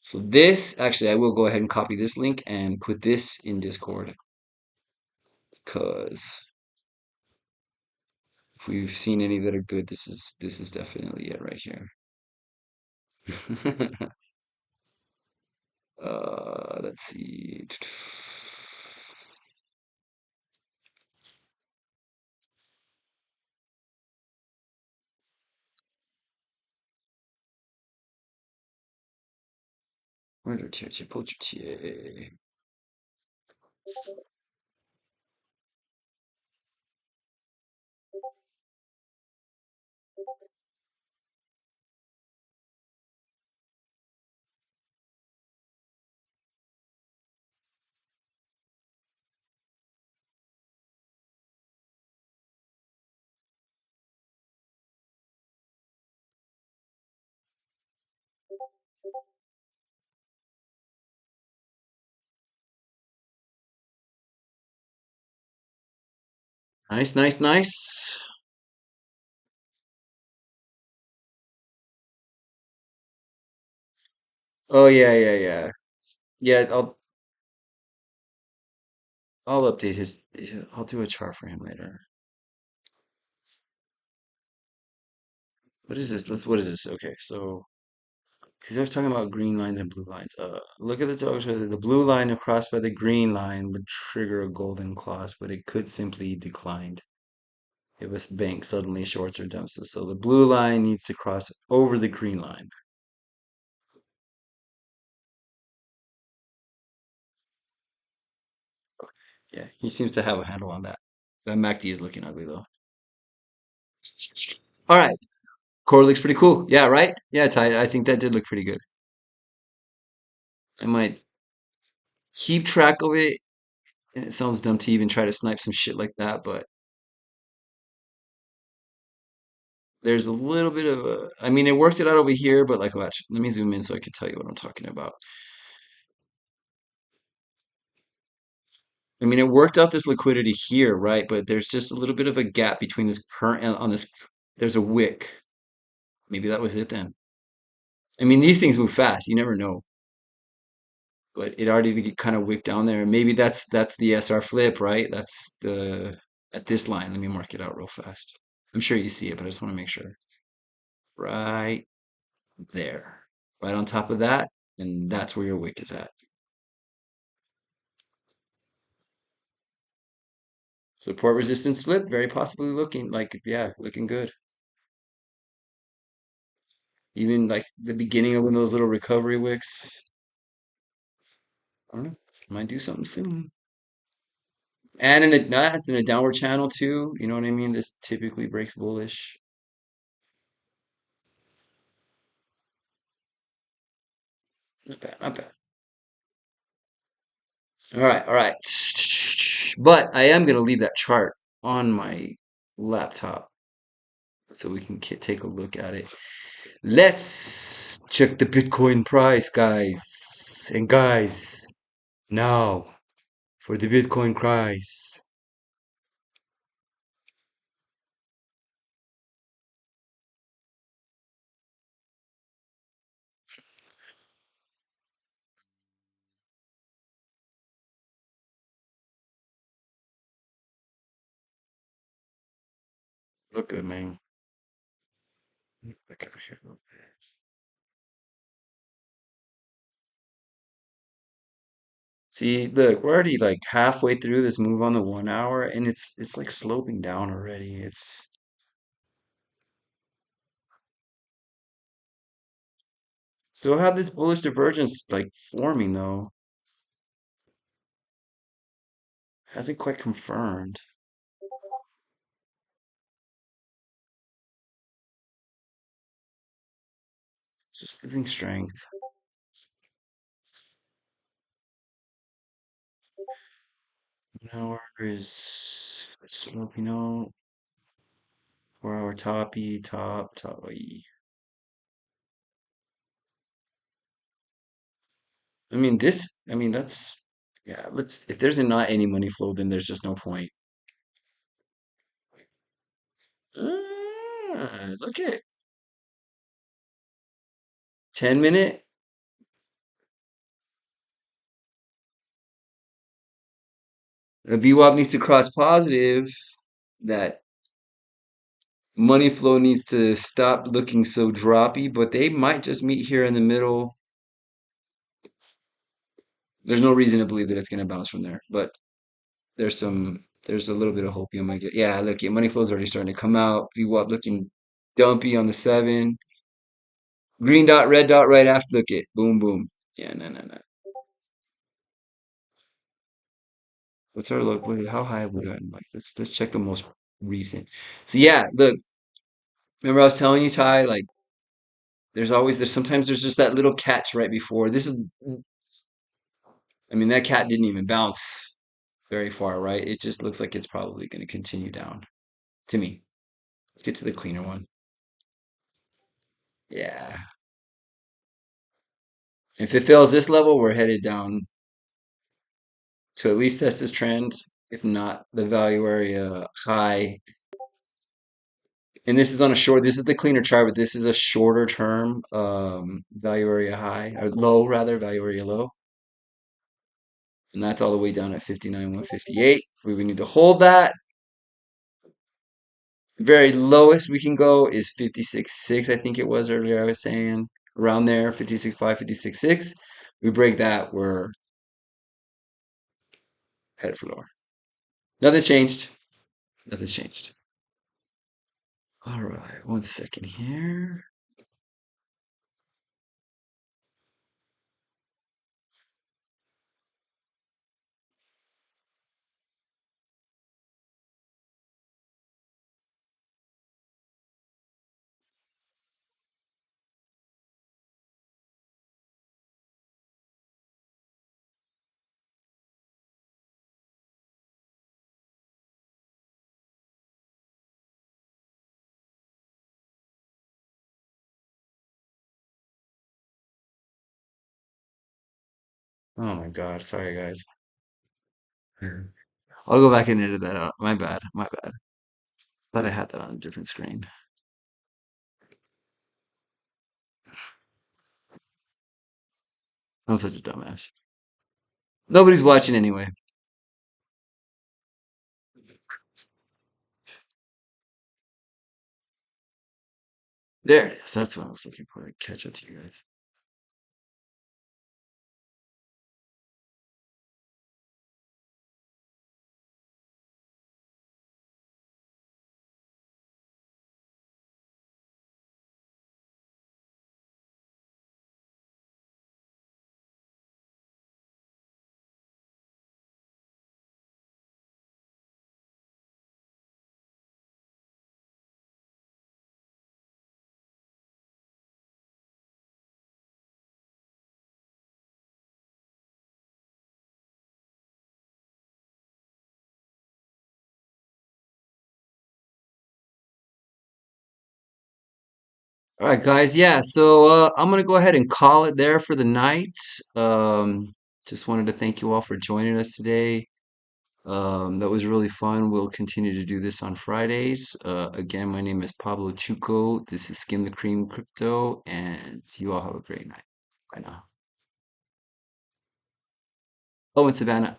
Speaker 1: So this, actually, I will go ahead and copy this link and put this in Discord because if we've seen any that are good, this is definitely it right here. Let's see. Nice, nice, nice. Oh yeah, yeah, yeah. Yeah, I'll update his. Yeah, I'll do a chart for him later. What is this? What is this? Okay, so because I was talking about green lines and blue lines. Look at the dog show. The blue line crossed by the green line would trigger a golden clause, but it could simply declined if a bank suddenly shorts or dumps it. So the blue line needs to cross over the green line. Yeah, he seems to have a handle on that. That MACD is looking ugly though. All right, core looks pretty cool. Yeah, right? Yeah, Ty, I think that did look pretty good. I might keep track of it, and it sounds dumb to even try to snipe some shit like that, but there's a little bit of a. I mean, it works it out over here, but like, watch. Let me zoom in so I can tell you what I'm talking about. I mean, it worked out this liquidity here, right? But there's just a little bit of a gap between this current on this. There's a wick. Maybe that was it then. I mean, these things move fast. You never know. But it already did get kind of wicked down there. Maybe that's the SR flip, right? That's the at this line. Let me mark it out real fast. I'm sure you see it, but I just want to make sure. Right there, right on top of that, and that's where your wick is at. Support resistance flip, very possibly looking like, yeah, looking good. Even like the beginning of one of those little recovery wicks. I don't know. Might do something soon. And that's in a downward channel too. You know what I mean? This typically breaks bullish. Not bad, not bad. All right, all right. But I am gonna leave that chart on my laptop so we can take a look at it. Let's check the Bitcoin price, guys. And guys, now for the Bitcoin price. Look good, man. Back over here. See, look, we're already like halfway through this move on the 1 hour, and it's like sloping down already. It's still have this bullish divergence like forming though. Hasn't quite confirmed. Just losing strength. Now where is sloping out? 4 hour toppy, top. I mean, that's, yeah, if there's not any money flow, then there's just no point. Look at 10 minute. A VWAP needs to cross positive. That money flow needs to stop looking so droppy, but they might just meet here in the middle. There's no reason to believe that it's going to bounce from there, but there's some, there's a little bit of hope you might get. Yeah, look, yeah, money flow's already starting to come out. VWAP looking dumpy on the 7. Green dot, red dot right after. Look it. Boom, boom. Yeah, no. What's our look? Wait, how high have we gotten? Like, let's check the most recent. So yeah, look. Remember I was telling you, Ty, like there's sometimes there's just that little catch right before. This is, I mean, that cat didn't even bounce very far, right? It just looks like it's probably going to continue down to me. Let's get to the cleaner one. Yeah. If it fails this level, we're headed down to at least test this trend, if not the value area high. And this is on a short, this is the cleaner chart, but this is a shorter term value area high, or low rather, value area low. And that's all the way down at 59,158. We would need to hold that. Very lowest we can go is 56.6, I think it was earlier I was saying. Around there, 56.5, 56.6. We break that, we're headed for lower. Nothing's changed. Nothing's changed. All right, 1 second here. Oh my God, sorry guys. I'll go back and edit that out. My bad, my bad. Thought I had that on a different screen. I'm such a dumbass. Nobody's watching anyway. There it is. That's what I was looking for to catch up to you guys. All right, guys. Yeah, so I'm gonna go ahead and call it there for the night. Um, just wanted to thank you all for joining us today. That was really fun. We'll continue to do this on Fridays. Again, my name is Pablo Chuco. This is Skim the Cream Crypto, and you all have a great night. Bye now. Oh, and Savannah.